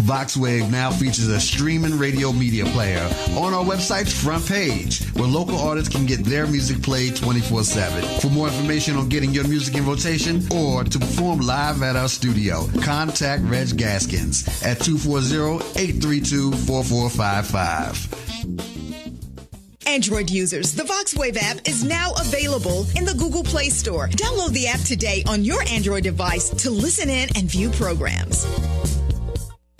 VoxWave now features a streaming radio media player on our website's front page, where local artists can get their music played 24/7. For more information on getting your music in rotation or to perform live at our studio, contact Reg Gaskins at 240-832-4455. Android users, the VoxWave app is now available in the Google Play Store. Download the app today on your Android device to listen in and view programs.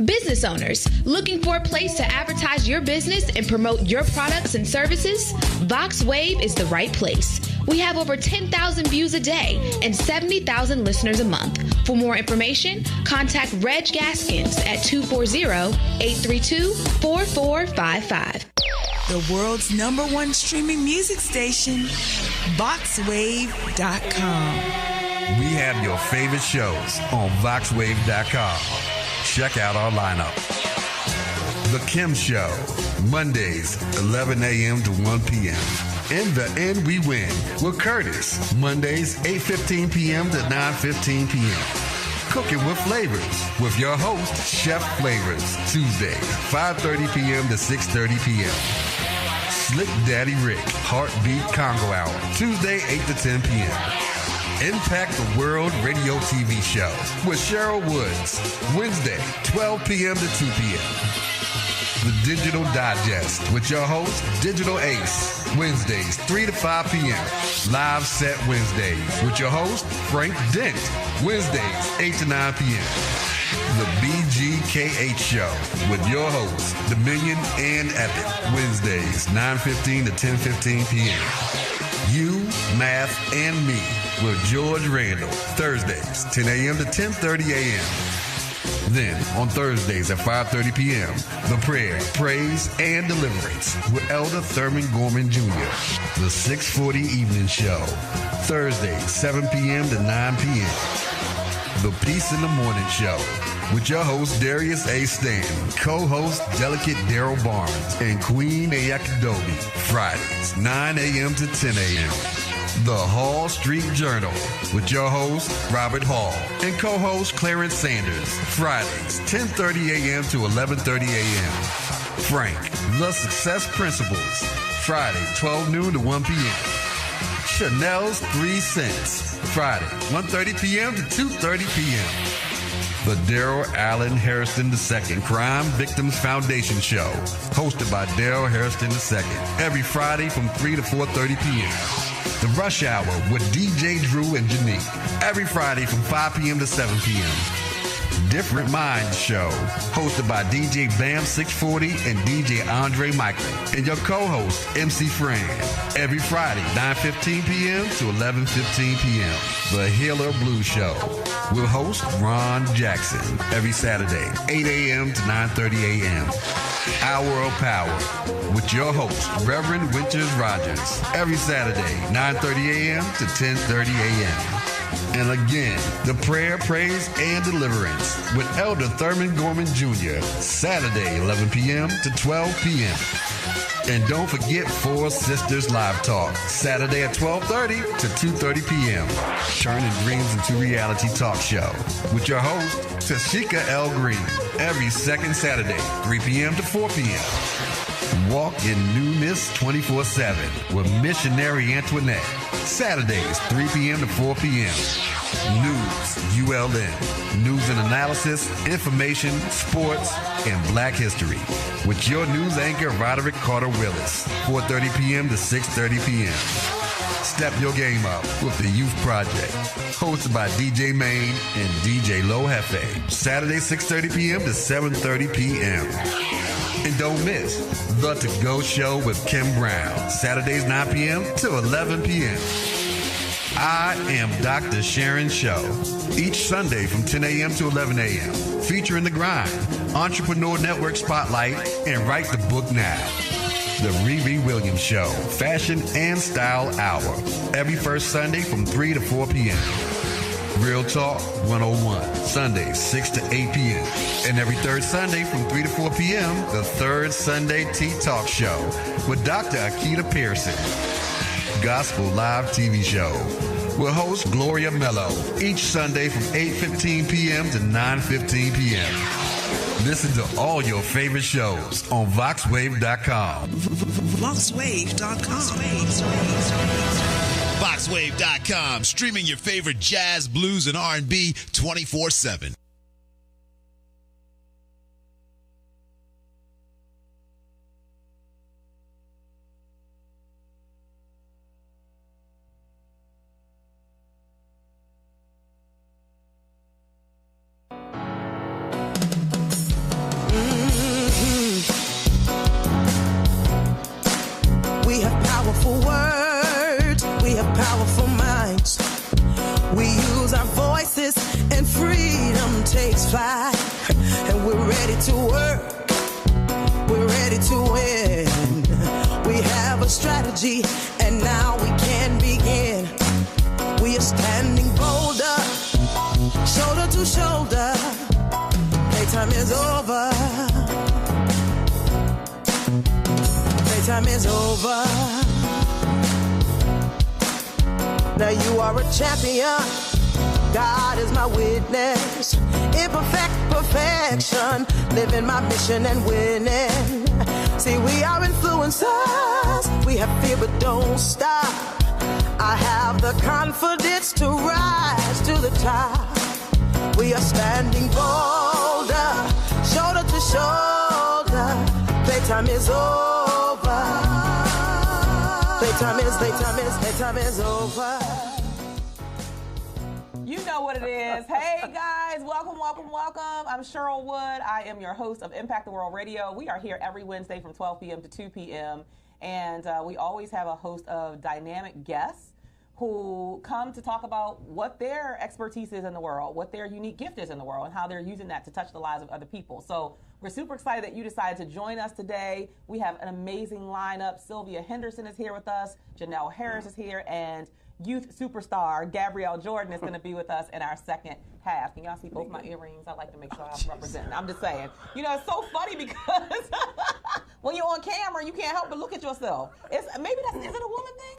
Business owners looking for a place to advertise your business and promote your products and services? VoxWave is the right place. We have over 10,000 views a day and 70,000 listeners a month. For more information, contact Reg Gaskins at 240-832-4455. The world's #1 streaming music station, VoxWave.com. We have your favorite shows on VoxWave.com. Check out our lineup. The Kim Show, Mondays, 11 a.m. to 1 p.m. In the End We Win with Curtis, Mondays, 8:15 p.m. to 9:15 p.m. Cooking with Flavors with your host, Chef Flavors, Tuesday, 5:30 p.m. to 6:30 p.m. Slick Daddy Rick, Heartbeat Congo Hour, Tuesday, 8 to 10 p.m. Impact the World Radio TV Show with Cheryl Wood, Wednesday, 12 p.m. to 2 p.m. The Digital Digest with your host, Digital Ace, Wednesdays, 3 to 5 p.m. Live Set Wednesdays with your host, Frank Dent, Wednesdays, 8 to 9 p.m. The BGKH Show with your hosts, Dominion and Epic, Wednesdays, 9:15 to 10:15 p.m. You, Math, and Me with George Randall, Thursdays, 10 a.m. to 10:30 a.m. Then, on Thursdays at 5:30 p.m., The Prayer, Praise, and Deliverance with Elder Thurman Gorman Jr., The 640 Evening Show, Thursdays, 7 p.m. to 9 p.m. The Peace in the Morning Show with your host, Darius A. Stanton, co-host, Delicate Daryl Barnes, and Queen Ayakidobi, Fridays, 9 a.m. to 10 a.m. The Hall Street Journal with your host, Robert Hall, and co-host Clarence Sanders, Fridays, 10:30 a.m. to 11:30 a.m. Frank, The Success Principles, Friday, 12 noon to 1 p.m. Chanel's 3 Cents, Friday, 1:30 p.m. to 2:30 p.m. The Daryl Allen Harrison II Crime Victims Foundation Show, hosted by Daryl Harrison II, every Friday from 3 to 4:30 p.m. The Rush Hour with DJ Drew and Janique, every Friday from 5 p.m. to 7 p.m. Different Minds Show, hosted by DJ Bam 640 and DJ Andre Michael, and your co-host, MC Fran, every Friday, 9:15 p.m. to 11:15 p.m. The Healer Blues Show will host Ron Jackson, every Saturday, 8 a.m. to 9:30 a.m. Hour of Power with your host, Reverend Winters Rogers, every Saturday, 9:30 a.m. to 10:30 a.m. And again, the Prayer, Praise, and Deliverance with Elder Thurman Gorman Jr., Saturday, 11 p.m. to 12 p.m. And don't forget Four Sisters Live Talk, Saturday at 12:30 to 2:30 p.m. Turning dreams into reality talk show with your host, Tashika L. Green, every second Saturday, 3 p.m. to 4 p.m. Walk in Newness 24/7 with Missionary Antoinette, Saturdays, 3 p.m. to 4 p.m. News, ULN, news and analysis, information, sports, and black history with your news anchor, Roderick Carter Willis, 4:30 p.m. to 6:30 p.m. Step your game up with the Youth Project, hosted by DJ Main and DJ Low Hefe, Saturday, 6:30 p.m. to 7:30 p.m. And don't miss The To Go Show with Kim Brown, Saturdays 9 p.m. to 11 p.m. I Am Dr. Sharon Show, each Sunday from 10 a.m. to 11 a.m., featuring The Grind, Entrepreneur Network Spotlight, and Write the Book Now. The Riri Williams Show, Fashion and Style Hour, every first Sunday from 3 to 4 p.m. Real Talk 101, Sundays 6 to 8 p.m. And every third Sunday from 3 to 4 p.m., the Third Sunday Tea Talk Show with Dr. Akita Pearson. Gospel Live TV Show with host Gloria Mello, each Sunday from 8:15 p.m. to 9:15 p.m. Listen to all your favorite shows on VoxWave.com. VoxWave.com. VoxWave.com, streaming your favorite jazz, blues, and R&B 24/7. We have powerful words, we have powerful minds. We use our voices and freedom takes flight. And we're ready to work, we're ready to win. We have a strategy and now we can begin. We are standing bolder, shoulder to shoulder. Playtime is over. Playtime is over. Now you are a champion. God is my witness. Imperfect perfection. Living my mission and winning. See, we are influencers. We have fear but don't stop. I have the confidence to rise to the top. We are standing bolder, shoulder to shoulder. Playtime is over. Playtime is over. You know what it is. Hey guys, welcome. I'm Cheryl Wood. I am your host of Impact the World Radio. We are here every Wednesday from 12 p.m. to 2 p.m. And we always have a host of dynamic guests who come to talk about what their expertise is in the world, what their unique gift is in the world, and how they're using that to touch the lives of other people. So we're super excited that you decided to join us today. We have an amazing lineup. Sylvia Henderson is here with us. Janelle Harris is here. And youth superstar Gabrielle Jordan is going to be with us in our second half. Can y'all see both my earrings? I like to make sure I'm representing. I'm just saying. You know, it's so funny because when you're on camera, you can't help but look at yourself. Is it a woman thing?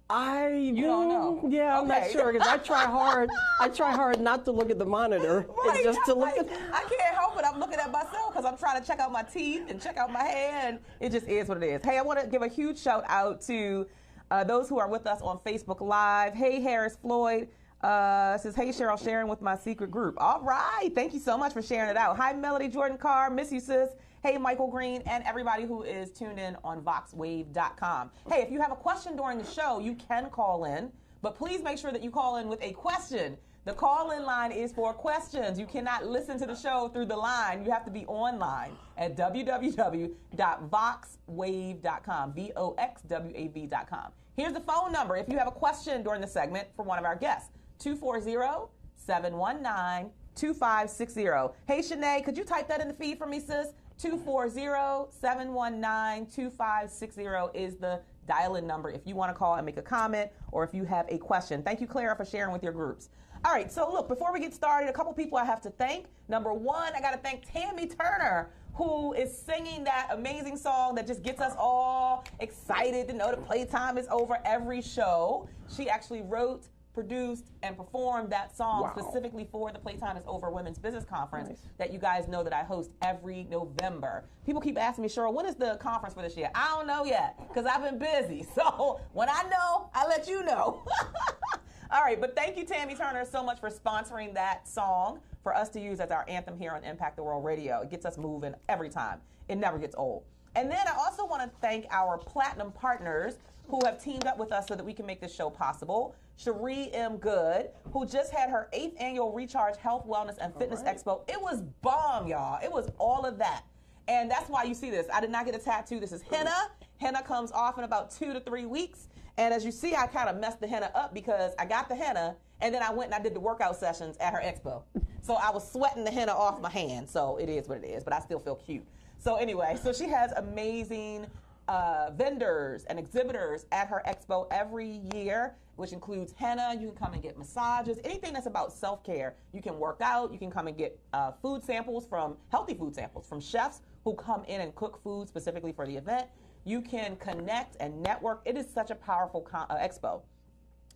You don't know. Yeah, I'm not sure because I try hard not to look at the monitor. Right, it's just to look at. I can't help it. I'm looking at myself because I'm trying to check out my teeth and check out my hair, and it just is what it is. Hey, I want to give a huge shout out to those who are with us on Facebook Live. Hey, Harris Floyd says, hey, Cheryl, sharing with my secret group. All right. Thank you so much for sharing it out. Hi, Melody Jordan Carr. Miss you, sis. Hey, Michael Green, and everybody who is tuned in on VoxWave.com. Hey, if you have a question during the show, you can call in, but please make sure that you call in with a question. The call-in line is for questions. You cannot listen to the show through the line. You have to be online at www.voxwave.com, VOXWAV.com. Here's the phone number if you have a question during the segment for one of our guests, 240-719-2560. Hey, Shanae, could you type that in the feed for me, sis? 240-719-2560 is the dial-in number if you want to call and make a comment or if you have a question. Thank you, Clara, for sharing with your groups. All right, so look, before we get started, a couple people I have to thank. Number one, I got to thank Tammy Turner, who is singing that amazing song that just gets us all excited to know that playtime is over every show. She actually wrote, produced, and performed that song specifically for the Playtime is Over Women's Business Conference that you guys know that I host every November. People keep asking me, Cheryl, when is the conference for this year? I don't know yet because I've been busy. So when I know, I let you know. All right, but thank you, Tammy Turner, so much for sponsoring that song for us to use as our anthem here on Impact the World Radio. It gets us moving every time. It never gets old. And then I also want to thank our platinum partners who have teamed up with us so that we can make this show possible. Cherie M. Good, who just had her 8th annual Recharge Health, Wellness, and Fitness Expo. It was bomb, y'all. It was all of that. And that's why you see this. I did not get a tattoo. This is henna. Henna comes off in about 2 to 3 weeks. And as you see, I kind of messed the henna up because I got the henna, and then I went and I did the workout sessions at her expo. So I was sweating the henna off my hand. So it is what it is, but I still feel cute. So anyway, so she has amazing vendors and exhibitors at her expo every year, which includes henna. You can come and get massages, anything that's about self-care. You can work out. You can come and get food samples healthy food samples from chefs who come in and cook food specifically for the event. You can connect and network. It is such a powerful expo.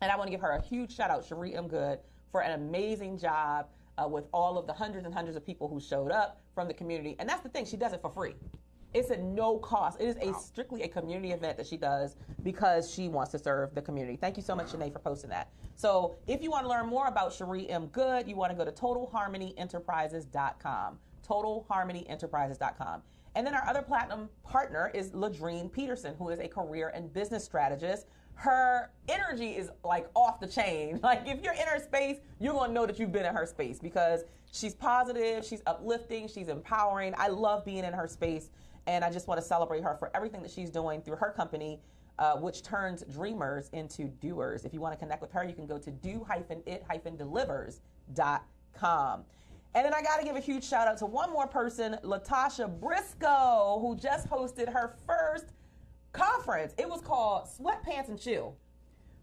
And I want to give her a huge shout out, Cherie M. Good, for an amazing job with all of the hundreds and hundreds of people who showed up from the community. And that's the thing, she does it for free. It's at no cost. It is strictly a community event that she does because she wants to serve the community. Thank you so much, Shanae, for posting that. So if you want to learn more about Cherie M. Good, you want to go to TotalHarmonyEnterprises.com. TotalHarmonyEnterprises.com. And then our other platinum partner is Ladrine Peterson, who is a career and business strategist. Her energy is like off the chain. Like if you're in her space, you're going to know that you've been in her space because she's positive, she's uplifting, she's empowering. I love being in her space. And I just want to celebrate her for everything that she's doing through her company, which turns dreamers into doers. If you want to connect with her, you can go to do-it-delivers.com. And then I got to give a huge shout out to one more person, Latasha Briscoe, who just hosted her first conference. It was called Sweatpants and Chill.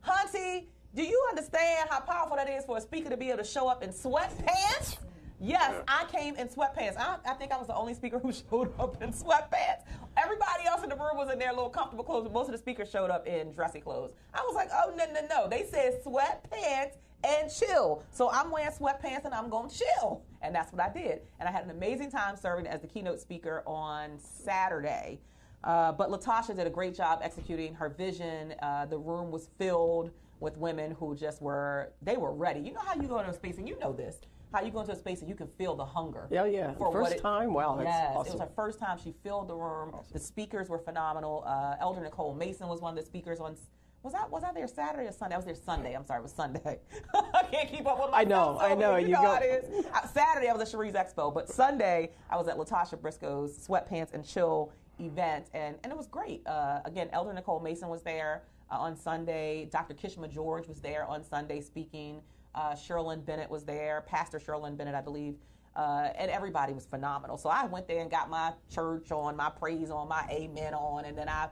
Hunty, do you understand how powerful that is for a speaker to be able to show up in sweatpants? Yes, I came in sweatpants. I think I was the only speaker who showed up in sweatpants. Everybody else in the room was in their little comfortable clothes, but most of the speakers showed up in dressy clothes. I was like, oh, no. They said sweatpants and chill. So I'm wearing sweatpants and I'm going to chill. And that's what I did. And I had an amazing time serving as the keynote speaker on Saturday. But Latasha did a great job executing her vision. The room was filled with women who just were ready. You know how you go into a space, and you know this, how you go into a space and you can feel the hunger. Yeah. First time? Wow, that's awesome. It was her first time. She filled the room. Awesome. The speakers were phenomenal. Elder Nicole Mason was one of the speakers on. Was I there Saturday or Sunday? I was there Sunday. I'm sorry, it was Sunday. I can't keep up with my I know. You know how it is. Saturday I was at Cherie's Expo, but Sunday I was at Latasha Briscoe's Sweatpants and Chill event, and it was great. Again, Elder Nicole Mason was there on Sunday. Dr. Kishma George was there on Sunday speaking. Sherilyn Bennett was there, Pastor Sherilyn Bennett, I believe, and everybody was phenomenal. So I went there and got my church on, my praise on, my amen on, and then I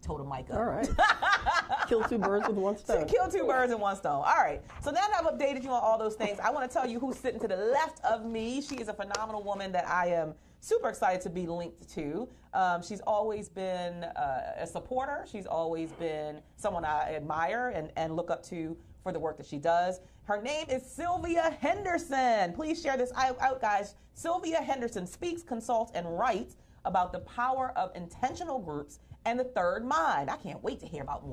told the mic up. All right. Kill two birds with one stone. Kill two birds with one stone. All right. So now that I've updated you on all those things, I want to tell you who's sitting to the left of me. She is a phenomenal woman that I am super excited to be linked to. She's always been a supporter. She's always been someone I admire and look up to for the work that she does. Her name is Sylvia Henderson. Please share this out, guys. Sylvia Henderson speaks, consults, and writes about the power of intentional groups and the third mind. I can't wait to hear about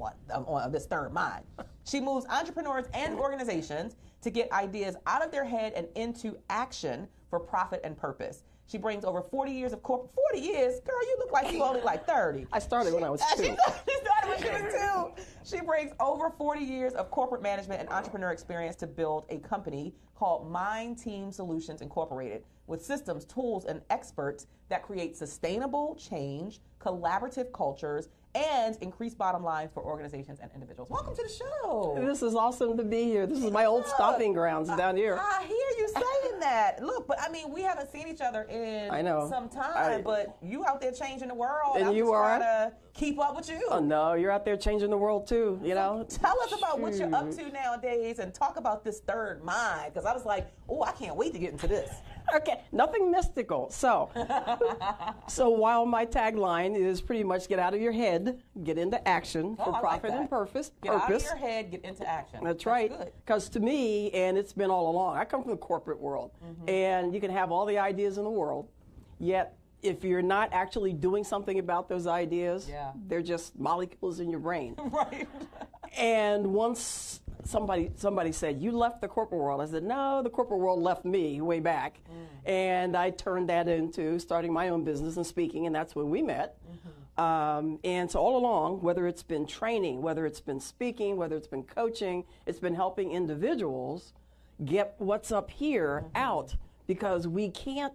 this third mind. She moves entrepreneurs and organizations to get ideas out of their head and into action for profit and purpose. She brings over 40 years of corporate. 40 years? Girl, you look like you only like 30. I started when I was 2. She started when she was 2. She brings over 40 years of corporate management and entrepreneur experience to build a company called Mind Team Solutions Incorporated, with systems, tools, and experts that create sustainable change, collaborative cultures, and increased bottom lines for organizations and individuals. Welcome to the show. This is awesome to be here. This is my old stomping grounds down here. I hear you saying that. Look, but I mean, we haven't seen each other in some time, but you out there changing the world. And you are? Trying to keep up with you. Oh, no, you're out there changing the world too, you know? Tell us about what you're up to nowadays and talk about this third mind, because I was like, oh, I can't wait to get into this. Okay, nothing mystical. So while my tagline is pretty much get out of your head, get into action for profit and purpose. Get out of your head, get into action. That's right. Because to me, and it's been all along, I come from the corporate world, and you can have all the ideas in the world, yet if you're not actually doing something about those ideas, they're just molecules in your brain. Right. And once somebody said, you left the corporate world. I said, no, the corporate world left me way back. And I turned that into starting my own business and speaking, and that's when we met. And so all along, whether it's been training, whether it's been speaking, whether it's been coaching, it's been helping individuals get what's up here out, because we can't,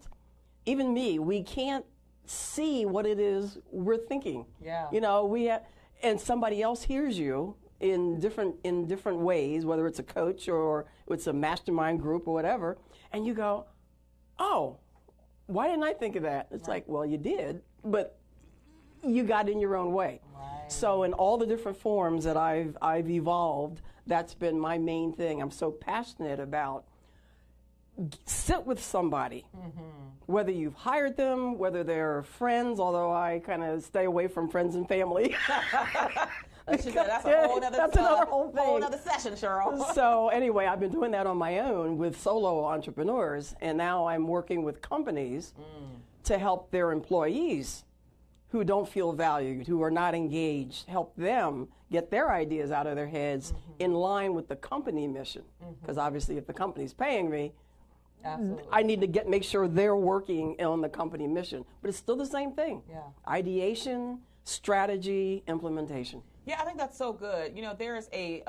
even me, we can't see what it is we're thinking. You know, and somebody else hears you in different ways, whether it's a coach or it's a mastermind group or whatever, and you go, oh, why didn't I think of that? It's like, well, you did, but you got in your own way. So in all the different forms that I've evolved, that's been my main thing. I'm so passionate about sit with somebody, whether you've hired them, whether they're friends, although I kind of stay away from friends and family. That's a whole other another whole thing. Whole other session, Cheryl. So anyway, I've been doing that on my own with solo entrepreneurs, and now I'm working with companies to help their employees who don't feel valued, who are not engaged, help them get their ideas out of their heads in line with the company mission. Because obviously if the company's paying me, Absolutely. I need to make sure they're working on the company mission. But it's still the same thing. Yeah. Ideation, strategy, implementation. Yeah, I think that's so good. You know, there's a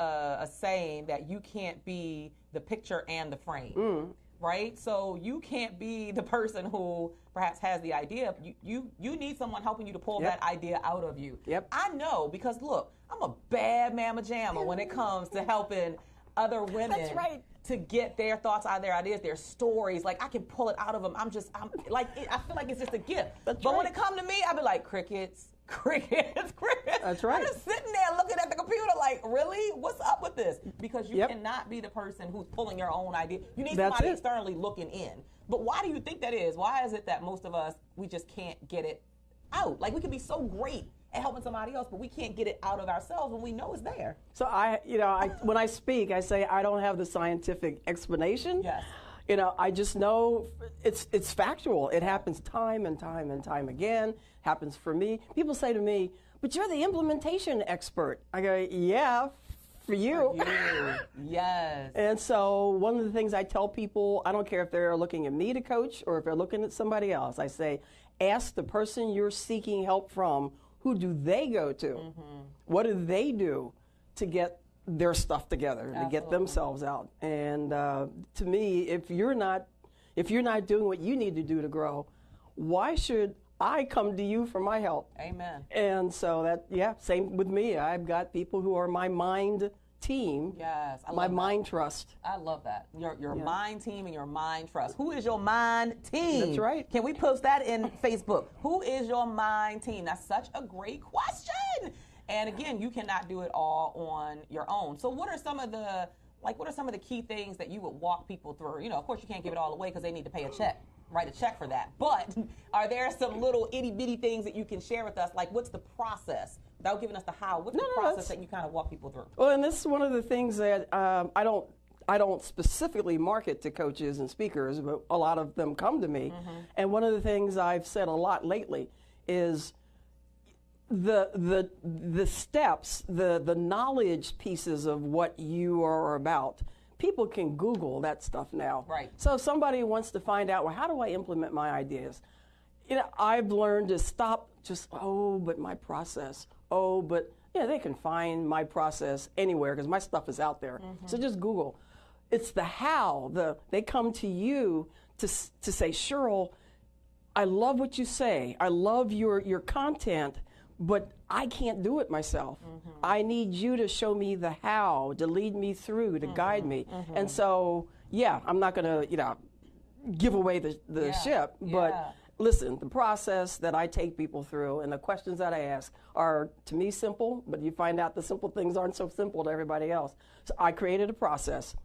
saying that you can't be the picture and the frame, right? So you can't be the person who perhaps has the idea. You need someone helping you to pull that idea out of you. Yep. I know, because look, I'm a bad mamma jamma when it comes to helping other women. That's right. To get their thoughts out of their ideas, their stories. Like, I can pull it out of them. I feel like it's just a gift. But when it comes to me, I be like, crickets. That's right. I'm just sitting there looking at the computer like, really? What's up with this? Because you cannot be the person who's pulling your own idea. You need somebody externally looking in. But why do you think that is? Why is it that most of us, we just can't get it out? Like, we can be so great at helping somebody else, but we can't get it out of ourselves when we know it's there. So when I speak, I say I don't have the scientific explanation. Yes. You know, I just know it's factual. It happens time and time and time again. Happens for me. People say to me, "But you're the implementation expert." I go, "Yeah, for you." Yes. And so one of the things I tell people, I don't care if they're looking at me to coach or if they're looking at somebody else. I say, ask the person you're seeking help from, who do they go to? What do they do to get their stuff together, to get themselves out? And to me, if you're not doing what you need to do to grow, why should I come to you for my help? Amen. And so same with me. I've got people who are my mind team. Yes. My mind trust. I love that. Your mind team and your mind trust. Who is your mind team? That's right. Can we post that in Facebook? Who is your mind team? That's such a great question. And again, you cannot do it all on your own. So what are some of the key things that you would walk people through? You know, of course you can't give it all away because they need to pay a check. Write a check for that. But are some little itty bitty things that you can share with us? Like, what's the process? Without giving us the how, what's the process that you kind of walk people through? Well, and this is one of the things that I don't specifically market to coaches and speakers, but a lot of them come to me. And one of the things I've said a lot lately is the steps, the knowledge pieces of what you are about. People can Google that stuff now. Right. So if somebody wants to find out, well, how do I implement my ideas? You know, I've learned to stop just, but my process. But they can find my process anywhere because my stuff is out there. So just Google. It's the how. They come to you to say, Cheryl, I love what you say. I love your content, but I can't do it myself. I need you to show me the how, to lead me through, to guide me. And so, I'm not going to, give away the ship, but listen, the process that I take people through and the questions that I ask are, to me, simple, but you find out the simple things aren't so simple to everybody else. So I created a process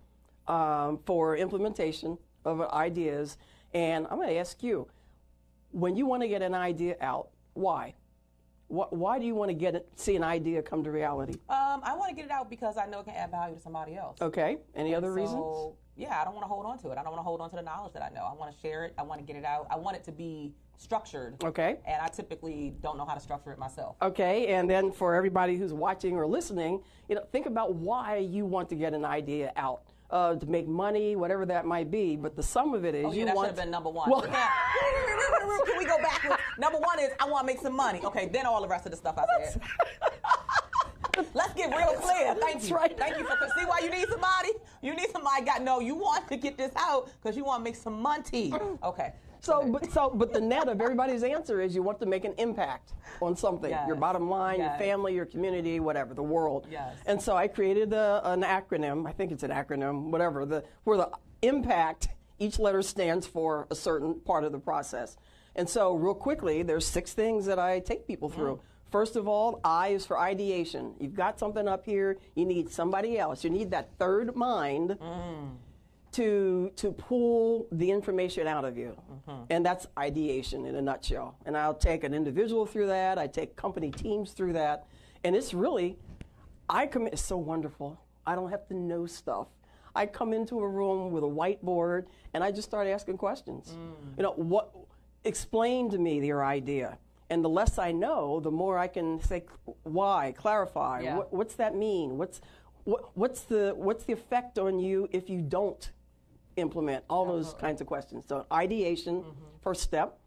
for implementation of ideas, and I'm going to ask you, when you want to get an idea out, why? Why do you want to see an idea come to reality? I want to get it out because I know it can add value to somebody else. Okay. Any other reasons? Yeah, I don't want to hold on to it. I don't want to hold on to the knowledge that I know. I want to share it. I want to get it out. I want it to be structured. Okay. And I typically don't know how to structure it myself. Okay. And then for everybody who's watching or listening, think about why you want to get an idea out. To make money, whatever that might be, but the sum of it is that should have been number one. Well, can we go back? Number one is I want to make some money. Okay, then all the rest of the stuff I said. Let's get real clear. Thank you. Right. Thank you for see why you need somebody. You need somebody. You want to get this out because you want to make some money. Okay. But the net of everybody's answer is you want to make an impact on something. Yes. Your bottom line, Yes. your family, your community, whatever, the world. Yes. And so I created an acronym. I think it's an acronym, whatever. Where the impact, each letter stands for a certain part of the process. And so real quickly, there's 6 things that I take people through. First of all, I is for ideation. You've got something up here. You need somebody else. You need that third mind to pull the information out of you. And that's ideation in a nutshell. And I'll take an individual through that. I take company teams through that. And it's really It's so wonderful. I don't have to know stuff. I come into a room with a whiteboard and I just start asking questions. Explain to me your idea. And the less I know, the more I can say why, clarify. Yeah. What's that mean? What's the effect on you if you don't implement all those kinds of questions? So ideation, first step.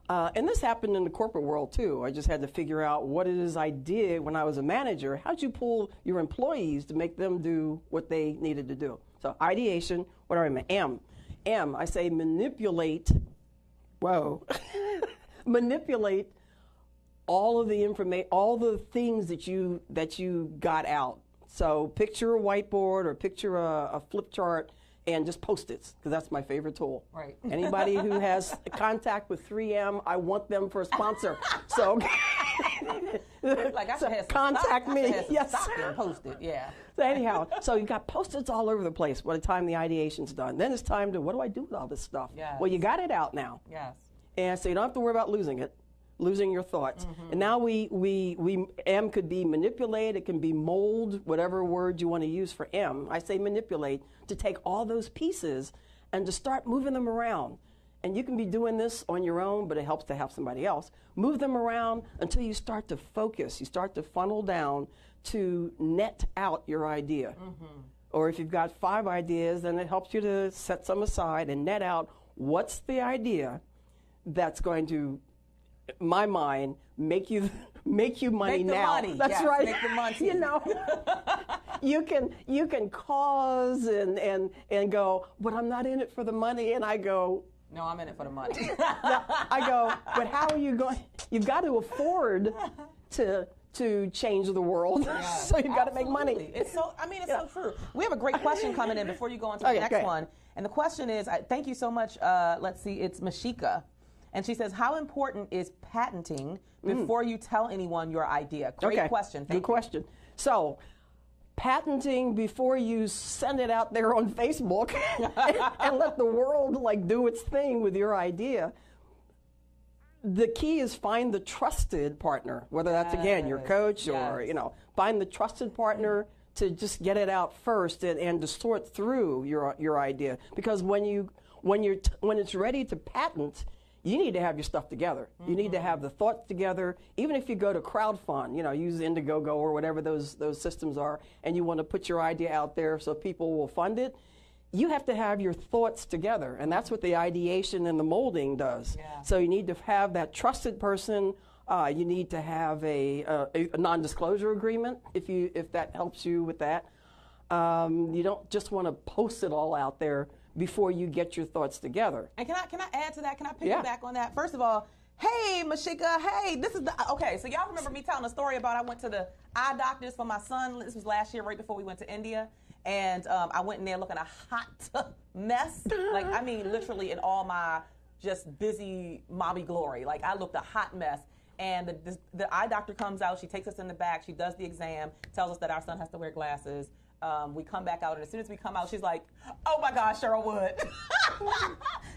And this happened in the corporate world too. I just had to figure out what it is I did when I was a manager. How'd you pull your employees to make them do what they needed to do? So ideation, what do I mean? M, I say manipulate. Whoa. Manipulate all of the information, all the things that you got out. So picture a whiteboard or picture a flip chart and just Post-its, because that's my favorite tool. Right. Anybody who has contact with 3M, I want them for a sponsor. So, like I should have contact stock. me. Yes. Post-it. Yeah. So anyhow, so you've got Post-its all over the place by the time the ideation's done. Then it's time to, what do I do with all this stuff? Yes. Well, you got it out now. Yes. And so you don't have to worry about losing your thoughts. And now M could be manipulate, it can be mold, whatever word you want to use for M. I say manipulate, to take all those pieces and to start moving them around. And you can be doing this on your own, but it helps to have somebody else. Move them around until you start to focus. You start to funnel down to net out your idea. Or if you've got 5 ideas, then it helps you to set some aside and net out what's the idea that's going to, in my mind, make you money now. Money. That's yes, right. Make the money. You can cause and go, but I'm not in it for the money. And I go, no, I'm in it for the money. I go, but how are you going? You've got to afford to change the world. Yes, so you've got to make money. It's so so true. We have a great question coming in before you go on to the next one. And the question is, thank you so much. Let's see, it's Mashika. And she says, how important is patenting before you tell anyone your idea? Great question. Thank you. Good question. So, patenting before you send it out there on Facebook and let the world do its thing with your idea. The key is find the trusted partner, whether that's, again, your coach or, find the trusted partner to just get it out first and to sort through your idea. Because when it's ready to patent, you need to have your stuff together. You need to have the thoughts together. Even if you go to crowdfund, use Indiegogo or whatever those systems are, and you want to put your idea out there so people will fund it, you have to have your thoughts together. And that's what the ideation and the molding does. Yeah. So you need to have that trusted person. You need to have a non-disclosure agreement if that helps you with that. You don't just want to post it all out there before you get your thoughts together. And can I add to that? Can I piggyback on that? First of all, hey, Mashika, hey, this is okay, so y'all remember me telling a story about I went to the eye doctors for my son. This was last year right before we went to India. And I went in there looking a hot mess. Literally in all my just busy mommy glory. I looked a hot mess. And the eye doctor comes out. She takes us in the back. She does the exam, tells us that our son has to wear glasses. We come back out, and as soon as we come out, she's like, oh my gosh, Cheryl Wood.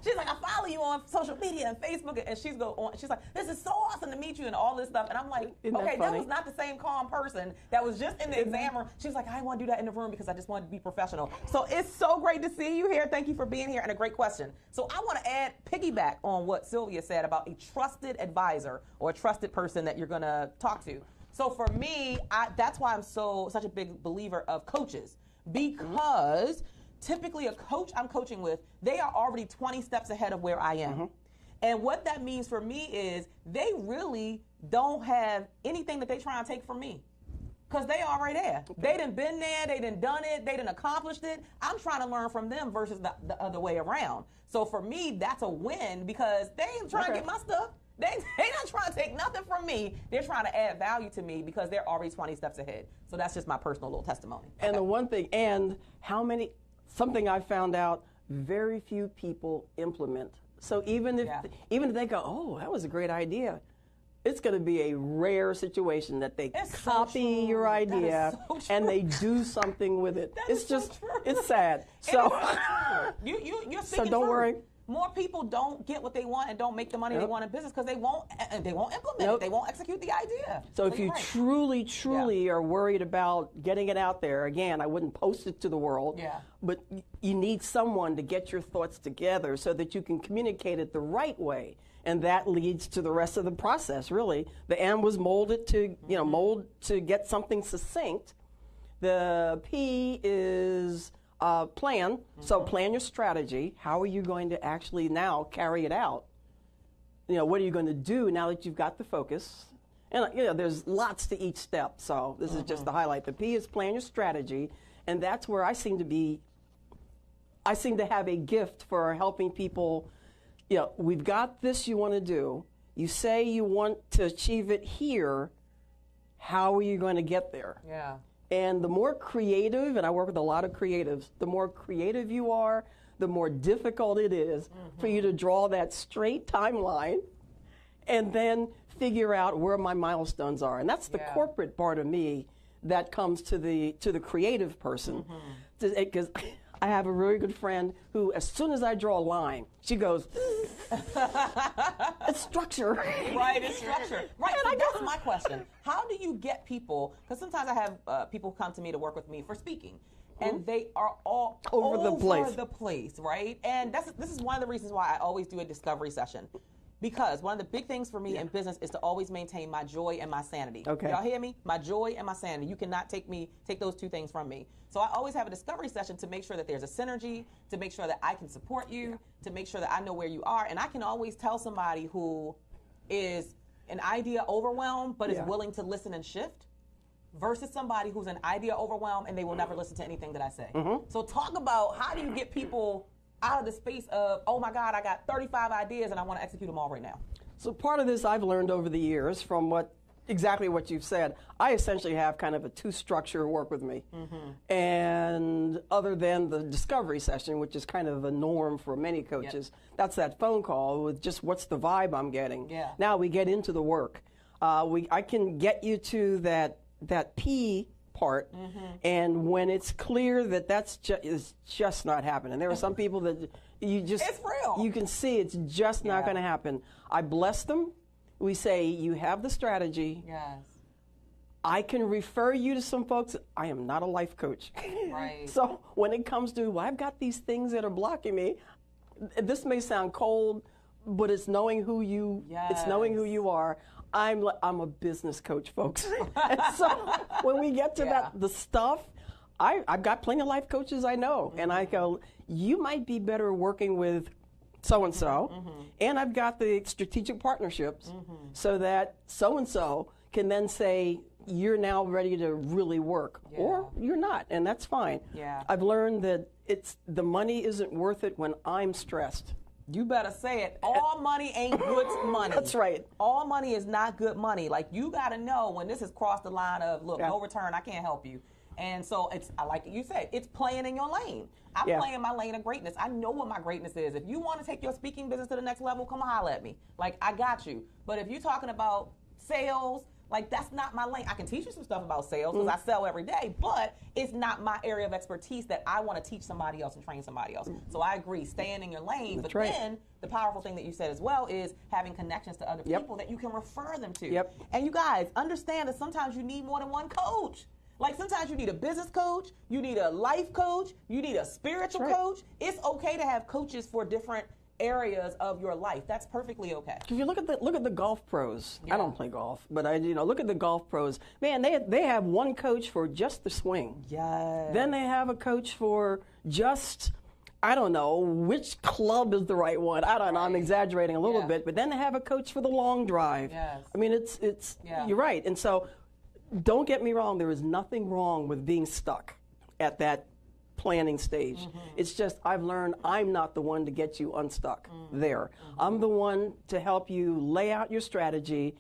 She's like, I follow you on social media and Facebook, and she's like, this is so awesome to meet you and all this stuff. And I'm like, okay, that was not the same calm person that was just in the exam room. She's like, I didn't want to do that in the room because I just wanted to be professional. So it's so great to see you here. Thank you for being here, and a great question. So I want to piggyback on what Sylvia said about a trusted advisor or a trusted person that you're going to talk to. So for me, that's why I'm such a big believer of coaches, because typically a coach I'm coaching with, they are already 20 steps ahead of where I am. And what that means for me is they really don't have anything that they try and take from me, because they already there. They done been there, they done done it, they done accomplished it. I'm trying to learn from them versus the other way around. So for me, that's a win, because they ain't trying to get my stuff. They not trying to take nothing from me. They're trying to add value to me because they're already 20 steps ahead. So that's just my personal little testimony. And the one thing, something I found out, very few people implement. So even if they go, oh, that was a great idea, it's going to be a rare situation that they copy your idea and they do something with it. It's just, it's sad. So you're speaking so don't worry. more people don't get what they want and don't make the money they want in business because they won't implement it. They won't execute the idea. So if you truly are worried about getting it out there, again, I wouldn't post it to the world, but you need someone to get your thoughts together so that you can communicate it the right way. And that leads to the rest of the process, really. The M was molded to, mold to get something succinct. The P is plan. So plan your strategy. How are you going to actually now carry it out? What are you going to do now that you've got the focus? And there's lots to each step. So this is just the highlight. The P is plan your strategy, and that's where I seem to have a gift for helping people. We've got this you want to do. You say you want to achieve it here. How are you going to get there? Yeah. And the more creative, and I work with a lot of creatives, the more creative you are, the more difficult it is for you to draw that straight timeline and then figure out where my milestones are. And that's the corporate part of me that comes to the creative person. Because I have a really good friend who, as soon as I draw a line, she goes, it's structure. Right, it's structure. Right, so that's my question. How do you get people, because sometimes I have people come to me to work with me for speaking, and they are all over the place, right? And this is one of the reasons why I always do a discovery session. Because one of the big things for me in business is to always maintain my joy and my sanity. Okay. Y'all hear me? My joy and my sanity. You cannot take those two things from me. So I always have a discovery session to make sure that there's a synergy, to make sure that I can support you, to make sure that I know where you are. And I can always tell somebody who is an idea overwhelmed but is willing to listen and shift versus somebody who's an idea overwhelmed and they will never listen to anything that I say. So talk about how do you get people out of the space of, oh my God, I got 35 ideas and I want to execute them all right now. So part of this I've learned over the years from exactly what you've said. I essentially have kind of a two-structure work with me. And other than the discovery session, which is kind of a norm for many coaches, that's that phone call with just what's the vibe I'm getting. Now we get into the work. I can get you to that P part, and when it's clear that is just not happening. There are some people that it's real. You can see it's just not going to happen. I bless them. We say, you have the strategy. Yes. I can refer you to some folks. I am not a life coach. Right. So when it comes to, I've got these things that are blocking me, this may sound cold, but it's knowing who you are. I'm a business coach, folks. And so when we get to the stuff, I've got plenty of life coaches I know. And I go, you might be better working with so-and-so. And I've got the strategic partnerships so that so-and-so can then say, you're now ready to really work. Or you're not, and that's fine. I've learned that the money isn't worth it when I'm stressed. You better say it. All money ain't good money. That's right. All money is not good money. Like, you got to know when this has crossed the line of, look, no return, I can't help you. And so it's, like you said, it's playing in your lane. I'm playing my lane of greatness. I know what my greatness is. If you want to take your speaking business to the next level, come holler at me. Like, I got you. But if you're talking about sales, like, that's not my lane. I can teach you some stuff about sales because I sell every day, but it's not my area of expertise that I want to teach somebody else and train somebody else. So I agree, staying in your lane. That's but then the powerful thing that you said as well is having connections to other people that you can refer them to. And you guys, understand that sometimes you need more than one coach. Like, sometimes you need a business coach, you need a life coach, you need a spiritual coach. It's okay to have coaches for different areas of your life. That's perfectly okay. If you look at the golf pros, I don't play golf, but I look at the golf pros. Man, they have one coach for just the swing. Then they have a coach for just, I don't know which club is the right one. I don't know. I'm exaggerating a little bit, but then they have a coach for the long drive. I mean, it's you're right. And so, don't get me wrong. There is nothing wrong with being stuck at that planning stage. It's just I've learned I'm not the one to get you unstuck there. I'm the one to help you lay out your strategy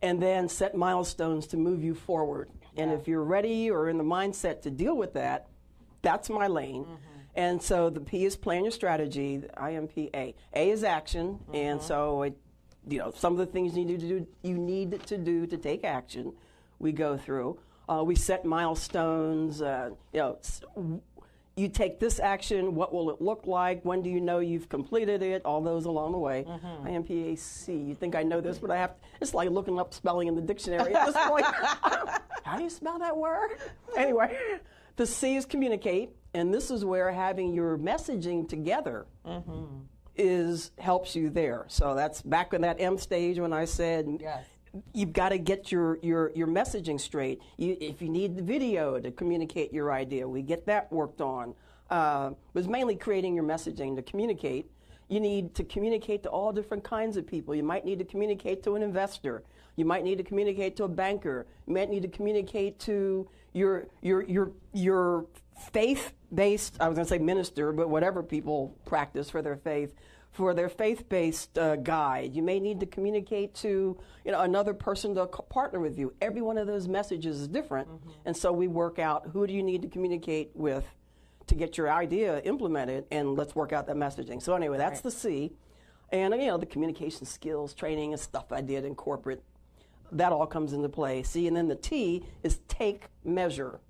and then set milestones to move you forward. And if you're ready or in the mindset to deal with that, that's my lane. And so the P is plan your strategy, the IMPA. A is action, and so some of the things you need to do to take action, we go through. We set milestones. you take this action, what will it look like? When do you know you've completed it? All those along the way. IMPAC. You think I know this, but it's like looking up spelling in the dictionary at this point. How do you spell that word? Anyway, the C is communicate, and this is where having your messaging together helps you there. So that's back in that M stage when I said, you've got to get your messaging straight. If you need the video to communicate your idea, we get that worked on. It was mainly creating your messaging to communicate. You need to communicate to all different kinds of people. You might need to communicate to an investor. You might need to communicate to a banker. You might need to communicate to your faith-based, I was going to say minister, but whatever people practice for their faith. For their faith-based guide. You may need to communicate to another person to partner with you. Every one of those messages is different, and so we work out who do you need to communicate with to get your idea implemented, and let's work out that messaging. So anyway, that's the C. And the communication skills, training and stuff I did in corporate, that all comes into play. See, and then the T is take measure.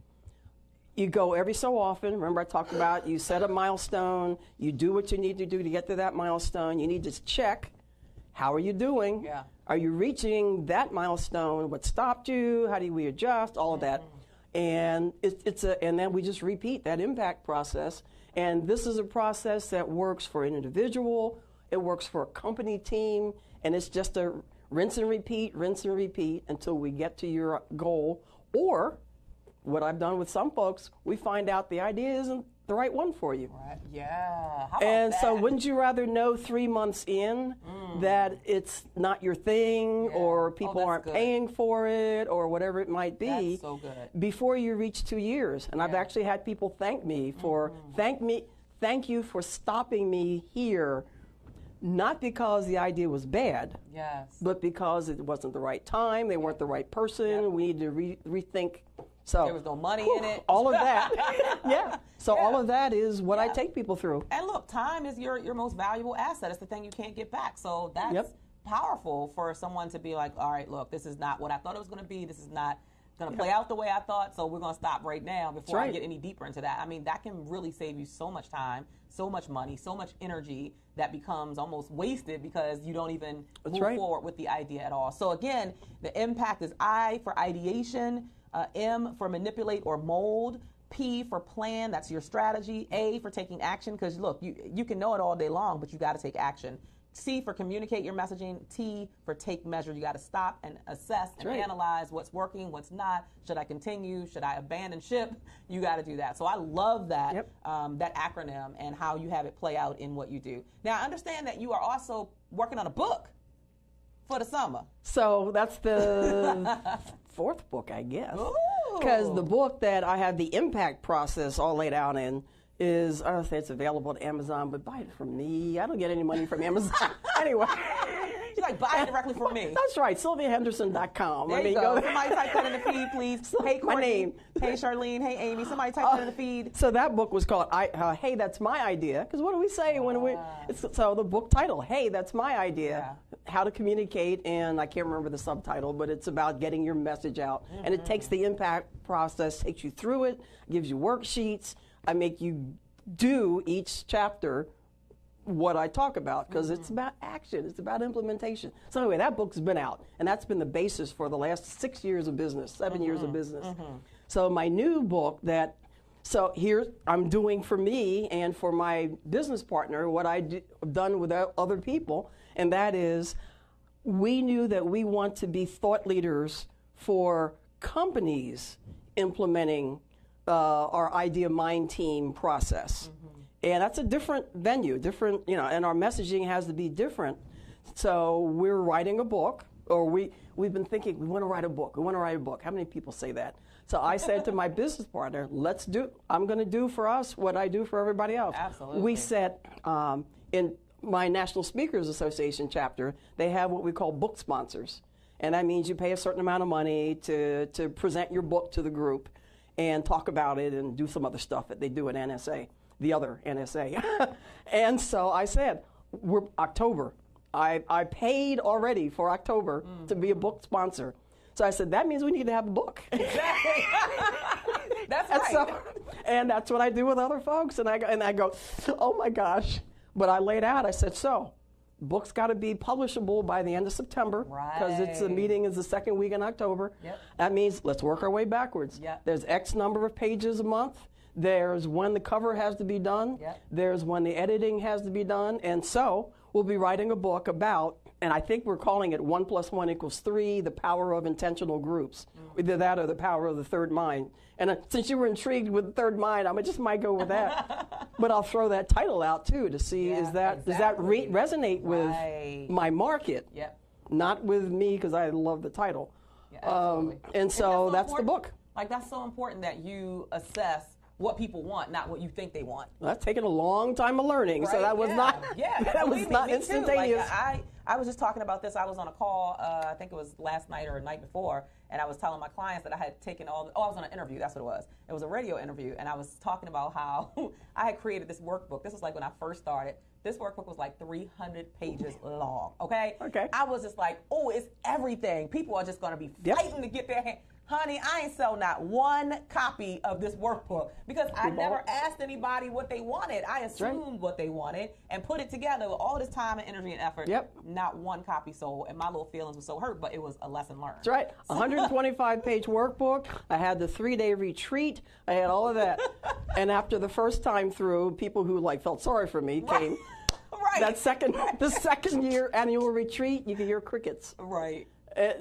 You go every so often. Remember I talked about you set a milestone, you do what you need to do to get to that milestone. You need to check, how are you doing? Yeah. Are you reaching that milestone? What stopped you? How do we adjust? All of that. And and then we just repeat that impact process. And this is a process that works for an individual, it works for a company team, and it's just a rinse and repeat until we get to your goal. Or what I've done with some folks, we find out the idea isn't the right one for you. Right. Yeah. How about and that? So wouldn't you rather know 3 months in that it's not your thing or people aren't paying for it or whatever it might be? That's so good. Before you reach 2 years. And I've actually had people thank me for, thank you for stopping me here. Not because the idea was bad, but because it wasn't the right time, they weren't the right person, we need to rethink. So there was no money in it. All of that. So all of that is what I take people through. And look, time is your most valuable asset. It's the thing you can't get back. So that's powerful for someone to be like, all right, look, this is not what I thought it was going to be. This is not going to play out the way I thought, so we're going to stop right now before I get any deeper into that. I mean, that can really save you so much time, so much money, so much energy that becomes almost wasted because you don't even move forward with the idea at all. So again, the impact is I for ideation, M for manipulate or mold, P for plan, that's your strategy, A for taking action, because look, you can know it all day long, but you got to take action. C for communicate your messaging, T for take measure. You got to stop and assess and analyze what's working, what's not. Should I continue? Should I abandon ship? You got to do that. So I love that that acronym and how you have it play out in what you do. Now I understand that you are also working on a book for the summer. So that's the 4th book, I guess. Because the book that I have the impact process all laid out in is, I don't say it's available at Amazon, but buy it from me. I don't get any money from Amazon. Anyway. She's like, buy it directly from me. That's right, SylviaHenderson.com. There you go. Somebody type that in the feed, please. Hey, Courtney. My name. Hey, Charlene. Hey, Amy. Somebody type that in the feed. So that book was called, Hey, That's My Idea. Because what do we say when we, so the book title, Hey, That's My Idea. How to communicate, and I can't remember the subtitle, but it's about getting your message out. And it takes the impact process, takes you through it, gives you worksheets. I make you do each chapter what I talk about because it's about action, it's about implementation. So anyway, that book's been out, and that's been the basis for the last 6 years of business, 7 years of business. So my new book so here I'm doing for me and for my business partner what I've done with other people, and that is we knew that we want to be thought leaders for companies implementing our Idea Mind Team process. And that's a different venue, and our messaging has to be different. So we're writing a book, or we've been thinking, we want to write a book. How many people say that? So I said to my business partner, I'm going to do for us what I do for everybody else. Absolutely. We set, in my National Speakers Association chapter, they have what we call book sponsors. And that means you pay a certain amount of money to present your book to the group and talk about it and do some other stuff that they do at NSA, the other NSA. And so I said, we're October. I paid already for October to be a book sponsor. So I said, that means we need to have a book. Exactly. That's and right. And that's what I do with other folks. And I go, oh my gosh. But I laid out, I said, so books got to be publishable by the end of September, because the meeting is the second week in October. Yep. That means let's work our way backwards. Yep. There's X number of pages a month. There's when the cover has to be done. Yep. There's when the editing has to be done. And so we'll be writing a book about, and I think we're calling it 1 + 1 = 3, the power of intentional groups. Either that or the power of the third mind. And since you were intrigued with the third mind, I just might go with that. But I'll throw that title out too to see does that resonate with my market, not with me because I love the title. Yeah, and so that's the book. Like, that's so important that you assess what people want, not what you think they want. Well, that's taken a long time of learning, so that was not that was not instantaneous. Like, I was just talking about this. I was on a call, I think it was last night or the night before, and I was telling my clients that I had taken I was on an interview, that's what it was. It was a radio interview, and I was talking about how I had created this workbook. This was like when I first started. This workbook was like 300 pages long, okay? I was just like, oh, it's everything. People are just going to be fighting to get their hand. Honey, I ain't sell not one copy of this workbook because I never asked anybody what they wanted. I assumed what they wanted and put it together with all this time and energy and effort. Not one copy sold, and my little feelings were so hurt, but it was a lesson learned. That's right. 125-page workbook. I had the 3-day retreat. I had all of that. And after the first time through, people who felt sorry for me came. The second year annual retreat, you could hear crickets.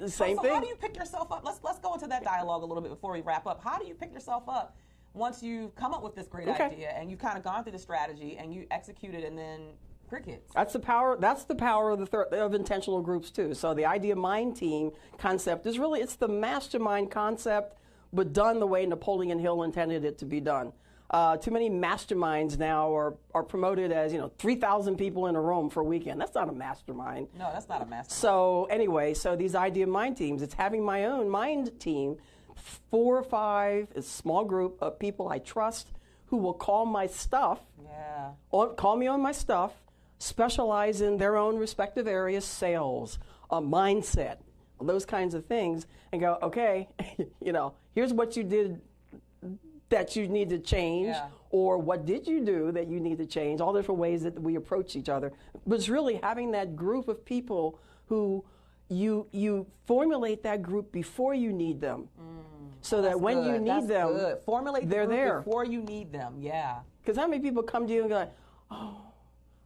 Same thing. How do you pick yourself up? Let's go into that dialogue a little bit before we wrap up. How do you pick yourself up once you've come up with this great idea and you've kind of gone through the strategy and you execute it and then crickets? That's the power. That's the power of intentional groups too. So the idea mind team concept is really it's the mastermind concept, but done the way Napoleon Hill intended it to be done. Too many masterminds now are promoted as 3,000 people in a room for a weekend. That's not a mastermind. No, that's not a mastermind. So anyway, these idea mind teams. It's having my own mind team, 4 or 5, a small group of people I trust who will call my stuff. Call me on my stuff. Specialize in their own respective areas, sales, mindset, those kinds of things, and go, okay, here's what you did that you need to change, or what did you do that you need to change, all different ways that we approach each other. But it's really having that group of people who you formulate that group before you need them. So that when you need them, formulate they're the group there. Before you need them, Because how many people come to you and go, oh,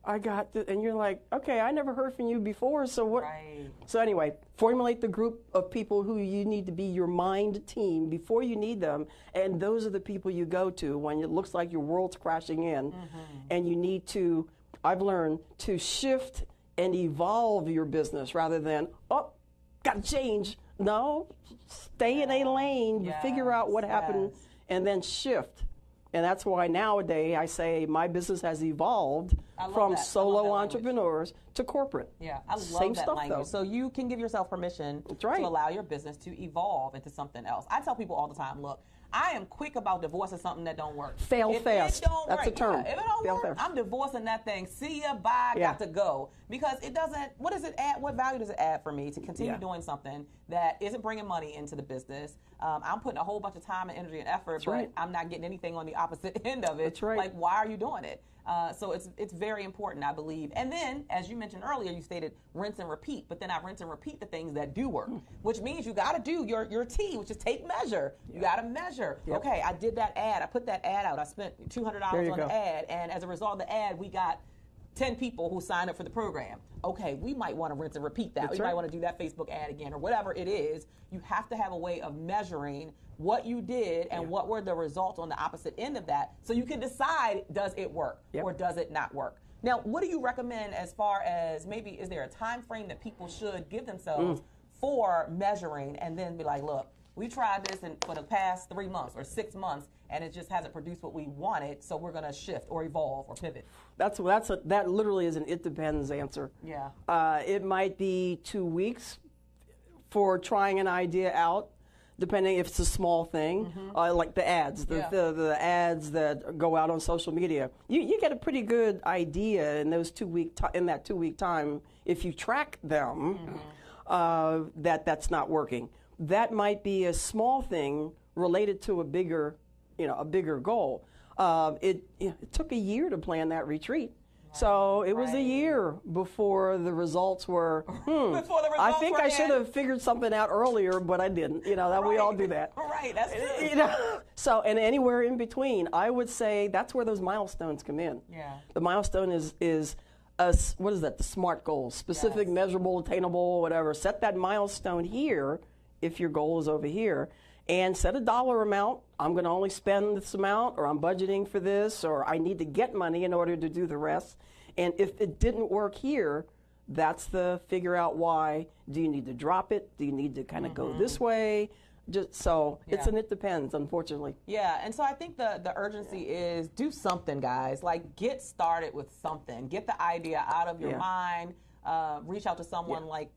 I got this, and you're like, okay, I never heard from you before, so what? So anyway, formulate the group of people who you need to be your mind team before you need them, and those are the people you go to when it looks like your world's crashing in, and you need to, I've learned, to shift and evolve your business rather than, oh, got to change. No, stay in a lane, figure out what happened, and then shift. And that's why nowadays I say my business has evolved from solo entrepreneurs to corporate. I love that language. Though. So you can give yourself permission to allow your business to evolve into something else. I tell people all the time, look, I am quick about divorcing something that don't work. Fail fast. That's a term. If it don't work, I'm divorcing that thing. See ya, bye, got to go. Because it doesn't, what does it add, what value does it add for me to continue doing something that isn't bringing money into the business? I'm putting a whole bunch of time and energy and effort, but I'm not getting anything on the opposite end of it. That's right. Like, why are you doing it? So it's very important, I believe. And then, as you mentioned earlier, you stated rinse and repeat. But then I rinse and repeat the things that do work, which means you got to do your T, which is take measure. You got to measure. Okay, I did that ad. I put that ad out. I spent $200 on the ad, and as a result of the ad, we got 10 people who signed up for the program. Okay, we might want to rinse and repeat that. We might want to do that Facebook ad again or whatever it is. You have to have a way of measuring what you did and what were the results on the opposite end of that so you can decide, does it work or does it not work? Now, what do you recommend as far as maybe is there a time frame that people should give themselves for measuring and then be like, look, we tried this for the past 3 months or 6 months, and it just hasn't produced what we wanted, so we're going to shift or evolve or pivot. That literally is an it depends answer. It might be 2 weeks for trying an idea out, depending if it's a small thing, like the ads, the ads that go out on social media. You get a pretty good idea in those 2 week in that 2 week time if you track them that's not working. That might be a small thing related to a bigger a bigger goal. It took a year to plan that retreat. So it was a year before the results were, I think I should have figured something out earlier, but I didn't. That we all do that. Right, that's true. So, and anywhere in between, I would say that's where those milestones come in. Yeah. The milestone is what is that? The SMART goals, specific, measurable, attainable, whatever. Set that milestone here if your goal is over here. And set a dollar amount. I'm going to only spend this amount, or I'm budgeting for this, or I need to get money in order to do the rest. And if it didn't work here, that's the figure out why. Do you need to drop it? Do you need to kind of go this way? It depends, unfortunately. Yeah, and so I think the urgency is do something, guys. Like, get started with something. Get the idea out of your mind. Reach out to someone like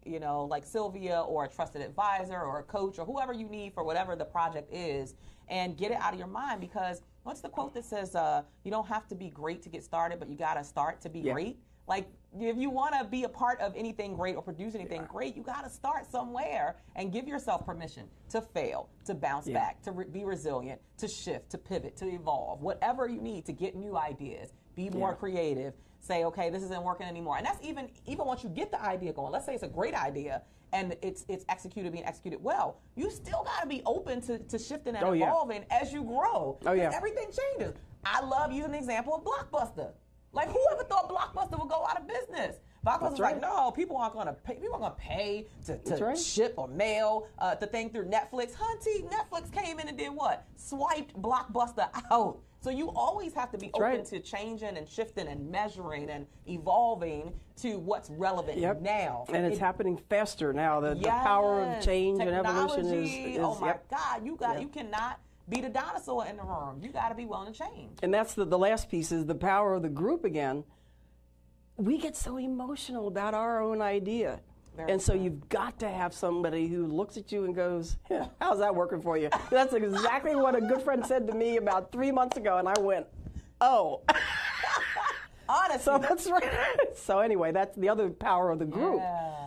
Sylvia, or a trusted advisor, or a coach, or whoever you need for whatever the project is, and get it out of your mind. Because what's the quote that says, you don't have to be great to get started, but you got to start to be great? Like, if you want to be a part of anything great or produce anything great, you got to start somewhere and give yourself permission to fail, to bounce back, to be resilient, to shift, to pivot, to evolve, whatever you need to get new ideas, be more creative. Say, okay, this isn't working anymore. And that's even once you get the idea going. Let's say it's a great idea and it's being executed well. You still got to be open to shifting and evolving as you grow. Everything changes. I love using the example of Blockbuster. Like, who ever thought Blockbuster would go out of business? Blockbuster's like, no, people aren't going to pay. People aren't going to pay to ship or mail the thing through Netflix. Hunty, Netflix came in and did what? Swiped Blockbuster out. So you always have to be open to changing and shifting and measuring and evolving to what's relevant now. And it's happening faster now. The power of change and evolution is oh my God, you cannot be the dinosaur in the room. You got to be willing to change. And that's the last piece, is the power of the group again. We get so emotional about our own idea. So you've got to have somebody who looks at you and goes, how's that working for you? That's exactly what a good friend said to me about 3 months ago, and I went, oh. Honestly. So that's right. So anyway, that's the other power of the group.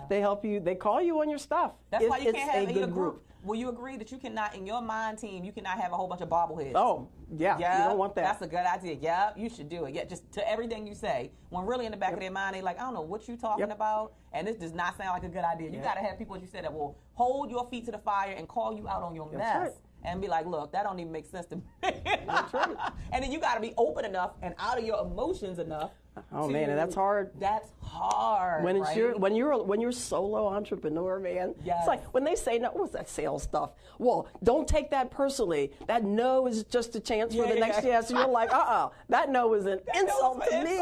They help you, they call you on your stuff. That's why you can't have a good group. Will you agree that you cannot, in your mind team, you cannot have a whole bunch of bobbleheads? Oh, yeah. You don't want that. That's a good idea. Yeah, you should do it. Yeah, just to everything you say. When really in the back of their mind, they're like, I don't know what you're talking about, and this does not sound like a good idea. You got to have people, as you said, that will hold your feet to the fire and call you out on your mess. And be like, look, that don't even make sense to me. That's right. And then you got to be open enough and out of your emotions enough. Oh man, and that's hard. That's hard. When it's when you're a solo entrepreneur, man. It's like when they say no, what's that sales stuff? Well, don't take that personally. That no is just a chance for the next yes. You're like, that no is an insult to me.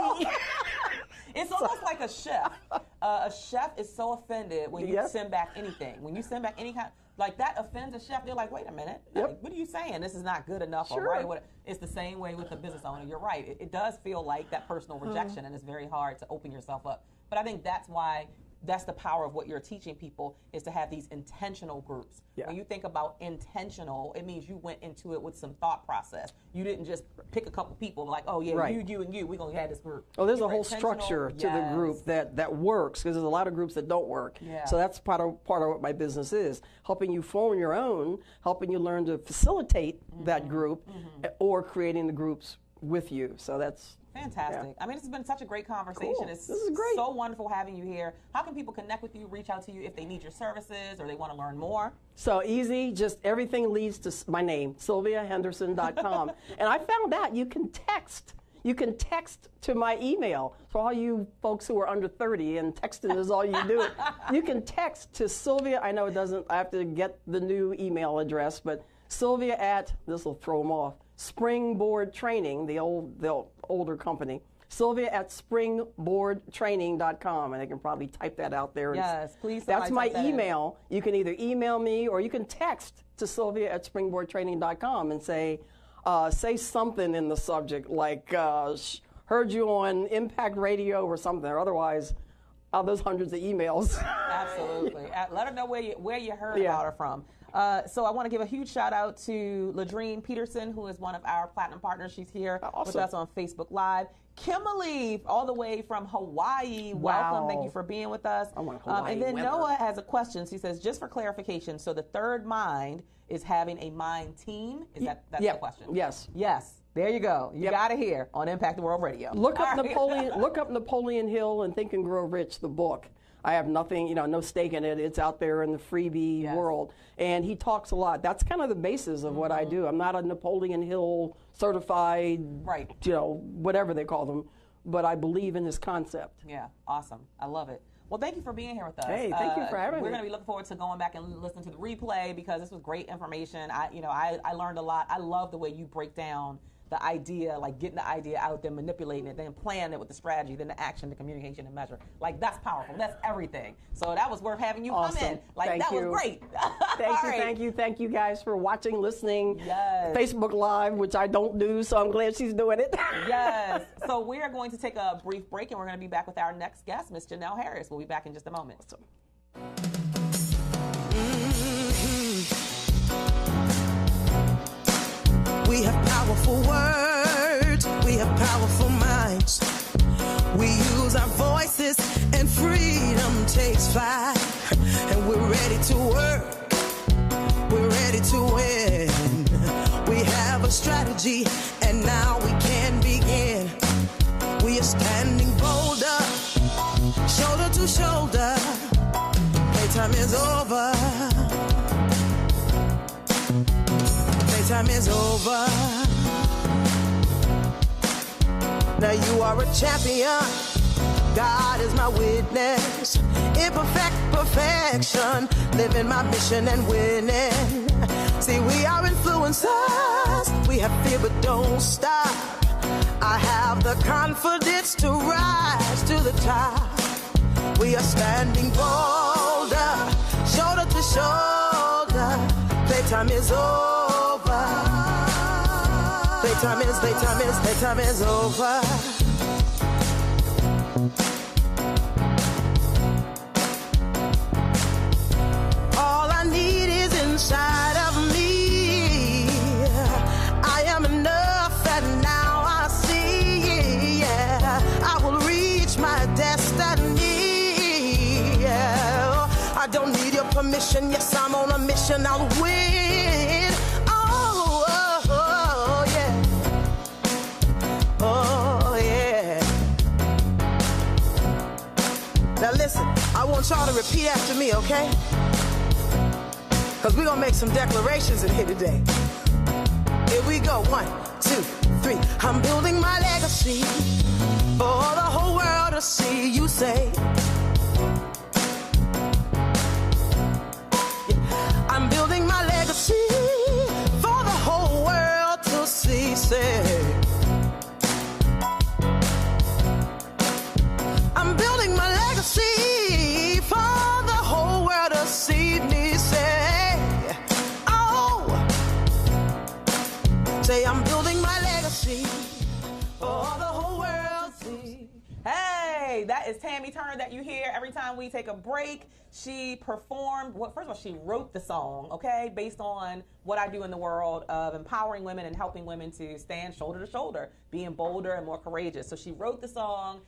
It's almost like a chef. A chef is so offended when you send back anything. When you send back any kind, like that offends a chef. They're like, wait a minute, what are you saying? This is not good enough or right. It's the same way with the business owner. You're right. It does feel like that personal rejection, and it's very hard to open yourself up. But I think that's why. That's the power of what you're teaching people, is to have these intentional groups. Yeah. When you think about intentional, it means you went into it with some thought process. You didn't just pick a couple people like, oh yeah, you and you, we're going to have this group. Oh, there's a whole structure to the group that works, because there's a lot of groups that don't work. Yeah. So that's part of what my business is, helping you form your own, helping you learn to facilitate that group, or creating the groups with you. So that's fantastic. I mean, this has been such a great conversation. Cool. This is great. So wonderful having you here. How can people connect with you, reach out to you if they need your services or they want to learn more? So easy. Just everything leads to my name, SylviaHenderson.com. And I found out you can text. You can text to my email. For all you folks who are under 30 and texting is all you do, you can text to Sylvia. I know it doesn't, I have to get the new email address, but Sylvia at, this will throw them off, Springboard Training, the older company, Sylvia at springboardtraining.com, and they can probably type that out there. Yes, please. That's my email. You can either email me or you can text to Sylvia at springboardtraining.com and say something in the subject like heard you on Impact Radio or something, or otherwise those hundreds of emails. Absolutely. Let her know where you heard about her from. So I want to give a huge shout out to Ladrine Peterson, who is one of our platinum partners. She's here with us on Facebook Live. Kimberly, all the way from Hawaii. Wow. Welcome. Thank you for being with us. I want Hawaii and then weather. Noah has a question. She says, just for clarification, so the third mind is having a mind team? That's the question? Yes. Yes. There you go. You got it here on Impact the World Radio. Look up Napoleon Hill and Think and Grow Rich, the book. I have nothing, no stake in it. It's out there in the freebie world. And he talks a lot. That's kind of the basis of what I do. I'm not a Napoleon Hill certified, whatever they call them, but I believe in this concept. Yeah, awesome. I love it. Well, thank you for being here with us. Hey, thank you for having me. We're going to be looking forward to going back and listening to the replay because this was great information. I learned a lot. I love the way you break down the idea, like getting the idea out there, manipulating it, then planning it with the strategy, then the action, the communication, and measure. Like, that's powerful. That's everything. So that was worth having you come in. Like, that was great. Thank you guys for watching, listening. Yes. Facebook Live, which I don't do, so I'm glad she's doing it. Yes. So we are going to take a brief break, and we're going to be back with our next guest, Miss Janelle Harris. We'll be back in just a moment. Awesome. We have powerful words, we have powerful minds. We use our voices and freedom takes flight. And we're ready to work, we're ready to win. We have a strategy and now we can begin. We are standing bolder, shoulder to shoulder. Playtime is over. Time is over. Now you are a champion. God is my witness. Imperfect perfection. Living my mission and winning. See, we are influencers. We have fear but don't stop. I have the confidence to rise to the top. We are standing bolder, shoulder to shoulder. Playtime is over. Playtime is over. All I need is inside of me. I am enough and now I see. Yeah, I will reach my destiny. Yeah, I don't need your permission. Yes, I'm on a mission. I'll win. Now listen, I want y'all to repeat after me, okay? Because we're going to make some declarations in here today. Here we go. 1, 2, 3. I'm building my legacy for the whole world to see. You say, I'm building my legacy for the whole world to see. Say, I'm building my legacy for the whole world to see me. Say, oh, say I'm building my legacy for the whole world to see. Hey, that is Tammy Turner that you hear every time we take a break. She performed, first of all, she wrote the song, okay, based on what I do in the world of empowering women and helping women to stand shoulder to shoulder, being bolder and more courageous. So she wrote the song.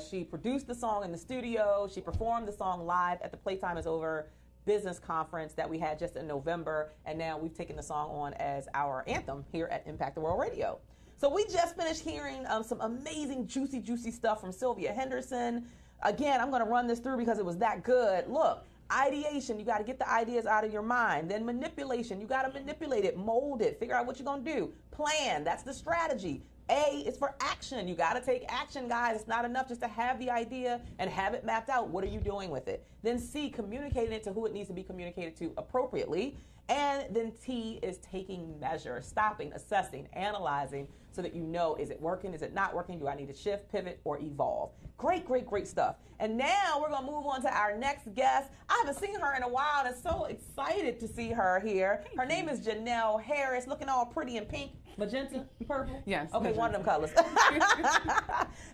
She produced the song in the studio. She performed the song live at the Playtime is Over business conference that we had just in November. And now we've taken the song on as our anthem here at Impact the World Radio. So we just finished hearing some amazing, juicy stuff from Sylvia Henderson. Again, I'm going to run this through because it was that good. Look, ideation, you got to get the ideas out of your mind. Then manipulation, you got to manipulate it, mold it, figure out what you're going to do. Plan, that's the strategy. A is for action. You got to take action, guys. It's not enough just to have the idea and have it mapped out. What are you doing with it? Then C, communicating it to who it needs to be communicated to appropriately. And then T is taking measure, stopping, assessing, analyzing so that you know, is it working? Is it not working? Do I need to shift, pivot, or evolve? Great stuff. And now we're going to move on to our next guest. I haven't seen her in a while, and I'm so excited to see her here. Her name is Janelle Harris, looking all pretty in pink, magenta, purple? Yes. Okay, magenta. one of them colors.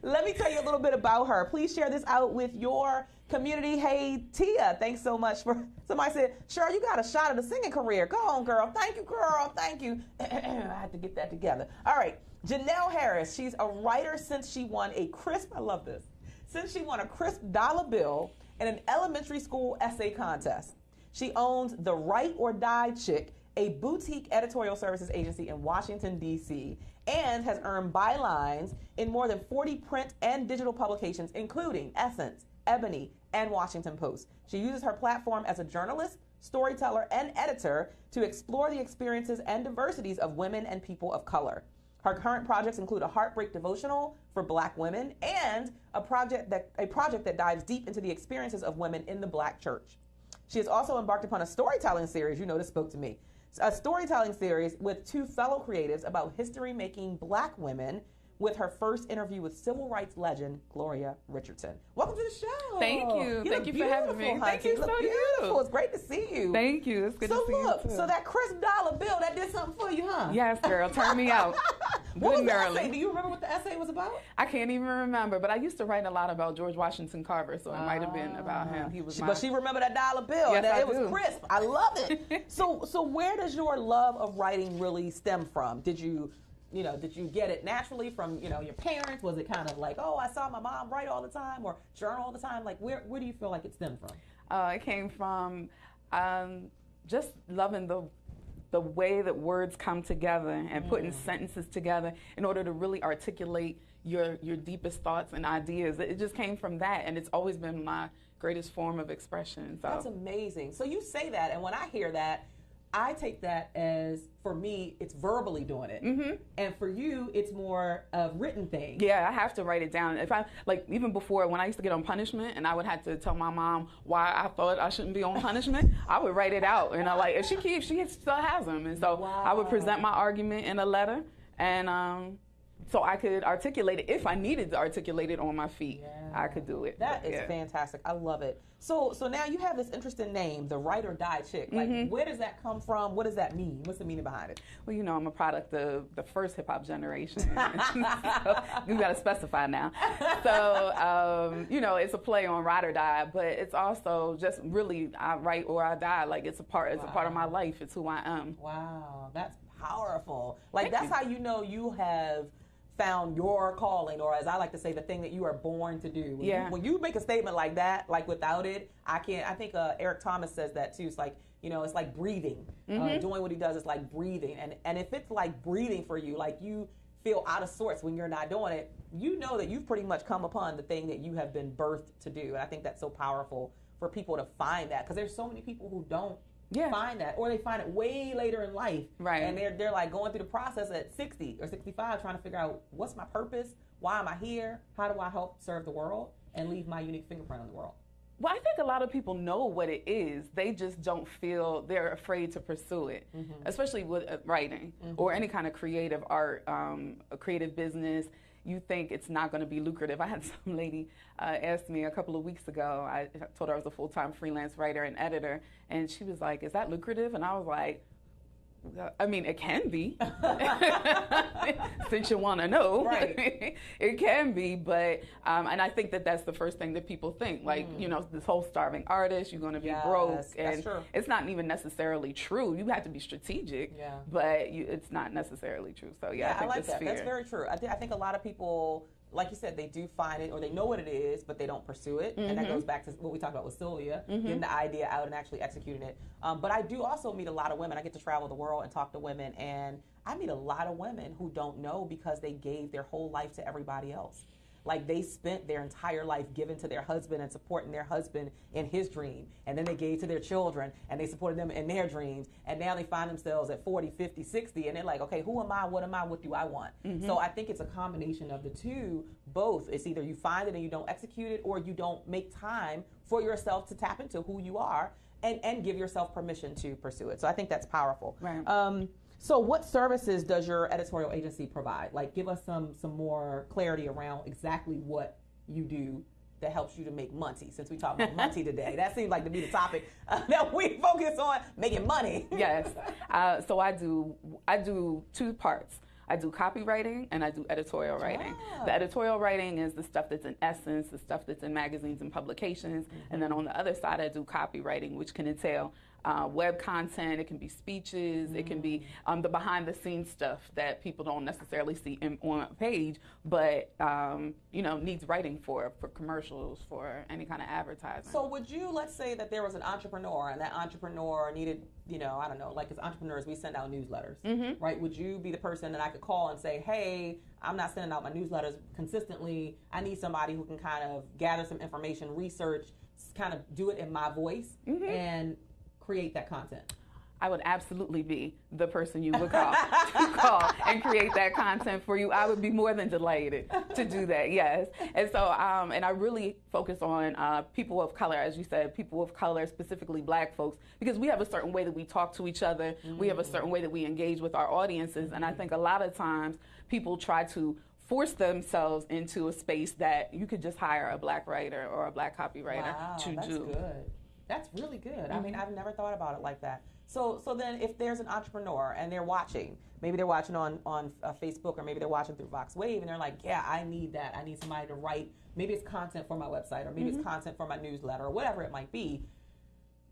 Let me tell you a little bit about her. Please share this out with your community. Hey, Tia, thanks so much for, somebody said, Cheryl, you got a shot at a singing career. Go on, girl. Thank you, girl. Thank you. I had to get that together. All right. Janelle Harris, she's a writer since she won a crisp, I love this, since she won a crisp dollar bill in an elementary school essay contest. She owns The Write or Die Chick, a boutique editorial services agency in Washington, D.C., and has earned bylines in more than 40 print and digital publications, including Essence, Ebony, and Washington Post. She uses her platform as a journalist, storyteller, and editor to explore the experiences and diversities of women and people of color. Her current projects include a heartbreak devotional for Black women and a project that dives deep into the experiences of women in the Black church. She has also embarked upon a storytelling series, you know this spoke to me, a storytelling series with two fellow creatives about history-making Black women, with her first interview with civil rights legend Gloria Richardson. Welcome to the show. Thank you. Thank you for having me. Honey. Thank you so beautiful. It's great to see you. Thank you. It's good to see you too. So that crisp dollar bill, that did something for you, huh? Yes, girl. Turn me out. What was Good the and early. essay? Do you remember what the essay was about? I can't even remember, but I used to write a lot about George Washington Carver, so it might have been about him. He was But she remembered that dollar bill. Yes, and I it was do. crisp. I love it. So where does your love of writing really stem from? Did you get it naturally from, your parents? Was it kind of like, oh, I saw my mom write all the time or journal all the time? Like, where do you feel like it stemmed from? It came from just loving the way that words come together and putting sentences together in order to really articulate your deepest thoughts and ideas. It just came from that, and it's always been my greatest form of expression. So. That's amazing. So you say that, and when I hear that, I take that as, for me, it's verbally doing it. Mm-hmm. And for you, it's more a written thing. Yeah, I have to write it down. If I, even before, when I used to get on punishment and I would have to tell my mom why I thought I shouldn't be on punishment, I would write it out. And if she still has them. And so I would present my argument in a letter, and so I could articulate it. If I needed to articulate it on my feet, I could do it. That is fantastic. I love it. So now you have this interesting name, the Write or Die Chick. Like, where does that come from? What does that mean? What's the meaning behind it? Well, I'm a product of the first hip hop generation. So you got to specify now. So, it's a play on Ride or Die, but it's also just really I write or I die. Like, it's a part of my life. It's who I am. Wow, that's powerful. Like, that's how you have found your calling, or as I like to say, the thing that you are born to do. When you make a statement like that, like without it, I can't. I think Eric Thomas says that too. It's like, it's like breathing. Doing what he does is like breathing. And if it's like breathing for you, like you feel out of sorts when you're not doing it, you know that you've pretty much come upon the thing that you have been birthed to do. And I think that's so powerful for people to find that, because there's so many people who don't find that, or they find it way later in life, right? And they're like going through the process at 60 or 65 trying to figure out, what's my purpose, why am I here, how do I help serve the world and leave my unique fingerprint on the world. Well, I think a lot of people know what it is. They just don't feel, they're afraid to pursue it, especially with writing or any kind of creative art, a creative business. You think it's not going to be lucrative. I had some lady ask me a couple of weeks ago, I told her I was a full-time freelance writer and editor, and she was like, is that lucrative? And I was like, I mean, it can be, since you want to know. Right. It can be, but, and I think that that's the first thing that people think. Like, this whole starving artist, you're going to be broke. And it's not even necessarily true. You have to be strategic, but it's not necessarily true. So, I think I like that. fear. That's very true. I think a lot of people, like you said, they do find it, or they know what it is, but they don't pursue it. And that goes back to what we talked about with Sylvia, getting the idea out and actually executing it. But I do also meet a lot of women. I get to travel the world and talk to women, and I meet a lot of women who don't know because they gave their whole life to everybody else. Like, they spent their entire life giving to their husband and supporting their husband in his dream. And then they gave to their children and they supported them in their dreams. And now they find themselves at 40, 50, 60. And they're like, okay, who am I? What am I? What do I want? So I think it's a combination of the two, both. It's either you find it and you don't execute it, or you don't make time for yourself to tap into who you are and give yourself permission to pursue it. So I think that's powerful. Right. So what services does your editorial agency provide? Like, give us some more clarity around exactly what you do that helps you to make money, since we talked about money today. That seems like to be the topic that we focus on, making money. Yes. So I do two parts. I do copywriting and I do editorial writing. Ah. The editorial writing is the stuff that's in Essence, the stuff that's in magazines and publications. And then on the other side, I do copywriting, which can entail web content, it can be speeches, it can be the behind the scenes stuff that people don't necessarily see on a page, but needs writing for commercials, for any kind of advertising. So would you, let's say that there was an entrepreneur and that entrepreneur needed, I don't know, like as entrepreneurs, we send out newsletters, right? Would you be the person that I could call and say, hey, I'm not sending out my newsletters consistently. I need somebody who can kind of gather some information, research, kind of do it in my voice and create that content? I would absolutely be the person you would call to call and create that content for you. I would be more than delighted to do that, yes. And so, and I really focus on people of color, as you said, people of color, specifically Black folks, because we have a certain way that we talk to each other. We have a certain way that we engage with our audiences. And I think a lot of times people try to force themselves into a space that you could just hire a Black writer or a Black copywriter to that's do. Good. That's really good. I mean, I've never thought about it like that. So then if there's an entrepreneur and they're watching, maybe they're watching on Facebook, or maybe they're watching through Vox Wave, and they're like, yeah, I need that. I need somebody to write. Maybe it's content for my website, or maybe it's content for my newsletter, or whatever it might be.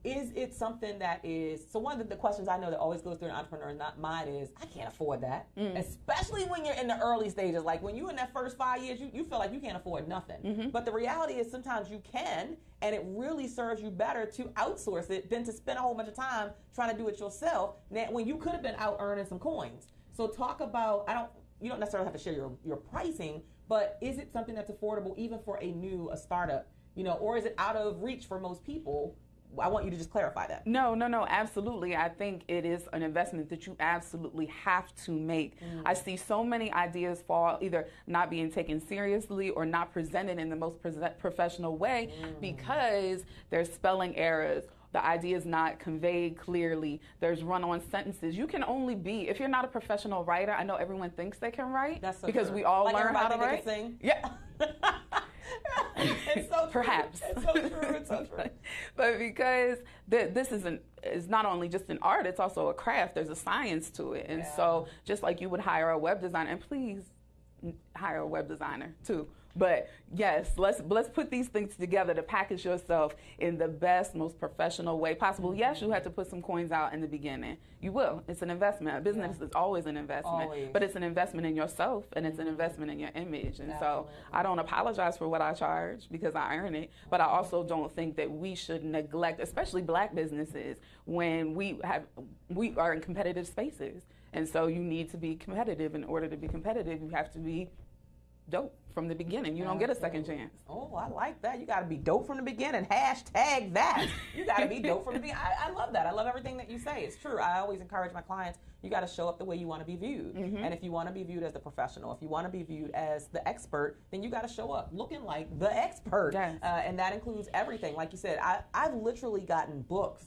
Is it something that is, so one of the questions I know that always goes through an entrepreneur's mind is, I can't afford that. Especially when you're in the early stages. Like when you're in that first 5 years, you feel like you can't afford nothing. But the reality is sometimes you can, and it really serves you better to outsource it than to spend a whole bunch of time trying to do it yourself when you could have been out earning some coins. So talk about, you don't necessarily have to share your pricing, but is it something that's affordable even for a startup, or is it out of reach for most people? I want you to just clarify that. No, absolutely. I think it is an investment that you absolutely have to make. I see so many ideas fall either not being taken seriously or not presented in the most professional way because there's spelling errors. The idea is not conveyed clearly. There's run-on sentences. You can only be, if you're not a professional writer, I know everyone thinks they can write. That's so because true. we all like learn how to everybody write. Can sing. Yeah. It's so true. Perhaps. It's so true. It's so true. But because this is not only just an art, it's also a craft. There's a science to it. And so just like you would hire a web designer, and please hire a web designer too. But yes, let's put these things together to package yourself in the best, most professional way possible. Yes, you have to put some coins out in the beginning. You will. It's an investment. A business is always an investment. Always. But it's an investment in yourself, and it's an investment in your image. And so I don't apologize for what I charge because I earn it. But I also don't think that we should neglect, especially Black businesses, when we are in competitive spaces. And so you need to be competitive. In order to be competitive, you have to be dope from the beginning. You don't get a second chance. Oh, I like that. You got to be dope from the beginning. Hashtag that. You got to be dope from the beginning. I love that. I love everything that you say. It's true. I always encourage my clients, you got to show up the way you want to be viewed. And if you want to be viewed as the professional, if you want to be viewed as the expert, then you got to show up looking like the expert. Yes. And that includes everything. Like you said, I've literally gotten books,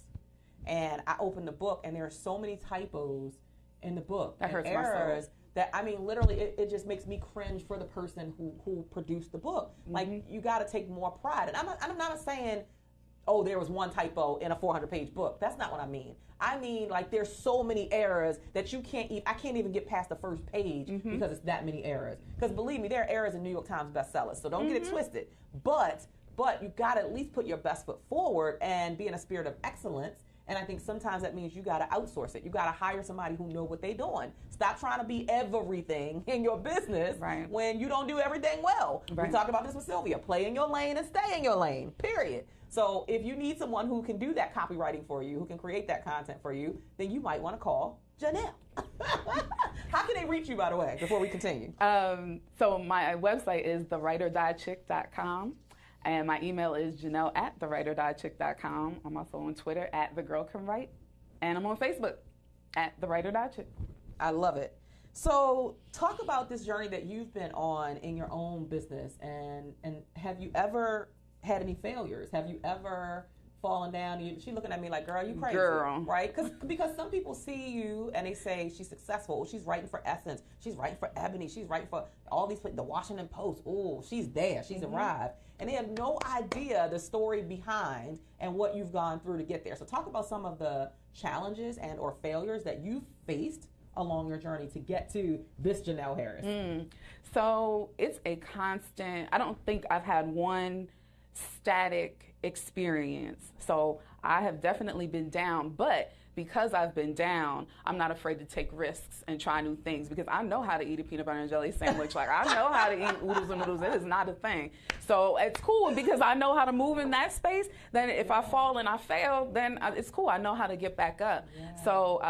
and I opened the book, and there are so many typos in the book. That hurts my errors. soul. That, I mean, literally, it just makes me cringe for the person who produced the book. Like, you got to take more pride. And I'm not saying, oh, there was one typo in a 400-page book. That's not what I mean. I mean, like, there's so many errors that I can't even get past the first page because it's that many errors. Because believe me, there are errors in New York Times bestsellers, so don't get it twisted. But you got to at least put your best foot forward and be in a spirit of excellence. And I think sometimes that means you got to outsource it. You got to hire somebody who know what they're doing. Stop trying to be everything in your business when you don't do everything well. We talked about this with Sylvia. Play in your lane and stay in your lane, period. So if you need someone who can do that copywriting for you, who can create that content for you, then you might want to call Janelle. How can they reach you, by the way, before we continue? So my website is thewriterDieChick.com. And my email is janelle@thewriterDieChick.com. I'm also on Twitter @thegirlcanwrite. And I'm on Facebook @thewriterDieChick. I love it. So talk about this journey that you've been on in your own business. And have you ever had any failures? Have you ever fallen down? She's looking at me like, girl, you crazy. Girl. Right? Because some people see you and they say she's successful. She's writing for Essence. She's writing for Ebony. She's writing for all these places, the Washington Post. Oh, she's there. She's arrived. And they have no idea the story behind and what you've gone through to get there. So talk about some of the challenges and or failures that you've faced along your journey to get to this Janelle Harris? So it's a constant, I don't think I've had one static experience. So I have definitely been down, but because I've been down, I'm not afraid to take risks and try new things because I know how to eat a peanut butter and jelly sandwich. Like, I know how to eat oodles and noodles. It is not a thing. So it's cool because I know how to move in that space. Then if I fall and I fail, then it's cool. I know how to get back up. Yeah. So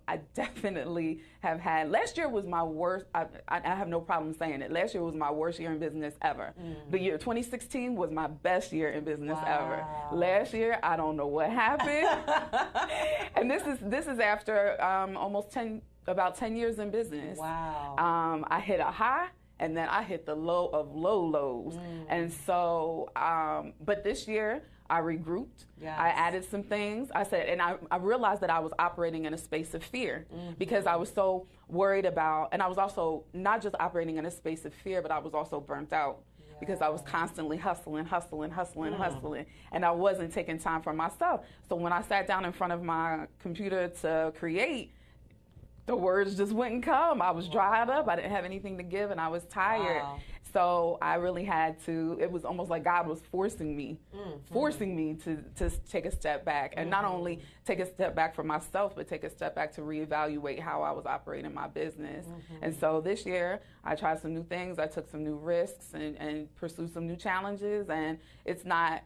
I definitely have had, last year was my worst. I have no problem saying it. Last year was my worst year in business ever. The year 2016 was my best year in business ever. Last year, I don't know what happened. And this is after about 10 years in business. Wow. I hit a high, and then I hit the low of low lows. And so, but this year, I regrouped. Yes. I added some things. I said, and I realized that I was operating in a space of fear because I was so worried about, and I was also not just operating in a space of fear, but I was also burnt out. Because I was constantly hustling, and I wasn't taking time for myself. So when I sat down in front of my computer to create, the words just wouldn't come. I was dried up. I didn't have anything to give, and I was tired. So I really had to, it was almost like God was forcing me to take a step back. And not only take a step back for myself, but take a step back to reevaluate how I was operating my business. And so this year, I tried some new things. I took some new risks and pursued some new challenges. And it's not,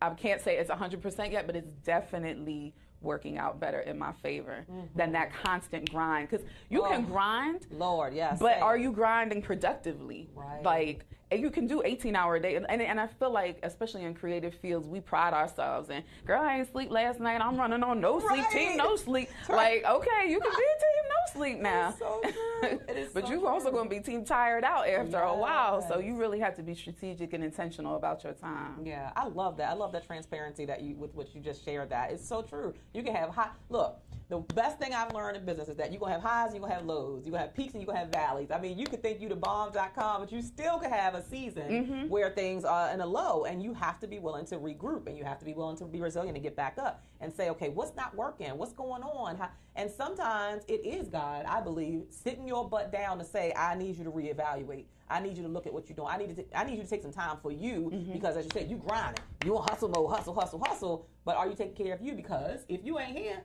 I can't say it's 100% yet, but it's definitely working out better in my favor than that constant grind. Because you can grind, Lord, yes, but are you grinding productively? Right. Like, you can do 18-hour day, and I feel like, especially in creative fields, we pride ourselves in, girl, I ain't sleep last night, I'm running on no sleep, team no sleep. Like, okay, you can be a team no sleep now. It's so true. It is But so you're true. also going to be team tired out after a while, so you really have to be strategic and intentional about your time. Yeah, I love that. I love that transparency that you, with what you just shared. That it's so true. You can have look, the best thing I've learned in business is that you're going to have highs and you're going to have lows. You're going to have peaks and you're going to have valleys. I mean, you could think you the bomb.com, but you still could have a season where things are in a low, and you have to be willing to regroup, and you have to be willing to be resilient and get back up and say, okay, what's not working? What's going on? And sometimes it is God, I believe, sitting your butt down to say, I need you to reevaluate. I need you to look at what you're doing. I need you to take some time for you because, as you said, you grinding. You on hustle mode, hustle. But are you taking care of you? Because if you ain't here,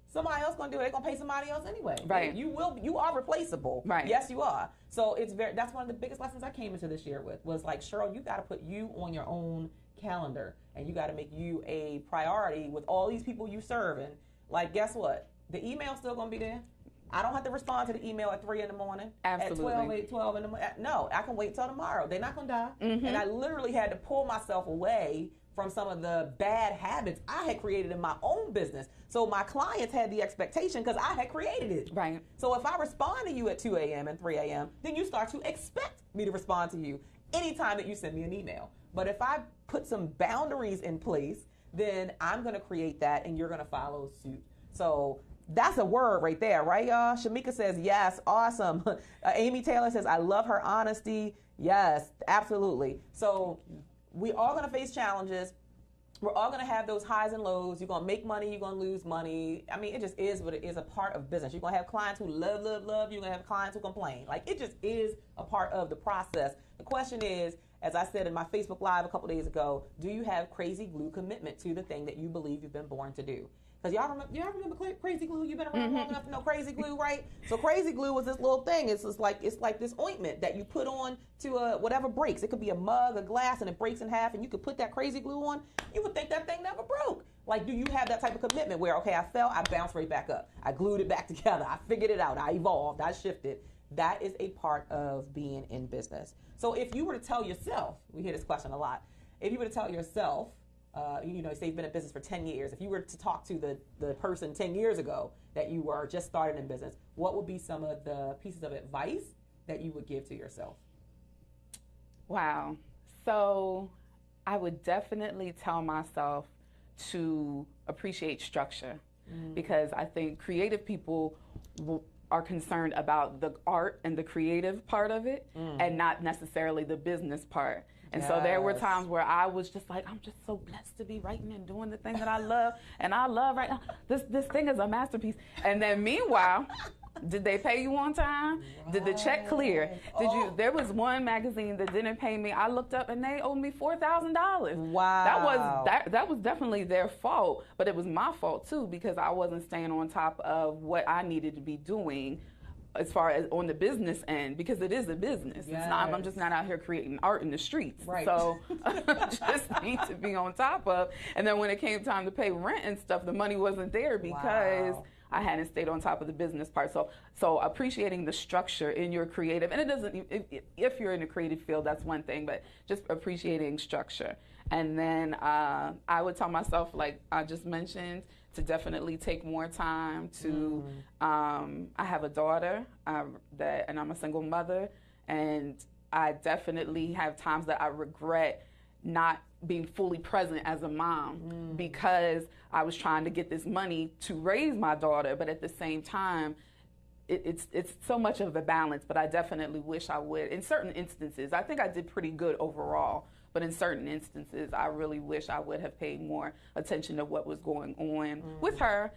somebody else gonna do it. They're gonna pay somebody else anyway. Right. You are replaceable. Right. Yes, you are. So that's one of the biggest lessons I came into this year with was like, Cheryl, you got to put you on your own calendar, and you got to make you a priority with all these people you serving. Like, guess what? The email's still gonna be there. I don't have to respond to the email at 3 in the morning. Absolutely. At 12 in the morning. No, I can wait till tomorrow. They're not gonna die. And I literally had to pull myself away from some of the bad habits I had created in my own business. So my clients had the expectation because I had created it. Right. So if I respond to you at 2 a.m. and 3 a.m., then you start to expect me to respond to you anytime that you send me an email. But if I put some boundaries in place, then I'm going to create that and you're going to follow suit. So that's a word right there, right, y'all? Shamika says, yes, awesome. Amy Taylor says, I love her honesty. Yes, absolutely. So we all going to face challenges. We're all going to have those highs and lows. You're going to make money. You're going to lose money. I mean, it just is what it is, a part of business. You're going to have clients who love. You're going to have clients who complain. Like, it just is a part of the process. The question is, as I said in my Facebook Live a couple days ago, do you have crazy glue commitment to the thing that you believe you've been born to do? Because y'all remember crazy glue? You've been around long enough to know crazy glue, right? So crazy glue was this little thing. It's like this ointment that you put on to whatever breaks. It could be a mug, a glass, and it breaks in half, and you could put that crazy glue on. You would think that thing never broke. Like, do you have that type of commitment where, okay, I fell, I bounced right back up. I glued it back together. I figured it out. I evolved. I shifted. That is a part of being in business. So if you were to tell yourself, we hear this question a lot, if you were to tell yourself, say you've been in business for 10 years. If you were to talk to the person 10 years ago that you were just started in business, what would be some of the pieces of advice that you would give to yourself? Wow. So I would definitely tell myself to appreciate structure because I think creative people are concerned about the art and the creative part of it and not necessarily the business part. And so there were times where I was just like, I'm just so blessed to be writing and doing the thing that I love. And I love right now. This thing is a masterpiece. And then meanwhile, Did they pay you on time? Right. Did the check clear? There was one magazine that didn't pay me. I looked up and they owed me $4,000. Wow. That was definitely their fault, but it was my fault too because I wasn't staying on top of what I needed to be doing as far as on the business end, because it is a business. Yes. It's not, I'm just not out here creating art in the streets. Right. So I just need to be on top of. And then when it came time to pay rent and stuff, the money wasn't there because I hadn't stayed on top of the business part. So appreciating the structure in your creative, and it doesn't, if you're in a creative field, that's one thing, but just appreciating structure. And then I would tell myself, like I just mentioned, to definitely take more time to, I have a daughter and I'm a single mother, and I definitely have times that I regret not being fully present as a mom because I was trying to get this money to raise my daughter, but at the same time, it's so much of a balance, but I definitely wish I would. In certain instances, I think I did pretty good overall, but in certain instances, I really wish I would have paid more attention to what was going on with her.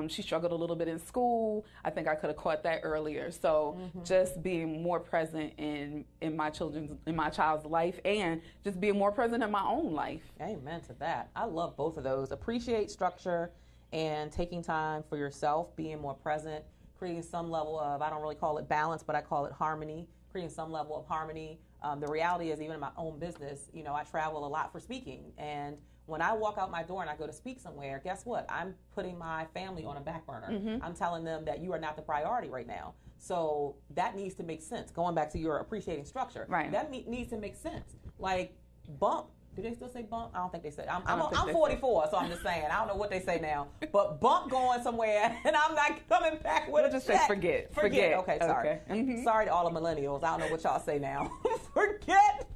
She struggled a little bit in school. I think I could have caught that earlier. So just being more present in my child's life, and just being more present in my own life. Amen to that. I love both of those. Appreciate structure and taking time for yourself, being more present, creating some level of, I don't really call it balance, but I call it harmony, creating some level of harmony. The reality is, even in my own business, you know, I travel a lot for speaking. And when I walk out my door and I go to speak somewhere, guess what? I'm putting my family on a back burner. I'm telling them that you are not the priority right now. So that needs to make sense. Going back to your appreciating structure, right. That needs to make sense. Like bump. Do they still say bump? I don't think they say. I'm 44, so I'm just saying. I don't know what they say now. But bump going somewhere, and I'm not coming back with a just check. Say forget. Okay, sorry. Okay. Sorry to all the millennials. I don't know what y'all say now. Forget.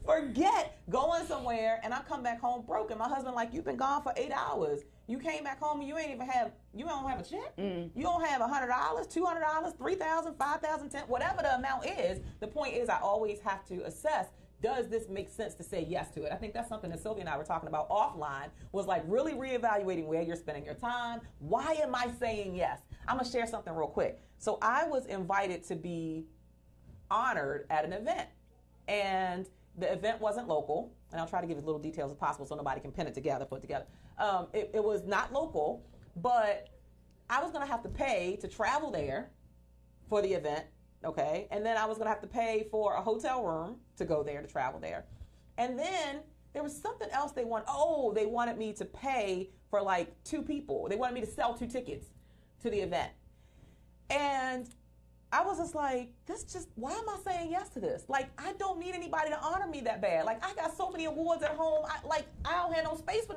Forget going somewhere, and I come back home broke, and my husband like, you've been gone for 8 hours. You came back home and you don't have a check. You don't have $100, $200, $3,000, $5,000, $10,000, whatever the amount is. The point is, I always have to assess, does this make sense to say yes to it? I think that's something that Sylvia and I were talking about offline, was like really reevaluating where you're spending your time. Why am I saying yes? I'm going to share something real quick. So I was invited to be honored at an event, and the event wasn't local, and I'll try to give as little details as possible so nobody can put it together. It was not local, but I was going to have to pay to travel there for the event. Okay, and then I was going to have to pay for a hotel room to go there, to travel there. And then there was something else they wanted. Oh, they wanted me to pay for like 2 people. They wanted me to sell 2 tickets to the event. And I was just like, why am I saying yes to this? Like, I don't need anybody to honor me that bad. Like, I got so many awards at home. I don't have no space for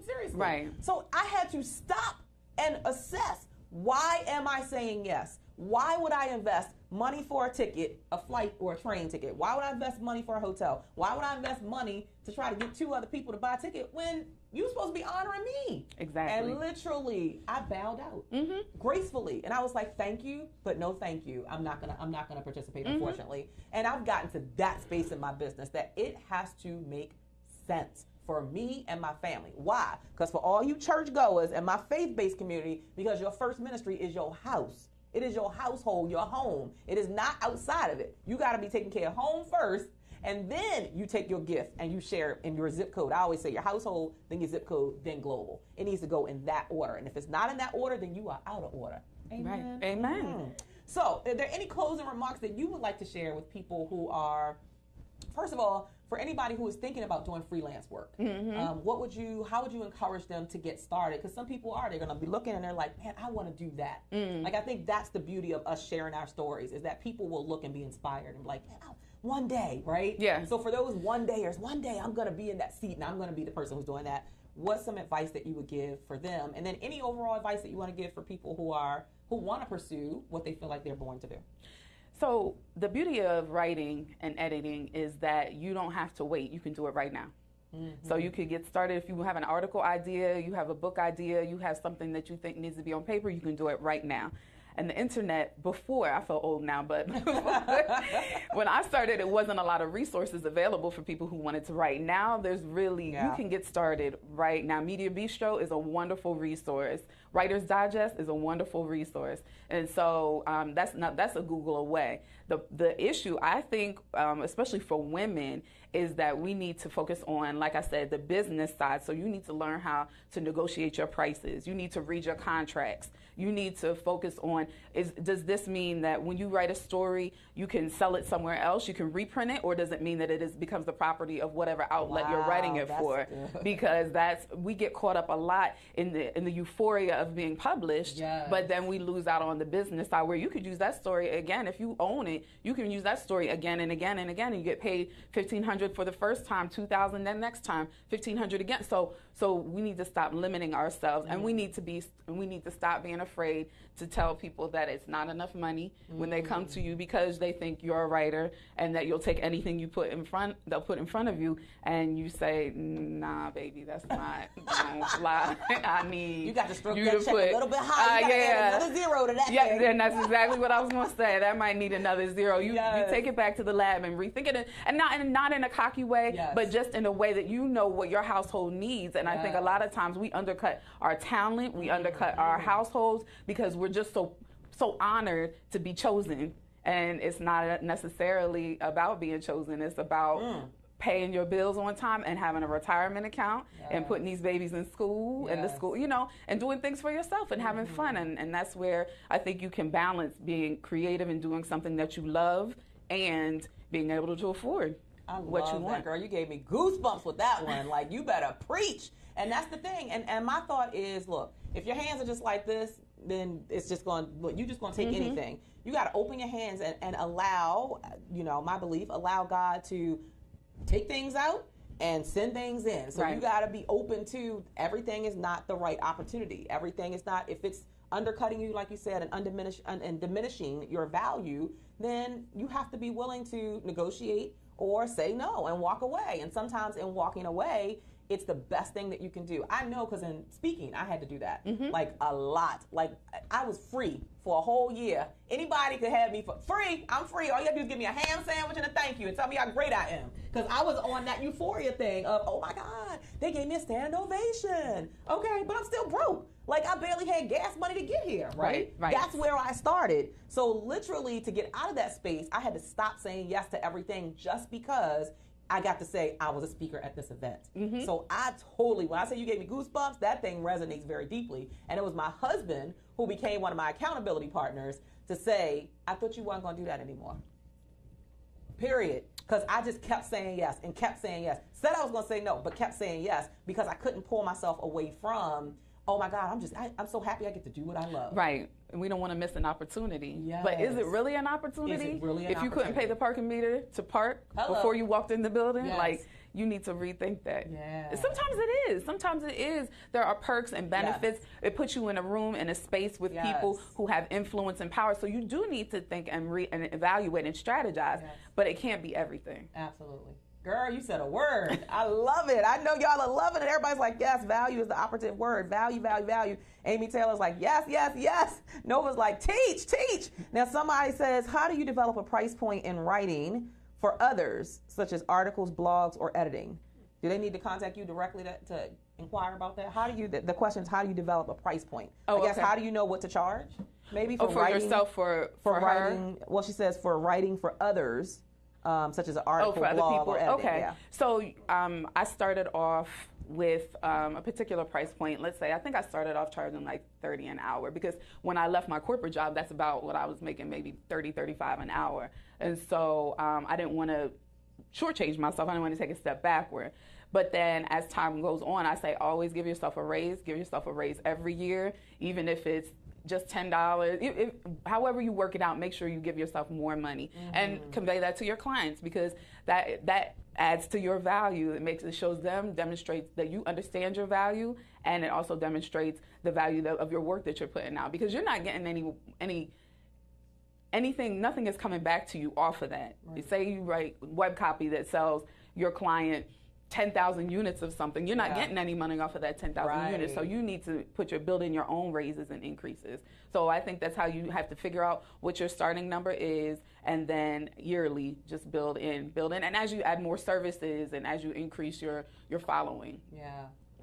seriously. Right. So I had to stop and assess, why am I saying yes? Why would I invest money for a ticket, a flight or a train ticket? Why would I invest money for a hotel? Why would I invest money to try to get 2 other people to buy a ticket when you're supposed to be honoring me? Exactly. And literally, I bowed out gracefully, and I was like, "Thank you, but no, thank you. I'm not gonna participate, unfortunately." And I've gotten to that space in my business that it has to make sense for me and my family. Why? Because for all you churchgoers and my faith-based community, because your first ministry is your house. It is your household, your home. It is not outside of it. You got to be taking care of home first, and then you take your gift and you share it in your zip code. I always say your household, then your zip code, then global. It needs to go in that order. And if it's not in that order, then you are out of order. Amen. Right. Amen. So, are there any closing remarks that you would like to share with people who are, first of all, for anybody who is thinking about doing freelance work, how would you encourage them to get started? Because some people they're going to be looking and they're like, man, I want to do that. Like, I think that's the beauty of us sharing our stories, is that people will look and be inspired and be like, one day, right? Yeah. So for those one day I'm going to be in that seat and I'm going to be the person who's doing that. What's some advice that you would give for them? And then any overall advice that you want to give for people who want to pursue what they feel like they're born to do? So the beauty of writing and editing is that you don't have to wait. You can do it right now. So you could get started. If you have an article idea, you have a book idea, you have something that you think needs to be on paper, you can do it right now. And the internet before, I feel old now, but when I started, it wasn't a lot of resources available for people who wanted to write. Now there's really, you can get started right now. Media Bistro is a wonderful resource. Writer's Digest is a wonderful resource. And so that's a Google away. The issue, I think, especially for women, is that we need to focus on, like I said, the business side. So you need to learn how to negotiate your prices. You need to read your contracts. You need to focus on, does this mean that when you write a story, you can sell it somewhere else, you can reprint it, or does it mean that it becomes the property of whatever outlet you're writing it for? Good. Because we get caught up a lot in the euphoria of being published, but then we lose out on the business side where you could use that story again. If you own it, you can use that story again and again and again, and you get paid $1,500 for the first time, $2,000 the next time, $1,500 again. So we need to stop limiting ourselves, and we need to stop being afraid to tell people that it's not enough money when they come to you because they think you're a writer and that you'll take anything they'll put in front of you, and you say, nah, baby, that's not, don't fly. I need you got to stroke you that to check put a little bit higher. You got to add another zero to that thing. And that's exactly what I was going to say. That might need another zero. You take it back to the lab and rethink it, and not in a cocky way, but just in a way that you know what your household needs. And I think a lot of times we undercut our talent, we undercut our households because we're just so honored to be chosen. And it's not necessarily about being chosen. It's about paying your bills on time and having a retirement account and putting these babies in school and the school, and doing things for yourself and having fun. And that's where I think you can balance being creative and doing something that you love and being able to afford what you want. That, girl. You gave me goosebumps with that one. Like, you better preach. And that's the thing. And my thought is, look, if your hands are just like this, then it's just going, you're just going to take anything. You got to open your hands and allow, my belief, allow God to take things out and send things in. So you got to be open to everything is not the right opportunity. Everything is not, if it's undercutting you, like you said, and diminishing your value, then you have to be willing to negotiate or say no and walk away. And sometimes in walking away, it's the best thing that you can do. I know, because in speaking, I had to do that, like a lot. Like, I was free for a whole year. Anybody could have me for free. I'm free. All you have to do is give me a ham sandwich and a thank you and tell me how great I am. Because I was on that euphoria thing of, oh my God, they gave me a standing ovation. Okay, but I'm still broke. Like, I barely had gas money to get here, right? That's where I started. So literally, to get out of that space, I had to stop saying yes to everything just because I got to say I was a speaker at this event. So I totally, when I say you gave me goosebumps, that thing resonates very deeply. And it was my husband who became one of my accountability partners to say, I thought you weren't going to do that anymore. Period. Because I just kept saying yes and kept saying yes. Said I was going to say no, but kept saying yes because I couldn't pull myself away from, oh my God, I'm so happy I get to do what I love. Right. And we don't want to miss an opportunity. Yes. But is it really an opportunity? Is it really an opportunity? If you couldn't pay the parking meter to park before you walked in the building, like, you need to rethink that. Sometimes it is. Sometimes it is. There are perks and benefits. It puts you in a room, in a space with people who have influence and power. So you do need to think and evaluate and strategize, but it can't be everything. Absolutely. Girl, you said a word. I love it. I know y'all are loving it. Everybody's like, yes, value is the operative word. Value, value, value. Amy Taylor's like, yes, yes, yes. Nova's like, teach, teach. Now, somebody says, how do you develop a price point in writing for others, such as articles, blogs, or editing? Do they need to contact you directly to inquire about that? How do you, the question is, how do you develop a price point? I guess, how do you know what to charge? Maybe for writing. Yourself, for writing. Well, she says for writing for others. Such as an article, for other blog, people. Or editing. Okay. So I started off with a particular price point. Let's say I think I started off charging like $30 an hour because when I left my corporate job, that's about what I was making, maybe $30, $35 an hour. And so I didn't want to shortchange myself. I didn't want to take a step backward. But then as time goes on, I say always give yourself a raise. Give yourself a raise every year, even if it's just $10. However you work it out, make sure you give yourself more money and convey that to your clients because that adds to your value. It shows them, demonstrates that you understand your value, and it also demonstrates the value of your work that you're putting out because you're not getting anything. Nothing is coming back to you off of that. Right. Say you write web copy that sells your client 10,000 units of something, you're not getting any money off of that 10,000 units. So you need to build in your own raises and increases. So I think that's how you have to figure out what your starting number is, and then yearly just build in. And as you add more services and as you increase your following.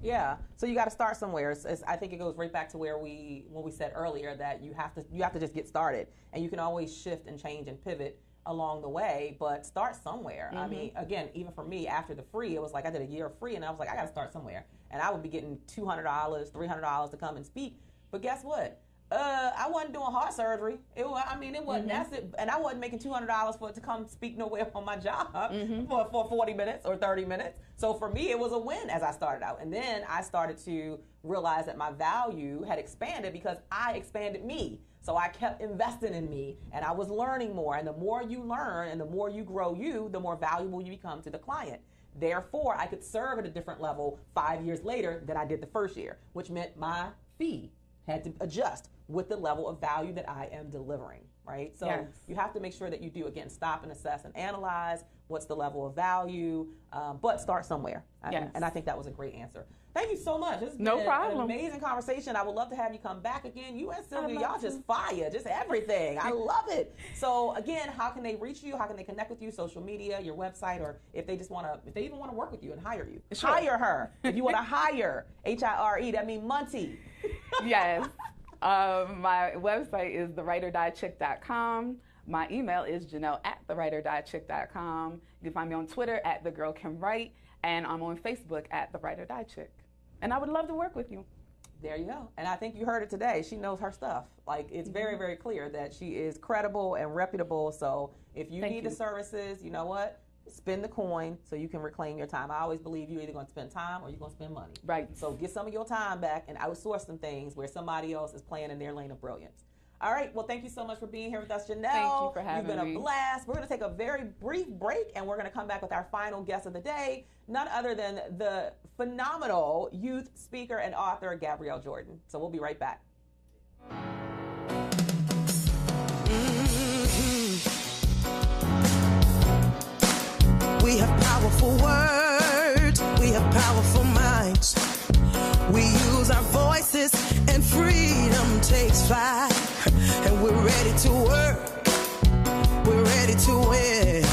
Yeah. So you got to start somewhere. I think it goes right back to when we said earlier that you have to just get started, and you can always shift and change and pivot along the way, but start somewhere. I mean, again, even for me, after the free, it was like I did a year of free, and I was like, I got to start somewhere. And I would be getting $200, $300 to come and speak. But guess what? I wasn't doing heart surgery. It wasn't. That's it. And I wasn't making $200 for it to come speak nowhere on my job for 40 minutes or 30 minutes. So for me, it was a win as I started out. And then I started to realize that my value had expanded because I expanded me. So I kept investing in me, and I was learning more. And the more you learn and the more you grow the more valuable you become to the client. Therefore, I could serve at a different level 5 years later than I did the first year, which meant my fee had to adjust with the level of value that I am delivering, right? So you have to make sure that you do, again, stop and assess and analyze what's the level of value, but start somewhere. And I think that was a great answer. Thank you so much. This has been an amazing conversation. I would love to have you come back again. You and Sylvia, y'all just fire, just everything. I love it. So again, how can they reach you? How can they connect with you? Social media, your website, or if they just if they even want to work with you and hire you. Sure. Hire her. If you want to hire, HIRE, that means Monty. Yes. My website is thewriteordiechick.com. My email is Janelle@thewriteordiechick.com. You can find me on Twitter @thegirlcanwrite, and I'm on Facebook @thewriteordiechick. And I would love to work with you. There you go. And I think you heard it today. She knows her stuff. Like, it's very, very clear that she is credible and reputable. So if you need the services, you know what? Spend the coin so you can reclaim your time. I always believe you're either going to spend time or you're going to spend money. Right. So get some of your time back and outsource some things where somebody else is playing in their lane of brilliance. All right. Well, thank you so much for being here with us, Janelle. Thank you for having me. You've been a blast. We're going to take a very brief break, and we're going to come back with our final guest of the day, none other than the phenomenal youth speaker and author, Gabrielle Jordan. So we'll be right back. We have powerful words. We have powerful minds. We use our voices and freedom takes flight. And we're ready to work. We're ready to win.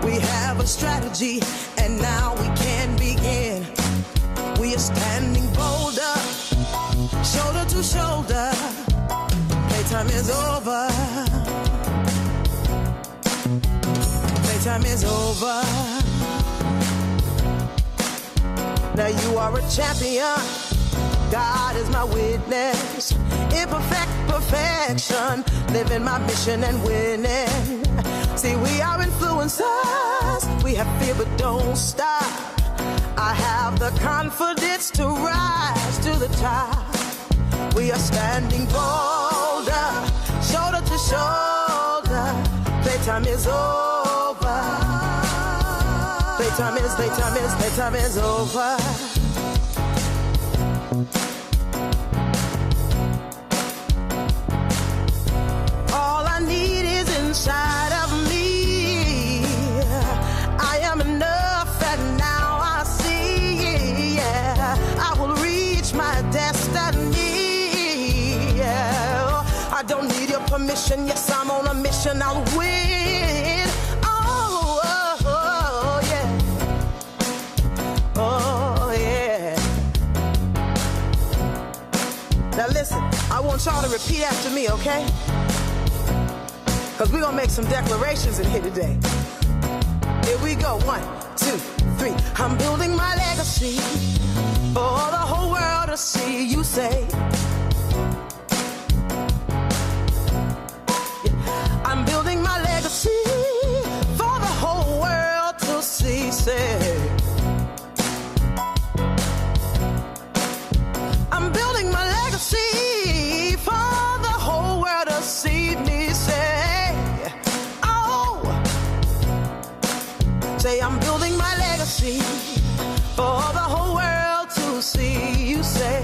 We have a strategy and now we can begin. We are standing bolder, shoulder to shoulder. Playtime is over. Playtime is over. Now you are a champion. God is my witness. Imperfect perfection. Living my mission and winning. See, we are influencers. We have fear but don't stop. I have the confidence to rise to the top. We are standing bolder, shoulder to shoulder. Playtime is over. Playtime is over. All I need is inside of me. I am enough and now I see. Yeah, I will reach my destiny. Yeah, I don't need your permission. Yes, I'm on a mission. I'll win. Oh, oh, oh yeah. Oh yeah. Now listen, I want y'all to repeat after me, okay? Because we're going to make some declarations in here today. Here we go. 1, 2, 3. I'm building my legacy for the whole world to see. You say. Yeah. I'm building my legacy for the whole world to see. Say. I'm building my legacy for the whole world to see me say. Say I'm building my legacy for the whole world to see. You say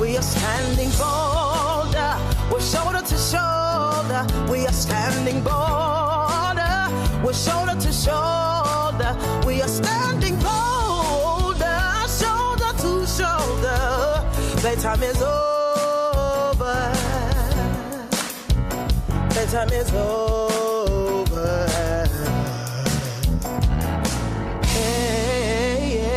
we are standing bolder, we're shoulder to shoulder. We are standing bolder, We're shoulder to shoulder. We are standing bolder, shoulder to shoulder. Playtime is over. Playtime is over. Hey, yeah.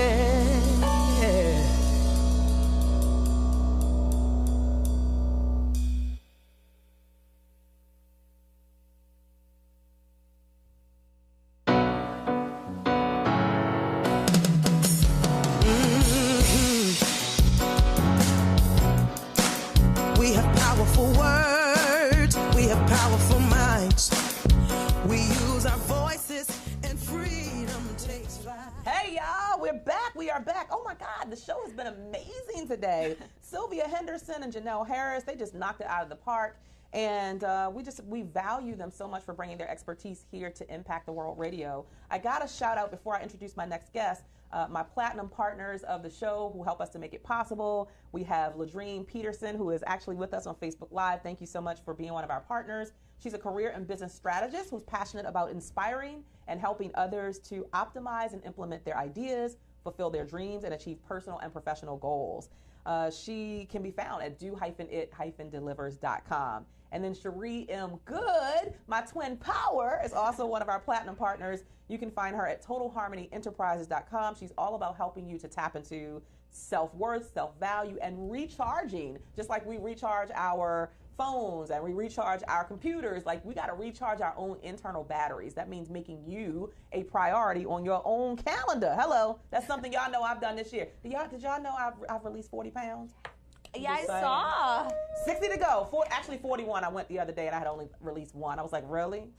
We have powerful words. We have powerful minds. We use our voices and freedom takes flight. Hey, y'all, we're back. We are back. Oh, my God, the show has been amazing today. Sylvia Henderson and Janelle Harris, they just knocked it out of the park. And we value them so much for bringing their expertise here to Impact the World Radio. I got a shout out before I introduce my next guest. My platinum partners of the show who help us to make it possible. We have Ladrine Peterson, who is actually with us on Facebook Live. Thank you so much for being one of our partners. She's a career and business strategist who's passionate about inspiring and helping others to optimize and implement their ideas, fulfill their dreams, and achieve personal and professional goals. She can be found at do-it-delivers.com. And then Cherie M. Good, my twin power, is also one of our platinum partners. You can find her at totalharmonyenterprises.com. She's all about helping you to tap into self-worth, self-value, and recharging. Just like we recharge our phones and we recharge our computers, like we got to recharge our own internal batteries. That means making you a priority on your own calendar. Hello, that's something y'all know I've done this year. Did y'all know I've released 40 pounds? Yeah, I saw. 60 to go. Actually 41. I went the other day and I had only released one. I was like, really?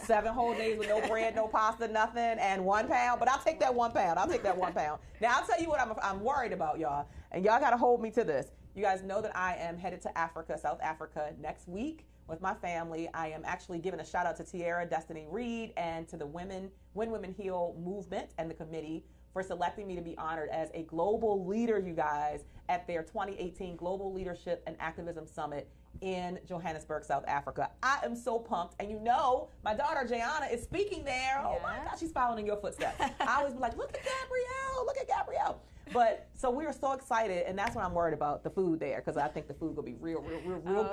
7 whole days with no bread, no pasta, nothing, and 1 pound? But I'll take that 1 pound. I'll take that 1 pound. Now, I'll tell you what I'm worried about, y'all. And y'all got to hold me to this. You guys know that I am headed to Africa, South Africa, next week with my family. I am actually giving a shout out to Tierra Destiny Reed and to the When Women Heal movement and the committee for selecting me to be honored as a global leader, you guys, at their 2018 Global Leadership and Activism Summit in Johannesburg, South Africa. I am so pumped. And you know, my daughter, Jayana, is speaking there. Oh my God, she's following in your footsteps. I always be like, look at Gabrielle, look at Gabrielle. But so we were so excited, and that's what I'm worried about, the food there, because I think the food will be real good.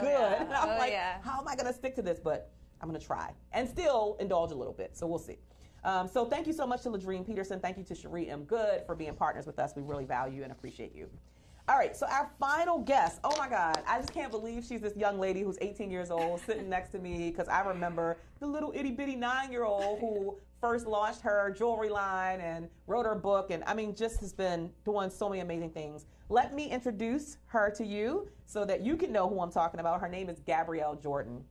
Yeah. And I'm how am I going to stick to this? But I'm going to try and still indulge a little bit. So we'll see. So thank you so much to Ladrine Peterson. Thank you to Cherie M. Good for being partners with us. We really value and appreciate you. All right, so our final guest. Oh my God, I just can't believe she's this young lady who's 18 years old sitting next to me, because I remember the little itty bitty 9-year-old who first launched her jewelry line and wrote her book, and I mean just has been doing so many amazing things. Let me introduce her to you so that you can know who I'm talking about. Her name is Gabrielle Jordan.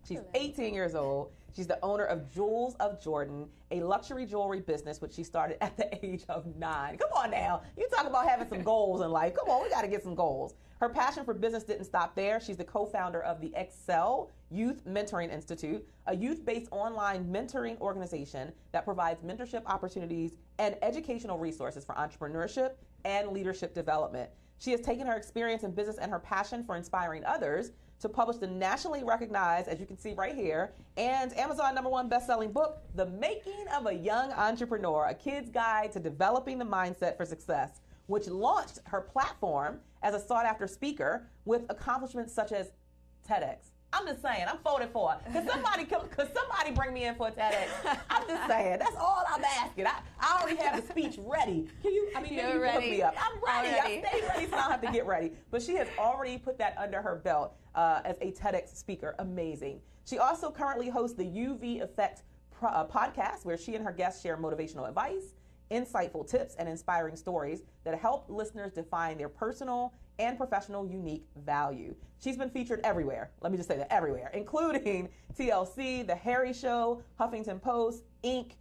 She's 18 years old. She's the owner of Jewels of Jordan, a luxury jewelry business which she started at the age of 9. Come on now. You talk about having some goals in life. Come on, we got to get some goals. Her passion for business didn't stop there. She's the co-founder of the Excel Youth Mentoring Institute, a youth-based online mentoring organization that provides mentorship opportunities and educational resources for entrepreneurship and leadership development. She has taken her experience in business and her passion for inspiring others to publish the nationally recognized, as you can see right here, and Amazon #1 best-selling book, The Making of a Young Entrepreneur, a kid's guide to developing the mindset for success, which launched her platform as a sought-after speaker with accomplishments such as TEDx. I'm just saying, I'm voted for. Could somebody bring me in for a TEDx? I'm just saying, that's all I'm asking. I already have the speech ready. Maybe you can hook me up. I'm ready. I stay ready so I don't have to get ready. But she has already put that under her belt as a TEDx speaker. Amazing. She also currently hosts the UV Effect podcast, where she and her guests share motivational advice, insightful tips, and inspiring stories that help listeners define their personal and professional unique value. She's been featured everywhere. Let me just say that, everywhere, including TLC, The Harry Show, Huffington Post, Inc.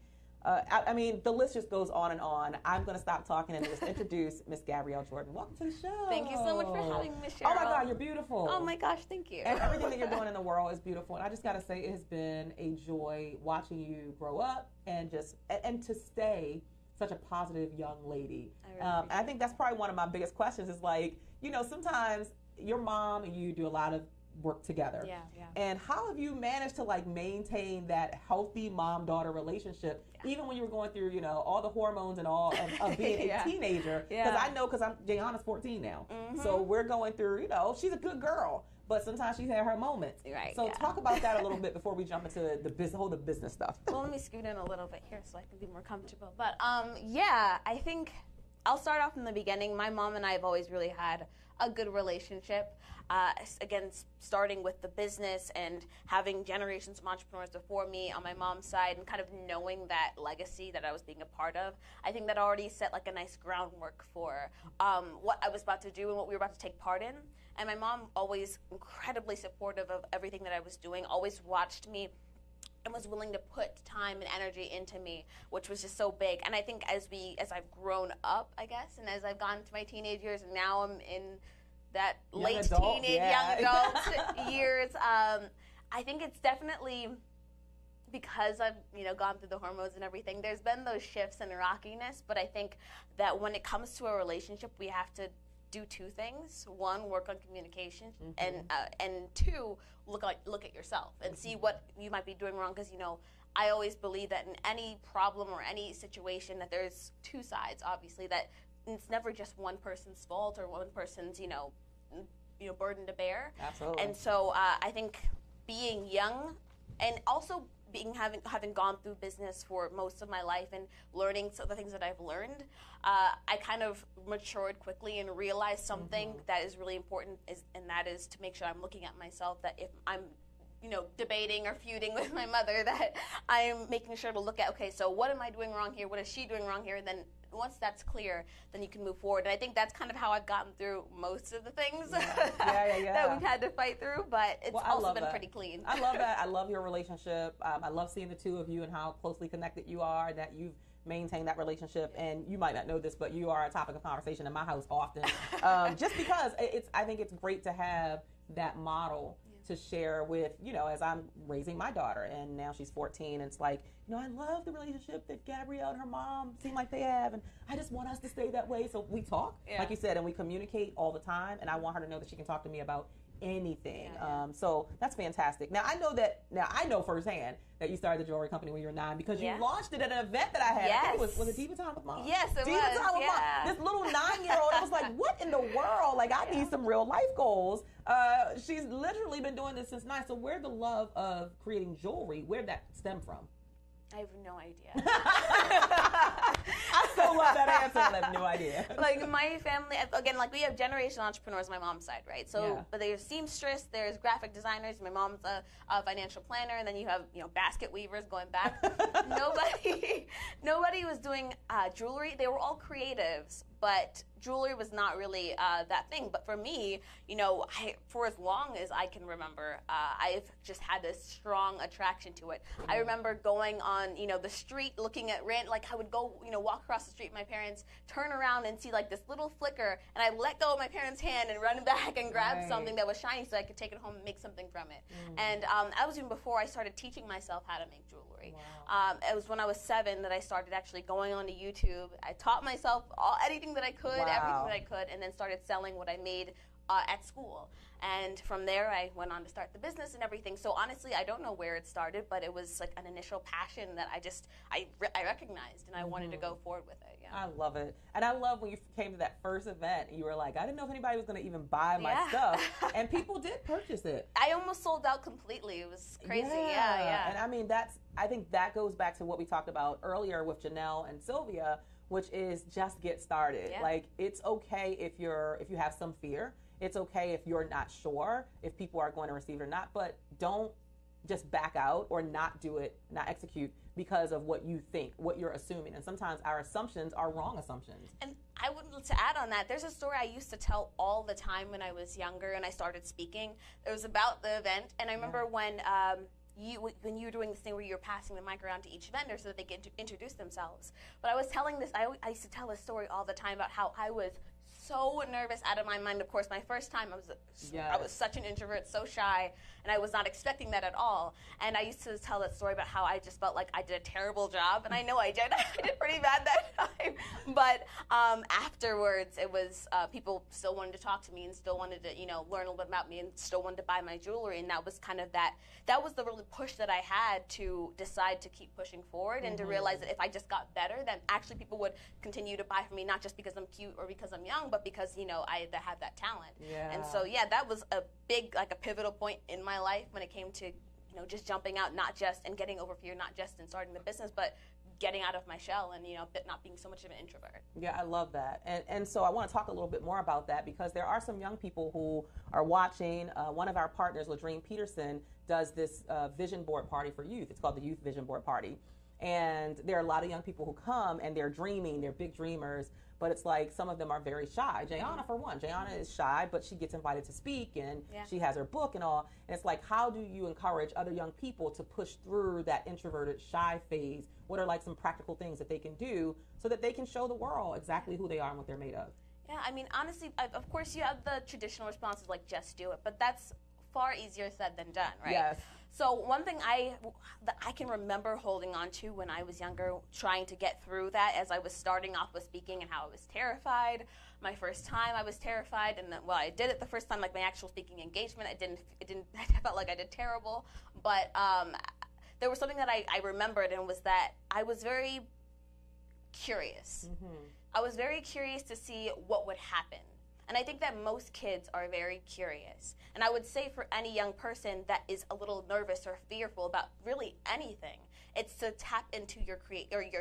I mean, the list just goes on and on. I'm going to stop talking and just introduce Miss Gabrielle Jordan. Welcome to the show. Thank you so much for having me, Miss Cheryl. Oh my God, you're beautiful. Oh my gosh, thank you. And everything that you're doing in the world is beautiful. And I just got to say, it has been a joy watching you grow up and to stay such a positive young lady. And I think that's probably one of my biggest questions is like, you know, sometimes your mom and you do a lot of work together. Yeah. And how have you managed to like maintain that healthy mom-daughter relationship, even when you were going through, you know, all the hormones and all of being a teenager? Because I know, because Jayana's 14 now, so we're going through, you know, she's a good girl, but sometimes she's had her moments. Right. So talk about that a little bit before we jump into the business stuff. Well, let me scoot in a little bit here so I can be more comfortable. But I think I'll start off in the beginning. My mom and I have always really had a good relationship. Again, starting with the business and having generations of entrepreneurs before me on my mom's side, and kind of knowing that legacy that I was being a part of, I think that already set like a nice groundwork for what I was about to do and what we were about to take part in. And my mom, always incredibly supportive of everything that I was doing, always watched me and was willing to put time and energy into me, which was just so big. And I think as I've grown up, I guess, and as I've gone to my teenage years, and now I'm in that young adult years, I think it's definitely because I've, you know, gone through the hormones and everything. There's been those shifts and rockiness, but I think that when it comes to a relationship, we have to do two things. One, work on communication, and two, look at yourself and see what you might be doing wrong. Because, you know, I always believe that in any problem or any situation that there's two sides, obviously, that it's never just one person's fault or one person's, you know, burden to bear. Absolutely. And so I think being young and also having gone through business for most of my life and learning some of the things that I've learned, I kind of matured quickly and realized something that is really important, and that is to make sure I'm looking at myself, that if I'm, you know, debating or feuding with my mother, that I'm making sure to look at, okay, so what am I doing wrong here? What is she doing wrong here? And then once that's clear, then you can move forward. And I think that's kind of how I've gotten through most of the things that we've had to fight through, but it's also been pretty clean. I love that. I love your relationship. I love seeing the two of you and how closely connected you are, and that you've maintained that relationship. And you might not know this, but you are a topic of conversation in my house often, just because I think it's great to have that model to share with, you know, as I'm raising my daughter, and now she's 14, and it's like, you know, I love the relationship that Gabrielle and her mom seem like they have, and I just want us to stay that way. So we talk, like you said, and we communicate all the time, and I want her to know that she can talk to me about anything. So that's fantastic. Now I know firsthand that you started the jewelry company when you were 9, because you launched it at an event that I had. I think it was it Diva Time with Mom? Yes, it Diva was. Time with Mom. This little 9-year-old, I was like, what in the world? Like, I need some real life goals. She's literally been doing this since 9. So where'd the love of creating jewelry, where'd that stem from? I have no idea. I so love that answer. I have no idea. Like, my family, again, like, we have generational entrepreneurs on my mom's side, right? So, but there's seamstress, there's graphic designers. My mom's a financial planner, and then you have, you know, basket weavers going back. Nobody was doing jewelry. They were all creatives, but jewelry was not really that thing. But for me, you know, for as long as I can remember, I've just had this strong attraction to it. I remember going on, you know, the street looking at like, I would go, you know, walk across the street with my parents, turn around and see like this little flicker, and I'd let go of my parents' hand and run back and grab something that was shiny so I could take it home and make something from it. And that was even before I started teaching myself how to make jewelry. It was when I was 7 that I started actually going onto YouTube. I taught myself anything that I could, everything that I could, and then started selling what I made at school. And from there, I went on to start the business and everything. So honestly, I don't know where it started, but it was like an initial passion that I recognized, and I wanted to go forward with it. Yeah. I love it. And I love when you came to that first event, and you were like, I didn't know if anybody was going to even buy my stuff. And people did purchase it. I almost sold out completely. It was crazy. Yeah. And I mean, I think that goes back to what we talked about earlier with Janelle and Sylvia, which is just get started. Like, it's okay if you have some fear. It's okay if you're not sure if people are going to receive it or not, but don't just back out or not do it, not execute because of what you think, what you're assuming. And sometimes our assumptions are wrong assumptions. And I would to add on that, there's a story I used to tell all the time when I was younger and I started speaking. It was about the event, and I remember when you were doing this thing where you were passing the mic around to each vendor so that they could introduce themselves. But I was telling this, I used to tell this story all the time about how I was so nervous out of my mind. Of course, my first time, I was such an introvert, so shy, and I was not expecting that at all. And I used to tell that story about how I just felt like I did a terrible job, and I know I did. I did pretty bad that time. But afterwards, it was people still wanted to talk to me and still wanted to, learn a little bit about me and still wanted to buy my jewelry. And that was kind of that was the really push that I had to decide to keep pushing forward and to realize that if I just got better, then actually people would continue to buy from me, not just because I'm cute or because I'm young, but because, I have that talent. Yeah. And so, that was a big, a pivotal point in my life when it came to, just jumping out, not just, and getting over fear, not just in starting the business, but getting out of my shell and, not being so much of an introvert. Yeah, I love that. And so I want to talk a little bit more about that because there are some young people who are watching. One of our partners, Ladrine Peterson, does this vision board party for youth. It's called the Youth Vision Board Party. And there are a lot of young people who come and they're dreaming, they're big dreamers, but it's like some of them are very shy. Jayana, for one. Jayana is shy, but she gets invited to speak and she has her book and all. And it's like, how do you encourage other young people to push through that introverted, shy phase? What are like some practical things that they can do so that they can show the world exactly who they are and what they're made of? Yeah, I mean, honestly, of course you have the traditional responses like just do it, but that's far easier said than done, right? Yes. So one thing that I can remember holding on to when I was younger, trying to get through that as I was starting off with speaking and how I was terrified. My first time I was terrified, and then, I did it the first time, like my actual speaking engagement. I felt like I did terrible. But there was something that I remembered, and was that I was very curious. I was very curious to see what would happen. And I think that most kids are very curious. And I would say for any young person that is a little nervous or fearful about really anything, it's to tap into your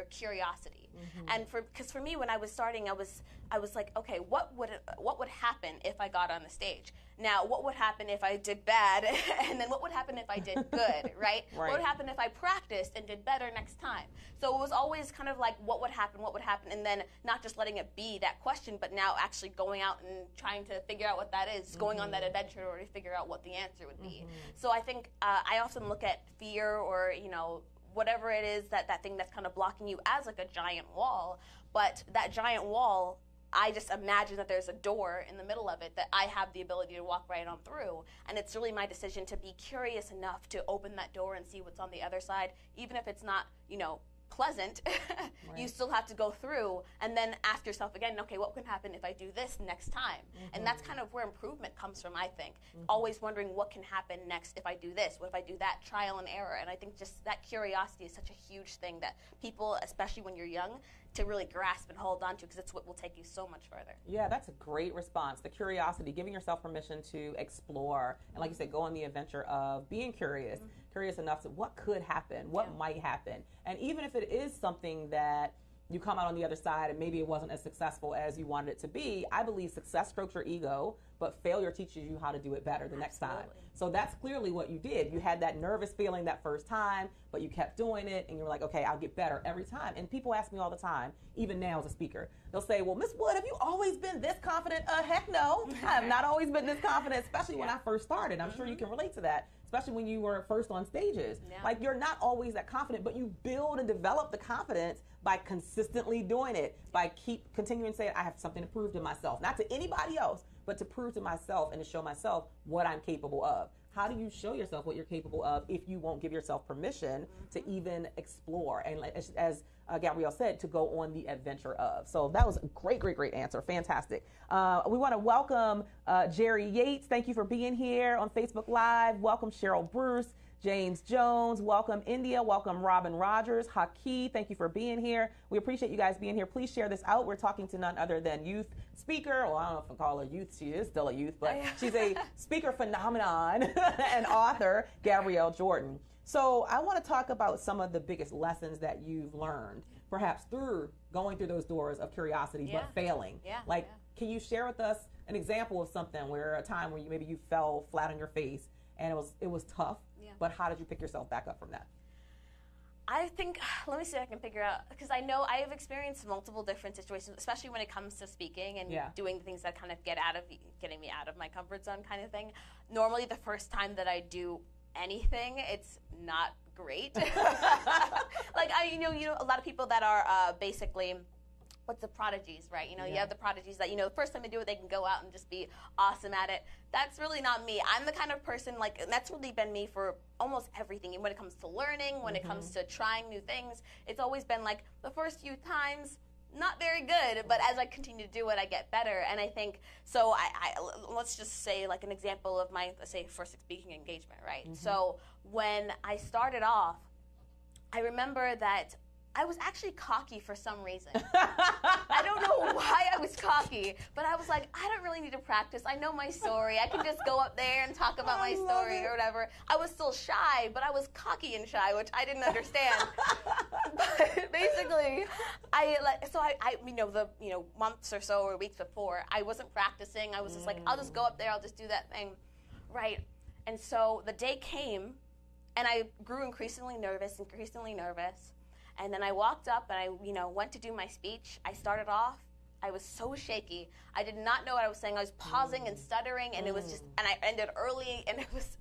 curiosity. And because for me, when I was starting, I was like, okay, what would happen if I got on the stage? Now, what would happen if I did bad? And then what would happen if I did good, right? What would happen if I practiced and did better next time? So it was always kind of like, what would happen, and then not just letting it be that question, but now actually going out and trying to figure out what that is, going on that adventure or to figure out what the answer would be. So I think I often look at fear or, whatever it is, that thing that's kind of blocking you as like a giant wall. But that giant wall, I just imagine that there's a door in the middle of it that I have the ability to walk right on through. And it's really my decision to be curious enough to open that door and see what's on the other side, even if it's not, pleasant. You still have to go through and then ask yourself again, okay, what can happen if I do this next time? And that's kind of where improvement comes from, I think. Always wondering what can happen next if I do this, what if I do that, trial and error. And I think just that curiosity is such a huge thing that people, especially when you're young, to really grasp and hold on to, because it's what will take you so much further. Yeah, that's a great response. The curiosity, giving yourself permission to explore, and like you said, go on the adventure of being curious, curious enough to what could happen, what might happen. And even if it is something that you come out on the other side and maybe it wasn't as successful as you wanted it to be, I believe success strokes your ego, but failure teaches you how to do it better the next time. So that's clearly what you did. You had that nervous feeling that first time, but you kept doing it and you were like, okay, I'll get better every time. And people ask me all the time, even now as a speaker, they'll say, well, Miss Wood, have you always been this confident? Heck no, I have not always been this confident, especially when I first started. I'm sure you can relate to that, especially when you were first on stages. Like, you're not always that confident, but you build and develop the confidence by consistently doing it, by continuing saying, I have something to prove to myself, not to anybody else, but to prove to myself and to show myself what I'm capable of. How do you show yourself what you're capable of if you won't give yourself permission to even explore? And as Gabrielle said, to go on the adventure of. So that was a great answer. Fantastic. We want to welcome Jerry Yates. Thank you for being here on Facebook Live. Welcome Cheryl Bruce. James Jones, welcome India, welcome Robin Rogers, Haki, thank you for being here. We appreciate you guys being here. Please share this out. We're talking to none other than youth speaker. Well, I don't know if I call her youth. She is still a youth, but she's a speaker phenomenon and author, Gabrielle Jordan. So I want to talk about some of the biggest lessons that you've learned, perhaps through going through those doors of curiosity, but failing. Can you share with us an example of something where a time where maybe you fell flat on your face and it was tough? But how did you pick yourself back up from that? I think, let me see if I can figure out, because I know I have experienced multiple different situations, especially when it comes to speaking and doing the things that kind of getting me out of my comfort zone kind of thing. Normally the first time that I do anything, it's not great. Like, a lot of people that are basically, what's the prodigies, right? You know, you have the prodigies that, you know, the first time they do it, they can go out and just be awesome at it. That's really not me. I'm the kind of person, like, and that's really been me for almost everything. When it comes to learning, when it comes to trying new things, it's always been like the first few times, not very good, but as I continue to do it, I get better. And I think, so let's just say like an example of my, let's say, first speaking engagement, right? So when I started off, I remember that I was actually cocky for some reason. I don't know why I was cocky, but I was like, I don't really need to practice. I know my story. I can just go up there and talk about my story or whatever. I was still shy, but I was cocky and shy, which I didn't understand. But basically, months or so or weeks before, I wasn't practicing. I was just like, I'll just go up there. I'll just do that thing, right? And so the day came, and I grew increasingly nervous. And then I walked up and I, went to do my speech. I started off. I was so shaky. I did not know what I was saying. I was pausing and stuttering, and it was just, and I ended early, and it was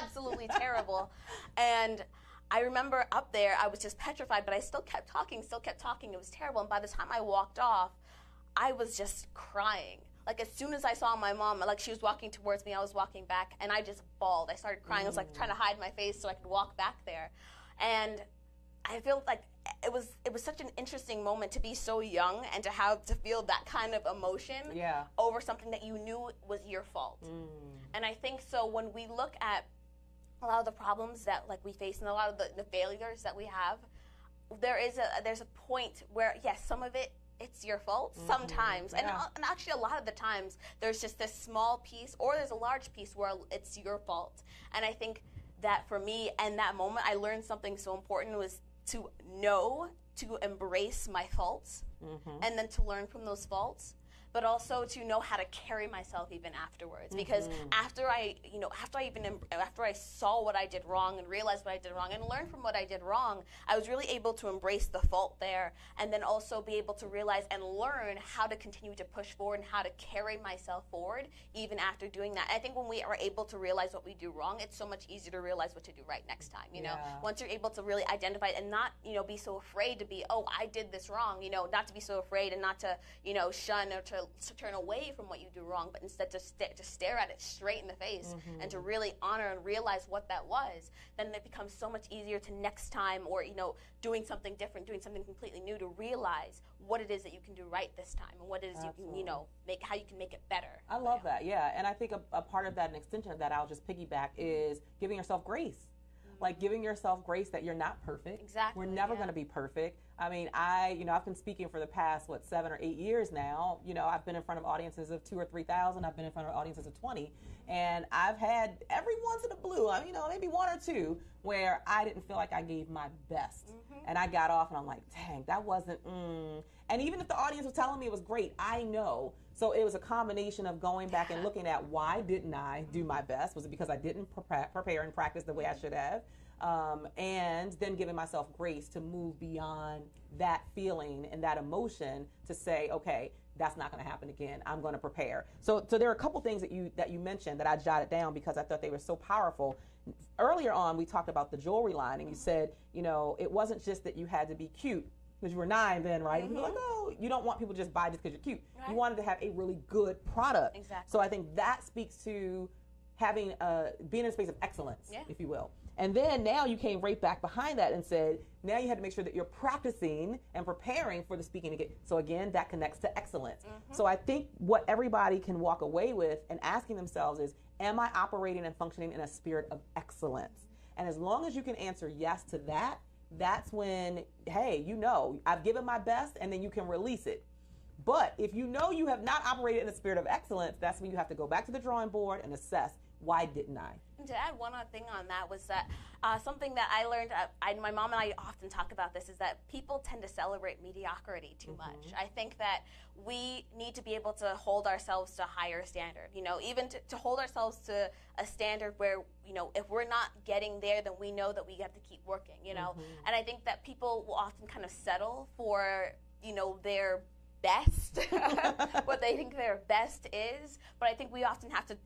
absolutely terrible. And I remember up there, I was just petrified, but I still kept talking. It was terrible. And by the time I walked off, I was just crying. Like, as soon as I saw my mom, like, she was walking towards me, I was walking back, and I just bawled. I started crying. I was like trying to hide my face so I could walk back there. And I feel like it was such an interesting moment to be so young and to feel that kind of emotion over something that you knew was your fault. And I think so when we look at a lot of the problems that like we face and a lot of the failures that we have, there's a point where yes, some of it's your fault sometimes, and actually a lot of the times there's just this small piece or there's a large piece where it's your fault. And I think that for me in that moment I learned something so important was to embrace my faults and then to learn from those faults, but also to know how to carry myself even afterwards. Because after I saw what I did wrong and realized what I did wrong and learned from what I did wrong, I was really able to embrace the fault there and then also be able to realize and learn how to continue to push forward and how to carry myself forward even after doing that. I think when we are able to realize what we do wrong, it's so much easier to realize what to do right next time, you know? Once you're able to really identify it and not, be so afraid to be, oh, I did this wrong, not to be so afraid and not to, shun or to turn away from what you do wrong, but instead to stare at it straight in the face and to really honor and realize what that was, then it becomes so much easier to next time or, doing something different, doing something completely new, to realize what it is that you can do right this time and what it is you can, how you can make it better. I love that, yeah. And I think a part of that, an extension of that, I'll just piggyback, is giving yourself grace. Like giving yourself grace that you're not perfect. Exactly. We're never going to be perfect. I mean, I've been speaking for the past, 7 or 8 years now. I've been in front of audiences of 2,000 or 3,000. I've been in front of audiences of 20. And I've had every once in a blue, maybe 1 or 2, where I didn't feel like I gave my best. And I got off and I'm like, dang, that wasn't, And even if the audience was telling me it was great, I know. So it was a combination of going back and looking at why didn't I do my best? Was it because I didn't prepare and practice the way I should have? And then giving myself grace to move beyond that feeling and that emotion to say, okay, that's not going to happen again. I'm going to prepare. So there are a couple things that you mentioned that I jotted down because I thought they were so powerful. Earlier on, we talked about the jewelry line, and you said, it wasn't just that you had to be cute. Because you were 9 then, right? And you're like, oh, you don't want people to just buy just because you're cute. Right. You wanted to have a really good product. Exactly. So I think that speaks to having being in a space of excellence, if you will. And then now you came right back behind that and said, now you had to make sure that you're practicing and preparing for the speaking again. So again, that connects to excellence. So I think what everybody can walk away with and asking themselves is, am I operating and functioning in a spirit of excellence? And as long as you can answer yes to that, that's when, hey, I've given my best, and then you can release it. But if you have not operated in a spirit of excellence, that's when you have to go back to the drawing board and assess, why didn't I? And to add one other thing on that was that something that I learned, my mom and I often talk about this, is that people tend to celebrate mediocrity too much. I think that we need to be able to hold ourselves to a higher standard, even to hold ourselves to a standard where, if we're not getting there, then we know that we have to keep working, And I think that people will often kind of settle for, their best, what they think their best is. But I think we often have to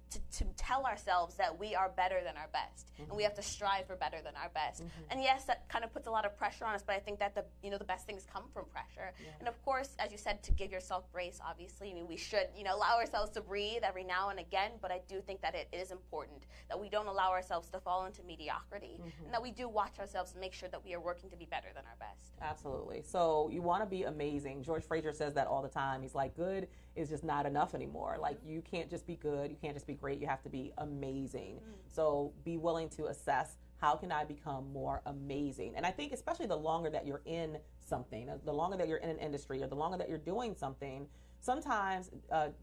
tell ourselves that we are better than our best, and we have to strive for better than our best. And yes, that kind of puts a lot of pressure on us, but I think that the best things come from pressure. And of course, as you said, to give yourself grace, obviously. I mean, we should, allow ourselves to breathe every now and again, but I do think that it is important that we don't allow ourselves to fall into mediocrity, and that we do watch ourselves and make sure that we are working to be better than our best. Absolutely. So you want to be amazing. George Fraser says that all the time. He's like, good is just not enough anymore. Like, you can't just be good. You can't just be great. You have to be amazing. So be willing to assess, how can I become more amazing? And I think especially the longer that you're in something, the longer that you're in an industry, or the longer that you're doing something, sometimes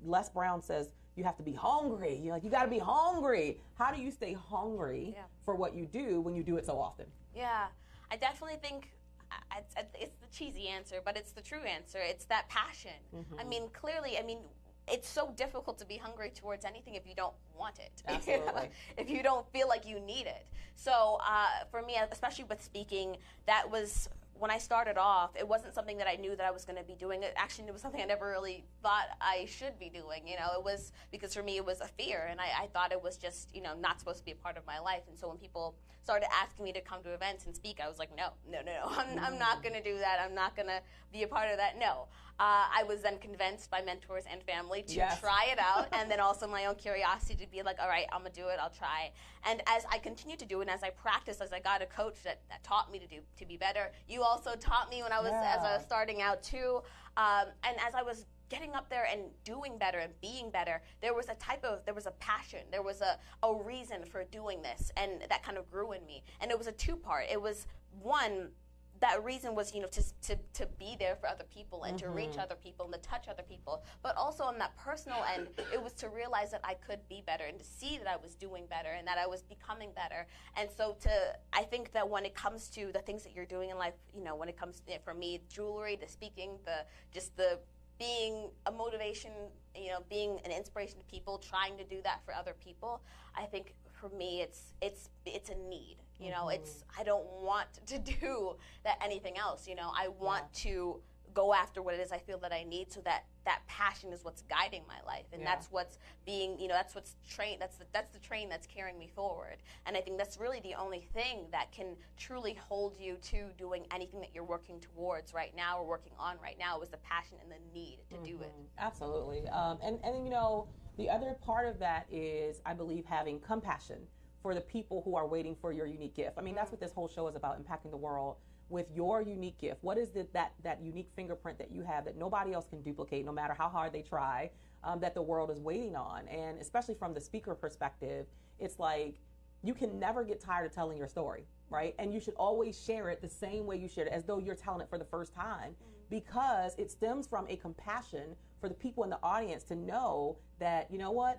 Les Brown says you have to be hungry. You got to be hungry. How do you stay hungry for what you do when you do it so often? Yeah, I definitely think it's the cheesy answer, but it's the true answer. It's that passion. I mean, clearly, it's so difficult to be hungry towards anything if you don't want it. Absolutely. If you don't feel like you need it. So for me, especially with speaking, that was, when I started off, it wasn't something that I knew that I was going to be doing. It was something I never really thought I should be doing. It was, because for me it was a fear, and I thought it was just, not supposed to be a part of my life. And so when people started asking me to come to events and speak, I was like, no, I'm not going to do that. I'm not going to be a part of that. No. I was then convinced by mentors and family to try it out, and then also my own curiosity to be like, all right, I'm going to do it, I'll try. And as I continued to do it, and as I practiced, as I got a coach that taught me to be better, you also taught me when I was, as I was starting out too, and as I was getting up there and doing better and being better, there was a passion, there was a reason for doing this, and that kind of grew in me. And it was a two-part. It was, one, that reason was, to be there for other people and to reach other people and to touch other people. But also on that personal end, it was to realize that I could be better and to see that I was doing better and that I was becoming better. And so I think that when it comes to the things that you're doing in life, when it comes to, for me, jewelry, the speaking, the being a motivation, being an inspiration to people, trying to do that for other people, I think for me it's a need. I don't want to do that anything else. I want to go after what it is I feel that I need, so that passion is what's guiding my life, and that's what's being, that's what's train. That's the train that's carrying me forward. And I think that's really the only thing that can truly hold you to doing anything that you're working towards right now or working on right now, is the passion and the need to do it. Absolutely. And the other part of that is, I believe, having compassion for the people who are waiting for your unique gift. That's what this whole show is about, impacting the world with your unique gift. What is that unique fingerprint that you have that nobody else can duplicate, no matter how hard they try, that the world is waiting on? And especially from the speaker perspective, it's like, you can never get tired of telling your story, right? And you should always share it the same way you shared it, as though you're telling it for the first time, because it stems from a compassion for the people in the audience to know that,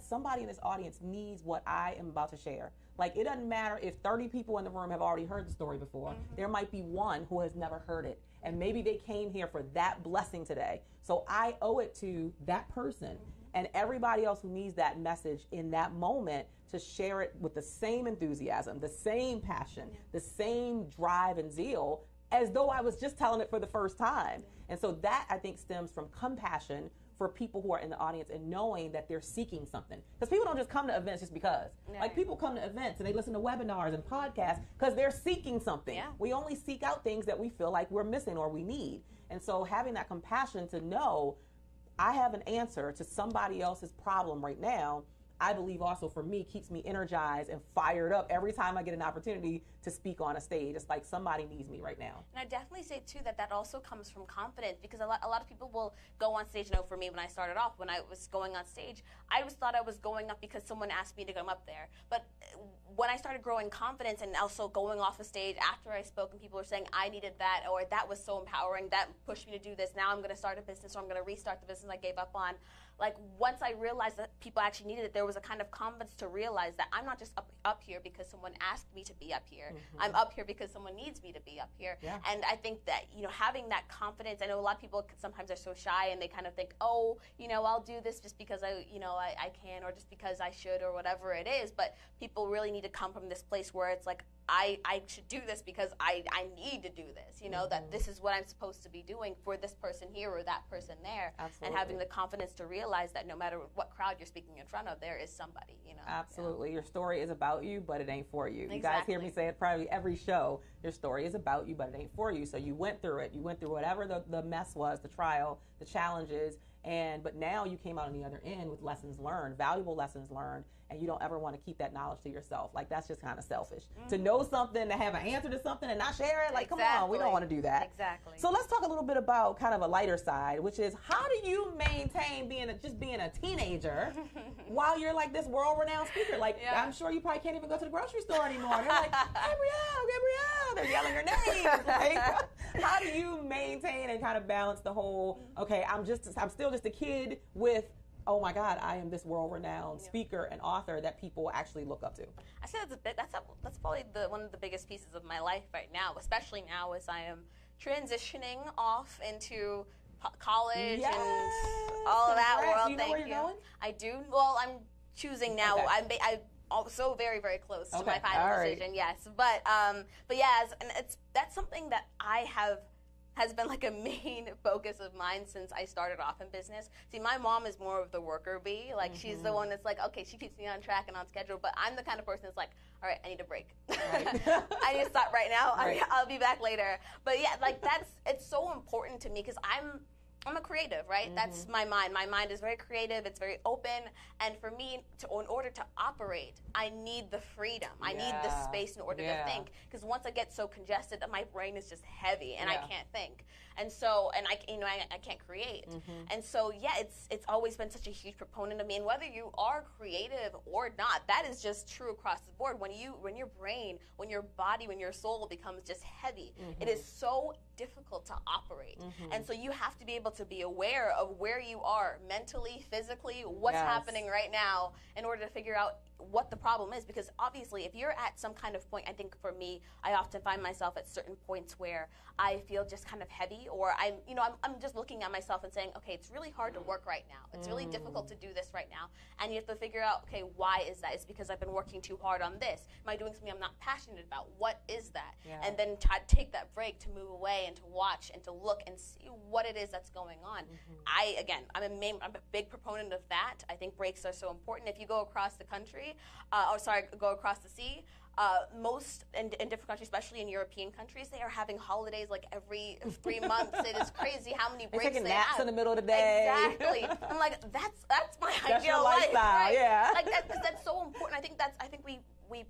somebody in this audience needs what I am about to share. Like, it doesn't matter if 30 people in the room have already heard the story before. There might be one who has never heard it, and maybe they came here for that blessing today. So I owe it to that person and everybody else who needs that message in that moment to share it with the same enthusiasm, the same passion, the same drive and zeal, as though I was just telling it for the first time. And so that, I think, stems from compassion for people who are in the audience, and knowing that they're seeking something. Because people don't just come to events just because. Like, people come to events and they listen to webinars and podcasts because they're seeking something. We only seek out things that we feel like we're missing or we need. And so having that compassion to know, I have an answer to somebody else's problem right now, I believe also for me keeps me energized and fired up every time I get an opportunity to speak on a stage. It's like somebody needs me right now. And I definitely say too that also comes from confidence, because a lot of people will go on stage. For me, when I started off, when I was going on stage, I always thought I was going up because someone asked me to come up there. But when I started growing confidence and also going off a stage after I spoke and people were saying I needed that, or that was so empowering, that pushed me to do this, now I'm going to start a business, or I'm going to restart the business I gave up on. Like, once I realized that people actually needed it, there was a kind of confidence to realize that I'm not just up here because someone asked me to be up here. I'm up here because someone needs me to be up here. And I think that, having that confidence, I know a lot of people sometimes are so shy and they kind of think, oh, I'll do this just because I can, or just because I should, or whatever it is. But people really need to come from this place where it's like, I should do this because I need to do this, you know, that this is what I'm supposed to be doing for this person here or that person there. Absolutely. And having the confidence to realize that no matter what crowd you're speaking in front of, there is somebody, you know. Absolutely. Your story is about you, but it ain't for you. Exactly. You guys hear me say it probably every show. Your story is about you, but it ain't for you. So you went through it. You went through whatever the mess was, the trial, the challenges, but now you came out on the other end with lessons learned, valuable lessons learned, and you don't ever want to keep that knowledge to yourself. Like, that's just kind of selfish. To know something, to have an answer to something and not share it, like, come on, we don't want to do that. Exactly. So let's talk a little bit about kind of a lighter side, which is how do you maintain being a teenager while you're like this world-renowned speaker? Like, I'm sure you probably can't even go to the grocery store anymore. They're like, Gabrielle, they're yelling your name. Like, how do you maintain and kind of balance the whole, okay, I'm still just a kid with, oh my God, I am this world-renowned speaker and author that people actually look up to? I say that's probably one of the biggest pieces of my life right now, especially now as I am transitioning off into college and all of that world. Do you know where you're going? I do. Well, I'm choosing now. Okay. I'm also very, very close to my Okay. final All right. decision. Yes, but yeah, that's something that has been like a main focus of mine since I started off in business. See, my mom is more of the worker bee. Like, she's the one that's like, okay, she keeps me on track and on schedule, but I'm the kind of person that's like, all right, I need a break. Right. I need to stop right now. Right. I'll be back later. But yeah, like, it's so important to me because I'm a creative, right? That's my mind. My mind is very creative. It's very open. And for me, in order to operate, I need the freedom. I need the space in order to think. Because once I get so congested that my brain is just heavy and I can't think. And so, I can't create. And so, yeah, it's always been such a huge proponent of me. And whether you are creative or not, that is just true across the board. When your brain, when your body, when your soul becomes just heavy, it is so difficult to operate. And so you have to be able to be aware of where you are mentally, physically, what's happening right now in order to figure out what the problem is. Because obviously, if you're at some kind of point, I think for me, I often find myself at certain points where I feel just kind of heavy, or I'm just looking at myself and saying, okay, it's really hard to work right now. It's really difficult to do this right now. And you have to figure out, okay, why is that? It's because I've been working too hard on this. Am I doing something I'm not passionate about? What is that? And then try to take that break to move away and to watch and to look and see what it is that's going on. I'm a big proponent of that. I think breaks are so important. If you go across the country, go across the sea, most in different countries, especially in European countries, they are having holidays like every 3 months. It is crazy how many breaks taking they naps have. in the middle of the day. Exactly. I'm like, that's my That's your ideal life. lifestyle, Right? yeah. Like that's so important. I think we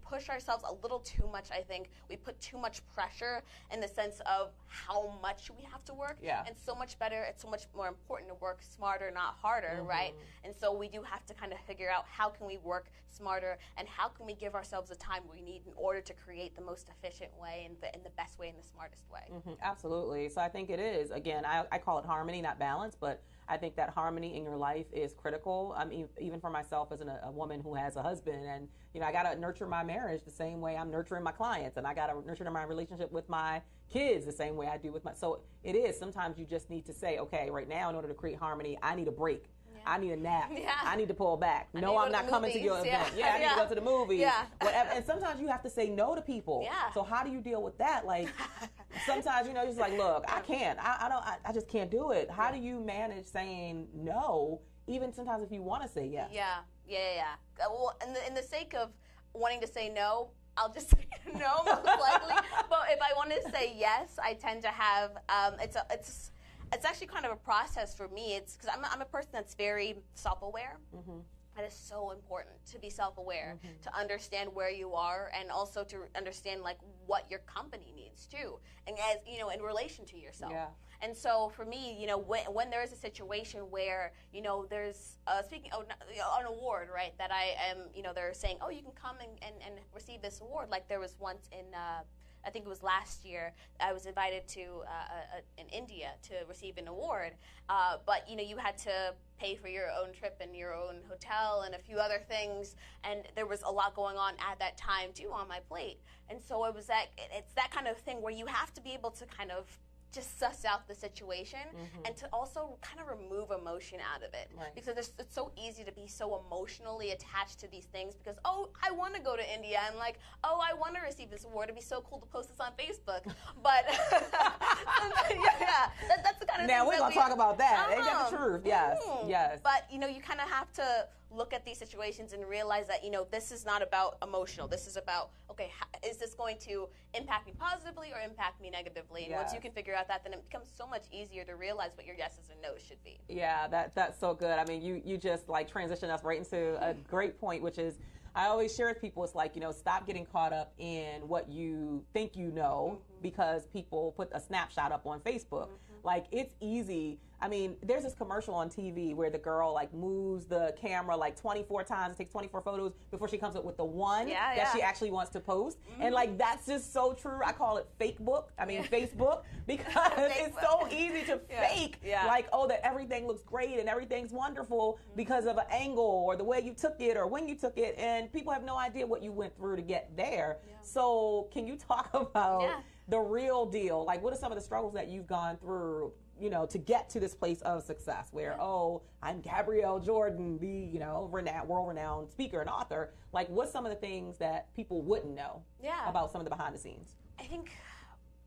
push ourselves a little too much. I think we put too much pressure in the sense of how much we have to work. Yeah. It's so much better. It's so much more important to work smarter, not harder, right? And so we do have to kind of figure out how can we work smarter and how can we give ourselves the time we need in order to create the most efficient way and the best way and the smartest way. Absolutely. So I think it is. Again, I call it harmony, not balance, but I think that harmony in your life is critical. I mean, even for myself as a woman who has a husband, and I got to nurture my marriage the same way I'm nurturing my clients, and I got to nurture my relationship with my kids the same way I do with my. So it is. Sometimes you just need to say, okay, right now, in order to create harmony, I need a break. I need a nap. I need to pull back. No, I'm not coming to your event. I need to go to the movies. Whatever. And sometimes you have to say no to people. So how do you deal with that? Like, sometimes, just like, look, I can't. I just can't do it. How do you manage saying no, even sometimes if you want to say yes? Yeah. Well, in the sake of wanting to say no, I'll just say no, most likely. But if I want to say yes, I tend to have, it's actually kind of a process for me. It's because I'm a person that's very self-aware. It is so important to be self-aware, to understand where you are, and also to understand like what your company needs too, and as in relation to yourself. And so for me, when there is a situation where there's speaking an award, right, that I am, they're saying, oh, you can come and receive this award. Like there was once in I think it was last year, I was invited to in India to receive an award, but you had to pay for your own trip and your own hotel and a few other things, and there was a lot going on at that time too on my plate. And so it's that kind of thing where you have to be able to kind of just suss out the situation and to also kind of remove emotion out of it. Right. Because it's so easy to be so emotionally attached to these things because, oh, I want to go to India and like, oh, I want to receive this award. It'd be so cool to post this on Facebook. But that's the kind of now we're going to talk about that. Ain't that the truth? Yes, yes. But, you know, you kind of have to look at these situations and realize that, you know, this is not about emotional. This is about, okay, is this going to impact me positively or impact me negatively? And once you can figure out that, then it becomes so much easier to realize what your yeses and nos should be. Yeah, that's so good. I mean, you just like transition us right into a great point, which is I always share with people, it's like, you know, stop getting caught up in what you think you know because people put a snapshot up on Facebook. Like, it's easy. I mean, there's this commercial on TV where the girl like moves the camera like 24 times, takes 24 photos before she comes up with the one that she actually wants to post. And like, that's just so true. I call it Facebook, because it's so easy to fake like, oh, that everything looks great and everything's wonderful because of an angle or the way you took it or when you took it, and people have no idea what you went through to get there. So can you talk about the real deal? Like, what are some of the struggles that you've gone through, you know, to get to this place of success where, oh, I'm Gabrielle Jordan, the, you know, world-renowned speaker and author. Like, what's some of the things that people wouldn't know about some of the behind the scenes? I think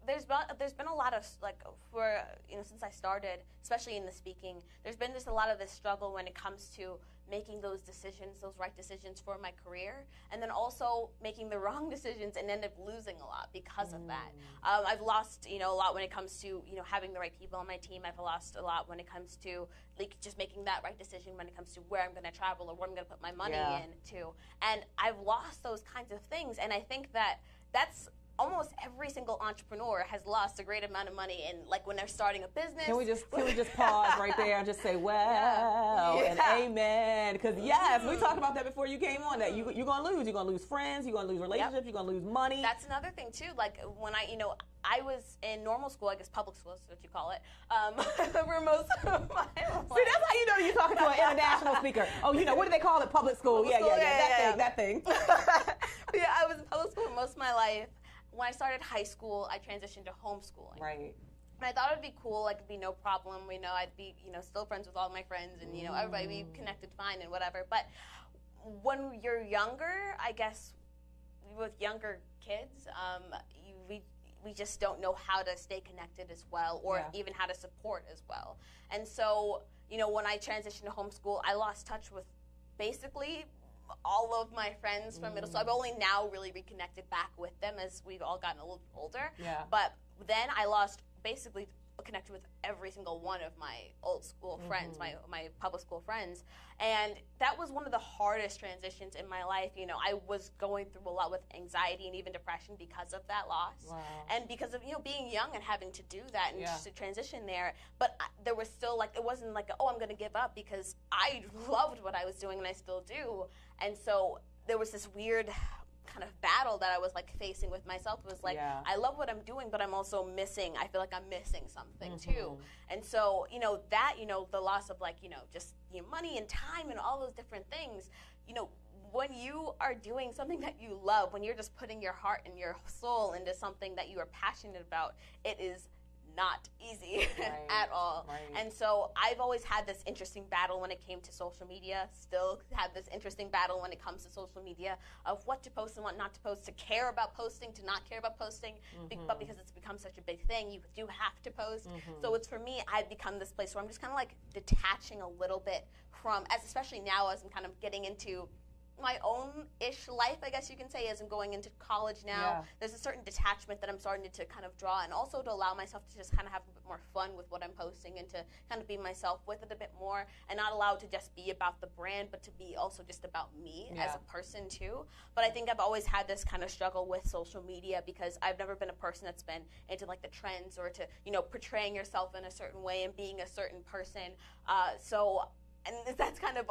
there's been a lot of, like, for, you know, since I started, especially in the speaking, there's been just a lot of this struggle when it comes to making those decisions, those right decisions for my career, and then also making the wrong decisions and end up losing a lot because of that. I've lost, you know, a lot when it comes to, you know, having the right people on my team. I've lost a lot when it comes to, like, just making that right decision when it comes to where I'm going to travel or what I'm going to put my money into. And I've lost those kinds of things, and I think that that's almost every single entrepreneur has lost a great amount of money in, like, when they're starting a business. Can we just pause right there and just say, well, and amen? Because yes, we talked about that before you came on, that you're going to lose. You're going to lose friends. You're going to lose relationships. You're going to lose money. That's another thing, too. Like, when I was in normal school, I guess public school is what you call it, for most of my life. See, that's how you know you're talking to an international speaker. Oh, you know, what do they call it? Public school. That thing. Yeah, I was in public school for most of my life. When I started high school, I transitioned to homeschooling. Right. And I thought it'd be cool, like, it'd be no problem. You know, I'd be, you know, still friends with all my friends, and, you know, everybody be connected fine and whatever. But when you're younger, I guess, with younger kids, we just don't know how to stay connected as well, or even how to support as well. And so, you know, when I transitioned to homeschool, I lost touch with basically all of my friends from middle school. I've only now really reconnected back with them as we've all gotten a little older. Yeah. But then I lost basically connected with every single one of my old school friends, my public school friends. And that was one of the hardest transitions in my life. You know, I was going through a lot with anxiety and even depression because of that loss. Wow. And because of, you know, being young and having to do that and just to transition there. But there was still, like, it wasn't like, oh, I'm going to give up, because I loved what I was doing and I still do. And so there was this weird kind of battle that I was, like, facing with myself. It was like, I love what I'm doing, but I'm also missing, I feel like I'm missing something too. And so, you know, that, you know, the loss of, like, you know, just, you know, money and time and all those different things, you know, when you are doing something that you love, when you're just putting your heart and your soul into something that you are passionate about, it is not easy at all. And so I've always had this interesting battle when it came to social media, still have this interesting battle when it comes to social media of what to post and what not to post, to care about posting, to not care about posting, but because it's become such a big thing, you do have to post. So it's, for me, I've become this place where I'm just kind of like detaching a little bit from, especially now as I'm kind of getting into my own-ish life, I guess you can say, as I'm going into college now. There's a certain detachment that I'm starting to kind of draw, and also to allow myself to just kind of have a bit more fun with what I'm posting and to kind of be myself with it a bit more, and not allow it to just be about the brand, but to be also just about me as a person too. But I think I've always had this kind of struggle with social media, because I've never been a person that's been into, like, the trends or to, you know, portraying yourself in a certain way and being a certain person. And that's kind of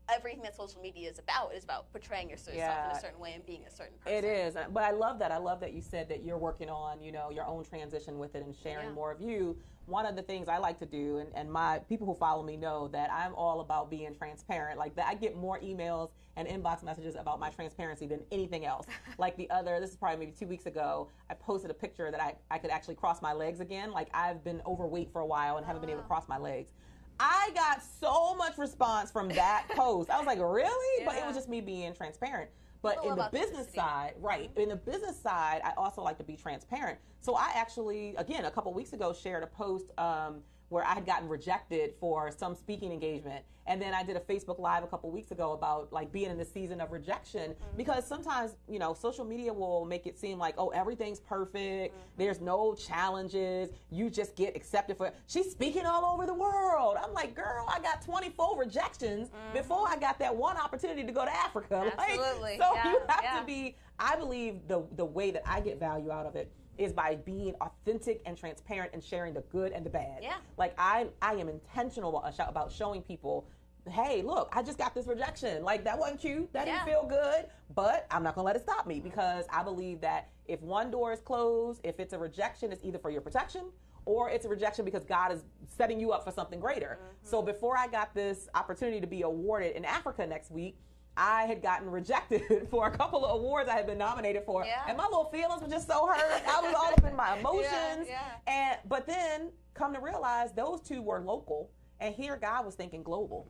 everything that social media is about portraying yourself in a certain way and being a certain person. It is, but I love that. I love that you said that you're working on, your own transition with it and sharing more of you. One of the things I like to do, and my people who follow me know that I'm all about being transparent. Like that, I get more emails and inbox messages about my transparency than anything else. Like this is probably maybe 2 weeks ago, I posted a picture that I could actually cross my legs again. Like I've been overweight for a while and haven't been able to cross my legs. I got so much response from that post. I was like, really? But it was just me being transparent. But in the business side, in the business side, I also like to be transparent. So I actually, again, a couple weeks ago, shared a post where I had gotten rejected for some speaking engagement. And then I did a Facebook Live a couple weeks ago about like being in the season of rejection, because sometimes, social media will make it seem like, oh, everything's perfect. There's no challenges. You just get accepted for, she's speaking all over the world. I'm like, girl, I got 24 rejections before I got that one opportunity to go to Africa. Absolutely. So you have to be, I believe the way that I get value out of it is by being authentic and transparent and sharing the good and the bad. Yeah. Like I am intentional about showing people, hey, look, I just got this rejection. Like that wasn't cute. That didn't feel good, but I'm not gonna let it stop me, because I believe that if one door is closed, if it's a rejection, it's either for your protection or it's a rejection because God is setting you up for something greater. So before I got this opportunity to be awarded in Africa next week, I had gotten rejected for a couple of awards I had been nominated for, and my little feelings were just so hurt. I was all up in my emotions, but then come to realize those two were local, and here God was thinking global.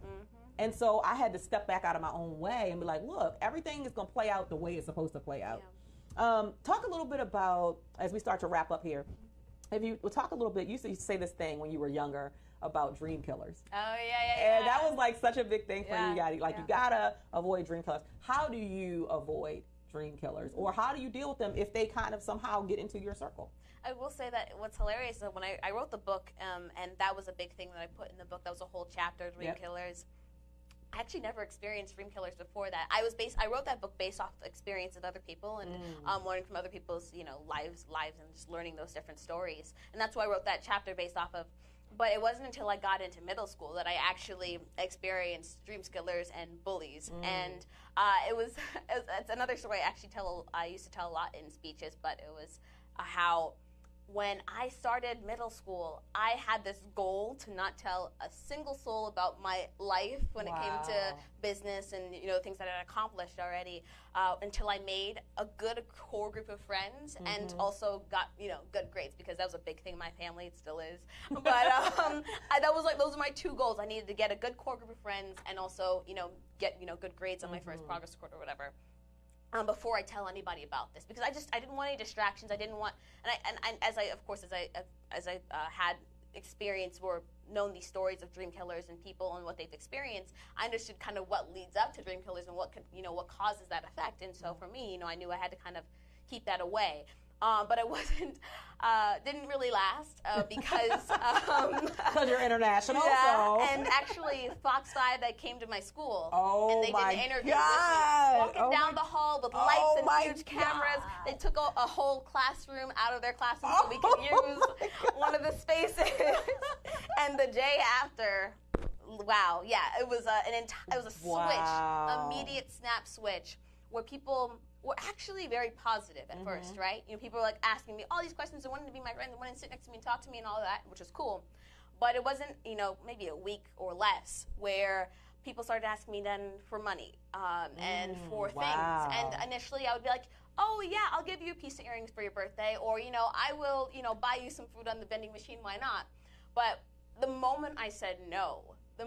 And so I had to step back out of my own way and be like, look, everything is going to play out the way it's supposed to play out. Talk a little bit about, as we start to wrap up here, we'll talk a little bit, you used to say this thing when you were younger about dream killers. Oh, yeah. And that was like such a big thing for you. You gotta avoid dream killers. How do you avoid dream killers? Or how do you deal with them if they kind of somehow get into your circle? I will say that what's hilarious is that when I wrote the book, and that was a big thing that I put in the book, that was a whole chapter, dream killers. I actually never experienced dream killers before that. I wrote that book based off the experience of other people and learning from other people's lives and just learning those different stories. And that's why I wrote that chapter based off of. But it wasn't until I got into middle school that I actually experienced dream killers and bullies. And it's another story I used to tell a lot in speeches, but it was how when I started middle school, I had this goal to not tell a single soul about my life when it came to business and things that I had accomplished already, until I made a good core group of friends and also got good grades, because that was a big thing in my family. It still is. But that was those are my two goals. I needed to get a good core group of friends and also get good grades on my first progress report or whatever. Before I tell anybody about this, because I didn't want any distractions. I didn't want, and as I had experienced or known these stories of dream killers and people and what they've experienced, I understood kind of what leads up to dream killers and what causes that effect. And so for me, I knew I had to kind of keep that away. But it didn't really last because you're international. Yeah, and actually Fox 5 that came to my school, and they did an interview with me, walking down the hall with lights and huge cameras. They took a whole classroom out of their classroom so we could use one of the spaces. And the day after, it was a switch, immediate snap switch, where people were actually very positive at first, right? People were asking me all these questions. They wanted to be my friend. They wanted to sit next to me and talk to me and all of that, which was cool. But it wasn't, maybe a week or less where people started asking me then for money and for things. And initially I would be like, oh yeah, I'll give you a piece of earrings for your birthday, or I will, buy you some food on the vending machine. Why not? But the moment I said no, to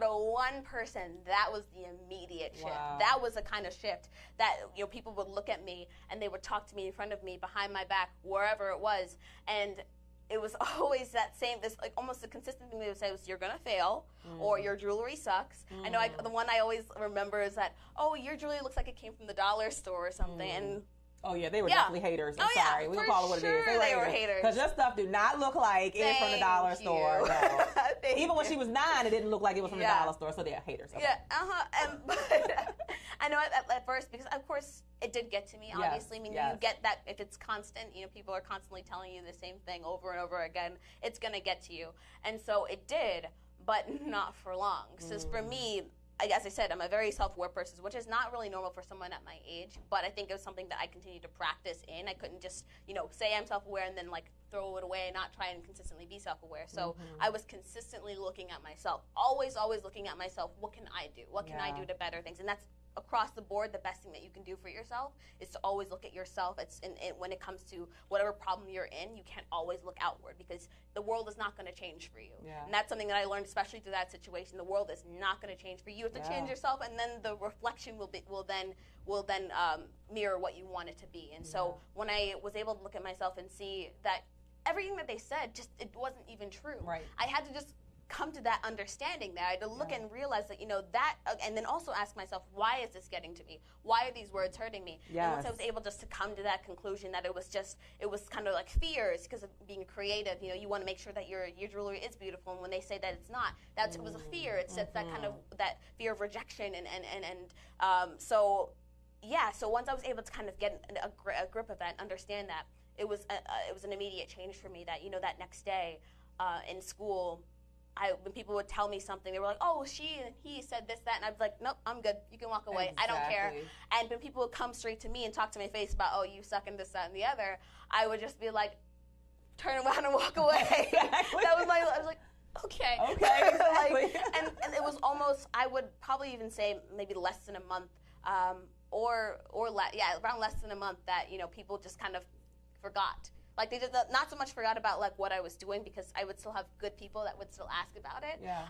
one person, that was the immediate shift. That was the kind of shift that people would look at me and they would talk to me in front of me, behind my back, wherever it was, and it was always that same, almost a consistent thing they would say was, you're gonna fail, or your jewelry sucks. I know the one I always remember is that, oh, your jewelry looks like it came from the dollar store or something, and oh yeah, they were definitely haters. I'm sorry, we will call it what it is. They were haters. Because your stuff do not look like it's from the dollar store. No. Even when she was 9, it didn't look like it was from the dollar store. So they're haters. Okay. Yeah, but I know at first, because of course it did get to me. Obviously, you get that if it's constant. People are constantly telling you the same thing over and over again. It's gonna get to you, and so it did, but not for long. So for me, as I said, I'm a very self-aware person, which is not really normal for someone at my age, but I think it was something that I continued to practice in. I couldn't just, say I'm self-aware and then like throw it away and not try and consistently be self-aware. So I was consistently looking at myself, always looking at myself. What can I do? What can I do to better things? And that's across the board, the best thing that you can do for yourself is to always look at yourself. When it comes to whatever problem you're in, you can't always look outward because the world is not going to change for you. Yeah. And that's something that I learned, especially through that situation. The world is not going to change for you. You have to change yourself, and then the reflection will then mirror what you want it to be. And so when I was able to look at myself and see that everything that they said, it wasn't even true. Right. I had to just come to that understanding that I had to look and realize that, that, and then also ask myself, why is this getting to me? Why are these words hurting me? Yes. And once I was able just to come to that conclusion that it was kind of like fears because of being creative. You want to make sure that your jewelry is beautiful, and when they say that it's not, it was a fear. It's that kind of, that fear of rejection, so once I was able to kind of get a grip of that and understand that, it was an immediate change for me that, that next day in school, when people would tell me something, they were like, oh, she and he said this, that, and I'd be like, nope, I'm good. You can walk away. Exactly. I don't care. And when people would come straight to me and talk to my face about, oh, you suck and this, that, and the other, I would just be like, turn around and walk away. Exactly. I was like, okay. Okay, exactly. and it was almost, I would probably even say maybe less than a month, around less than a month that, people just kind of forgot. Like they just not so much forgot about like what I was doing because I would still have good people that would still ask about it. Yeah.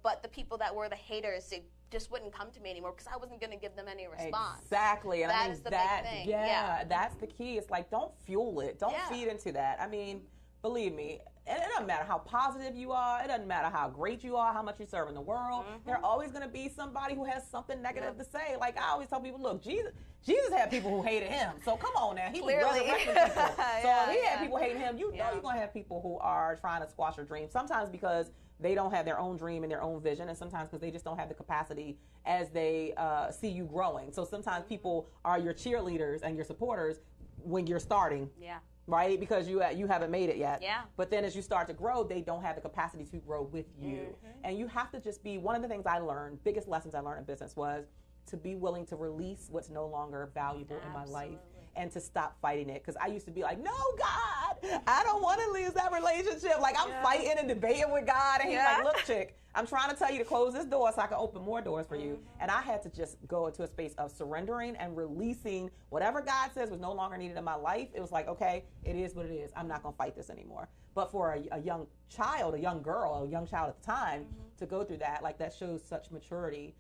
But the people that were the haters, they just wouldn't come to me anymore because I wasn't going to give them any response. Exactly. And that is the big thing. Yeah, that's the key. It's like don't fuel it. Don't feed into that. I mean, believe me, it doesn't matter how positive you are. It doesn't matter how great you are, how much you serve in the world. There's always going to be somebody who has something negative to say. Like I always tell people, look, Jesus had people who hated him. So come on now. He was resurrecting people. So if he had people hating him, you're going to have people who are trying to squash your dream. Sometimes because they don't have their own dream and their own vision, and sometimes because they just don't have the capacity as they see you growing. So sometimes people are your cheerleaders and your supporters when you're starting. Yeah. Right? Because you haven't made it yet. Yeah. But then as you start to grow, they don't have the capacity to grow with you. And you have to just be, one of the things I learned, biggest lessons I learned in business was to be willing to release what's no longer valuable in my life and to stop fighting it. Because I used to be like, no, God, I don't want to lose that relationship. Like I'm fighting and debating with God. And he's like, look, chick, I'm trying to tell you to close this door so I can open more doors for you. And I had to just go into a space of surrendering and releasing whatever God says was no longer needed in my life. It was like, okay, it is what it is. I'm not going to fight this anymore. But for a young child, a young girl, a young child at the time, to go through that, like that shows such maturity.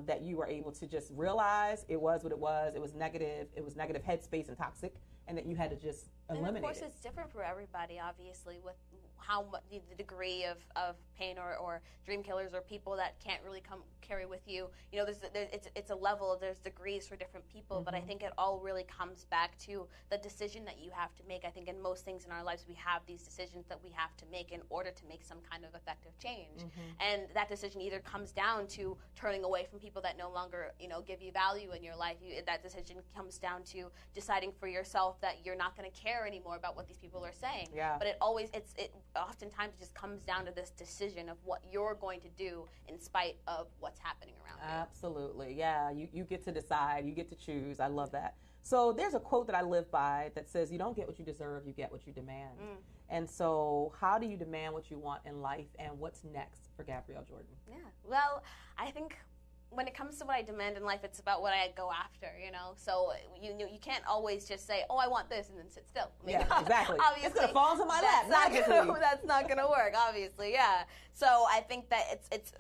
That you were able to just realize it was what it was. It was negative headspace and toxic, and that you had to just eliminate it. And of course, it's different for everybody, obviously, with how much the degree of pain or dream killers or people that can't really carry with you. It's a level. There's degrees for different people, but I think it all really comes back to the decision that you have to make. I think in most things in our lives, we have these decisions that we have to make in order to make some kind of effective change. And that decision either comes down to turning away from people that no longer, give you value in your life. That decision comes down to deciding for yourself that you're not going to care anymore about what these people are saying. Yeah. But it oftentimes just comes down to this decision of what you're going to do in spite of what's happening around you. Absolutely. Yeah. You get to decide. You get to choose. I love that. So there's a quote that I live by that says, you don't get what you deserve, you get what you demand. And so how do you demand what you want in life, and what's next for Gabrielle Jordan? Yeah. Well, I think when it comes to what I demand in life, it's about what I go after, So you can't always just say, oh, I want this, and then sit still. Yeah, exactly. Obviously, it's going to fall into my lap. That's not going to work, obviously, yeah. So I think that it's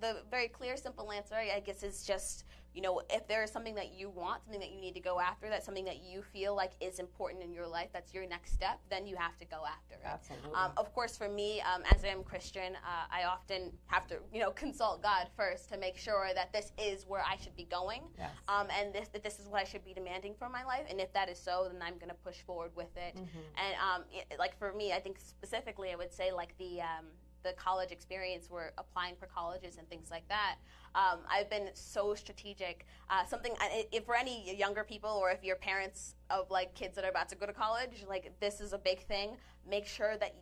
the very clear, simple answer, I guess, is just, if there is something that you want, something that you need to go after, that's something that you feel like is important in your life, that's your next step, then you have to go after it. Absolutely. Of course, for me, as I am Christian, I often have to, consult God first to make sure that this is where I should be going, yes. And that this is what I should be demanding for my life. And if that is so, then I'm going to push forward with it. And like for me, I think specifically, I would say like the college experience, where applying for colleges and things like that. I've been so strategic. If for any younger people, or if you're parents of like kids that are about to go to college, like this is a big thing. Make sure that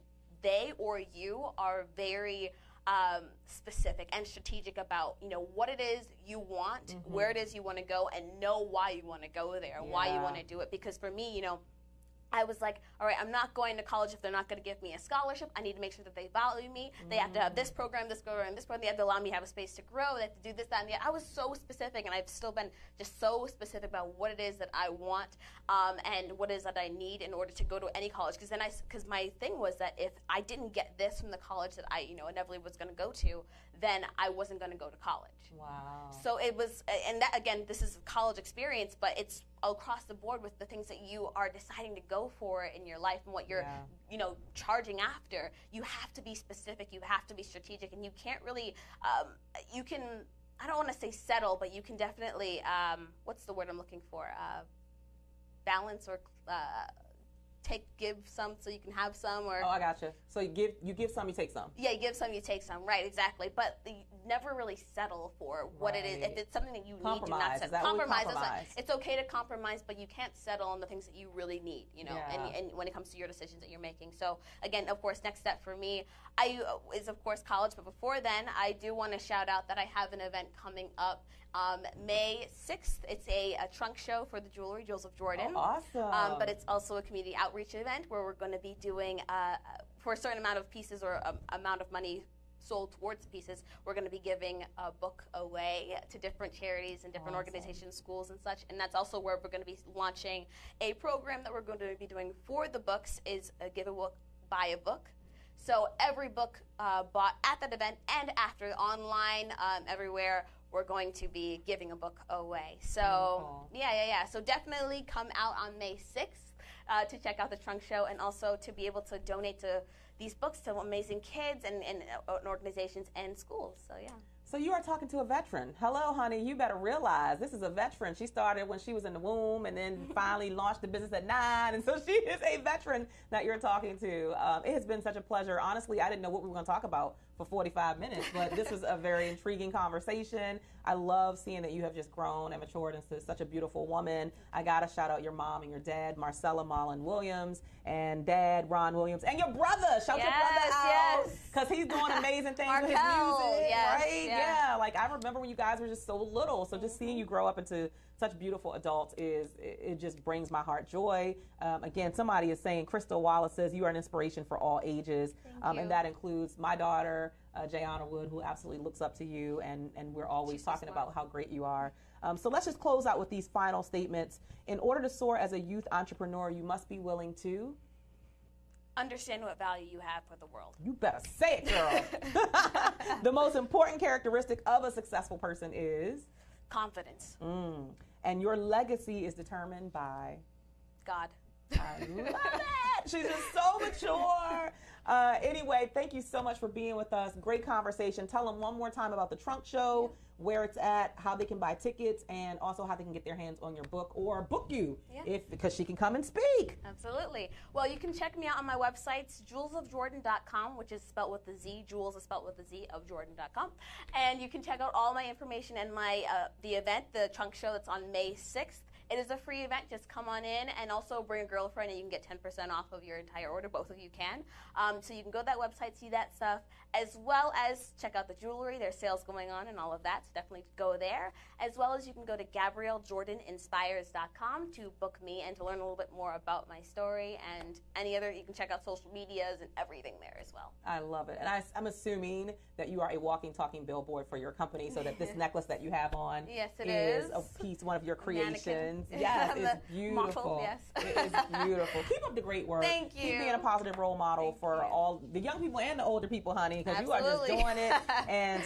they or you are very specific and strategic about, what it is you want, where it is you want to go, and know why you want to go there, and why you want to do it. Because for me, I was like, all right, I'm not going to college if they're not going to give me a scholarship. I need to make sure that they value me. They have to have this program, this program, this program. They have to allow me to have a space to grow. They have to do this, that, and the other. I was so specific, and I've still been just so specific about what it is that I want and what it is that I need in order to go to any college. Because my thing was that if I didn't get this from the college that I, inevitably was going to go to, then I wasn't going to go to college. Wow. So it was, and that, again, this is a college experience, but it's across the board with the things that you are deciding to go for in your life and what you're, charging after. You have to be specific, you have to be strategic, and you can't really, you can, I don't want to say settle, but you can definitely, what's the word I'm looking for? Balance or give some so you can have some, or I gotcha. So you give some, you take some. Yeah, you give some, you take some. Right, exactly. But you never really settle for what it is. If it's something that you need, do not settle. Compromise. It's okay to compromise, but you can't settle on the things that you really need. And when it comes to your decisions that you're making. So again, of course, next step for me is of course college. But before then, I do want to shout out that I have an event coming up. May 6th, it's a trunk show for the jewelry, Jewels of Jordan. Oh, awesome. But it's also a community outreach event where we're going to be doing, for a certain amount of pieces or amount of money sold towards pieces, we're going to be giving a book away to different charities and different organizations, schools and such. And that's also where we're going to be launching a program that we're going to be doing for the books is give a book, buy a book. So every book bought at that event and after, online, everywhere, we're going to be giving a book away. So, yeah. So definitely come out on May 6th to check out the trunk show and also to be able to donate to these books to amazing kids and organizations and schools. So, yeah. So you are talking to a veteran. Hello, honey. You better realize this is a veteran. She started when she was in the womb and then finally launched the business at 9. And so she is a veteran that you're talking to. It has been such a pleasure. Honestly, I didn't know what we were going to talk about for 45 minutes, but this was a very intriguing conversation. I love seeing that you have just grown and matured into such a beautiful woman. I got to shout out your mom and your dad, Marcella Mullen Williams, and dad, Ron Williams, and your brother. Shout your brother out. Because he's doing amazing things with his music, right? Yeah. Like I remember when you guys were just so little. So just seeing you grow up into such beautiful adults it just brings my heart joy. Again, somebody is saying, Crystal Wallace says you are an inspiration for all ages. And that includes my daughter, Jayana Wood, who absolutely looks up to you, and we're always talking about how great you are. So let's just close out with these final statements. In order to soar as a youth entrepreneur, you must be willing to understand what value you have for the world. You better say it, girl. The most important characteristic of a successful person is confidence. And your legacy is determined by God. I love it. She's just so mature. Anyway, thank you so much for being with us. Great conversation. Tell them one more time about the trunk show, where it's at, how they can buy tickets, and also how they can get their hands on your book or book you because she can come and speak. Absolutely. Well, you can check me out on my websites, jewelsofjordan.com, which is spelled with the Z. Jewels is spelled with the Z of Jordan.com. And you can check out all my information and my the event, the trunk show that's on May 6th. It is a free event. Just come on in and also bring a girlfriend and you can get 10% off of your entire order. Both of you can. So you can go to that website, see that stuff, as well as check out the jewelry. There's sales going on and all of that. So definitely go there. As well as you can go to GabrielleJordanInspires.com to book me and to learn a little bit more about my story and any other. You can check out social medias and everything there as well. I love it. And I'm assuming that you are a walking, talking billboard for your company so that this necklace that you have on is a piece, one of your creations. Yes, it's beautiful. Model, yes. It is beautiful. Keep up the great work. Thank you. Keep being a positive role model for all the young people and the older people, honey, because you are just doing it. And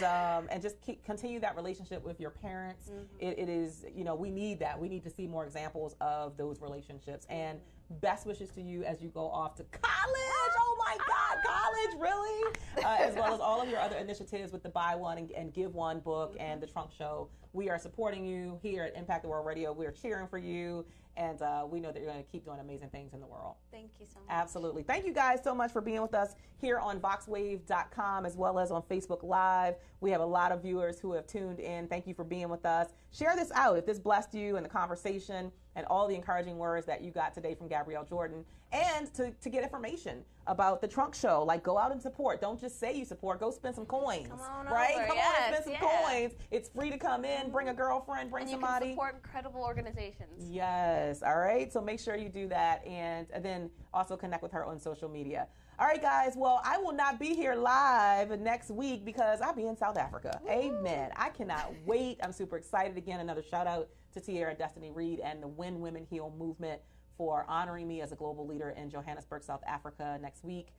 just continue that relationship with your parents. It is, we need that. We need to see more examples of those relationships. And best wishes to you as you go off to college. Oh my God, college, really? As well as all of your other initiatives with the Buy One and Give One book and the Trunk Show. We are supporting you here at Impact the World Radio. We are cheering for you. And we know that you're going to keep doing amazing things in the world. Thank you so much. Absolutely. Thank you guys so much for being with us here on VoxWave.com as well as on Facebook Live. We have a lot of viewers who have tuned in. Thank you for being with us. Share this out if this blessed you and the conversation and all the encouraging words that you got today from Gabrielle Jordan. And to get information about the Trunk Show, like go out and support. Don't just say you support. Go spend some coins. Come on right? over. Come on and spend some coins. It's free to come in. Bring a girlfriend. Bring and somebody. You can support incredible organizations. Yes. All right. So make sure you do that, and then also connect with her on social media. All right, guys. Well, I will not be here live next week because I'll be in South Africa. Woo. Amen. I cannot wait. I'm super excited. Again, another shout out to Tierra Destiny Reed and the When Women Heal movement for honoring me as a global leader in Johannesburg, South Africa next week,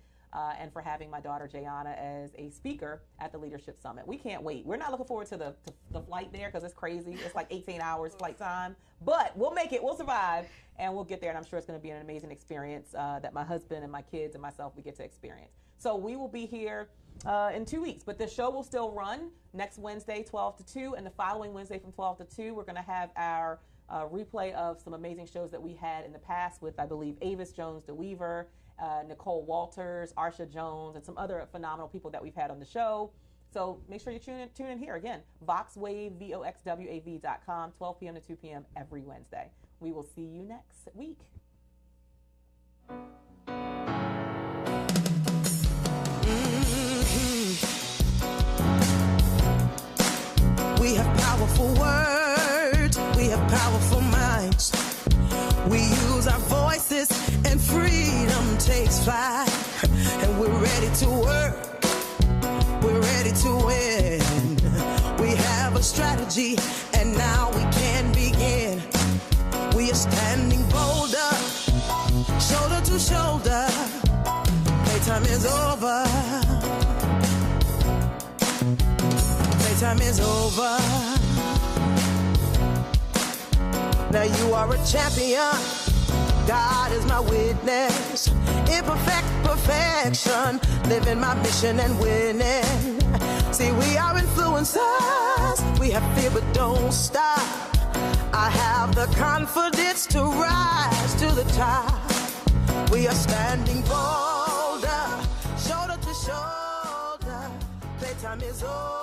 and for having my daughter Jayana as a speaker at the Leadership Summit. We can't wait. We're not looking forward to the flight there because it's crazy. It's like 18 hours flight time, but we'll make it. We'll survive, and we'll get there, and I'm sure it's going to be an amazing experience that my husband and my kids and myself, we get to experience. So we will be here in 2 weeks, but the show will still run next Wednesday, 12 to 2, and the following Wednesday from 12 to 2, we're going to have our replay of some amazing shows that we had in the past with, I believe, Avis Jones DeWeaver, Nicole Walters, Arsha Jones, and some other phenomenal people that we've had on the show. So make sure you tune in here. Again, VoxWave, VoxWav.com, 12 p.m. to 2 p.m. every Wednesday. We will see you next week. We have powerful words. We have powerful minds. We use our voices and freedom takes flight. And we're ready to work. We're ready to win. We have a strategy and now we can begin. We are standing bolder, shoulder to shoulder. Playtime is over. Playtime is over. Now you are a champion. God is my witness. Imperfect perfection. Living my mission and winning. See, we are influencers. We have fear but don't stop. I have the confidence to rise to the top. We are standing bolder, shoulder to shoulder. Playtime is over.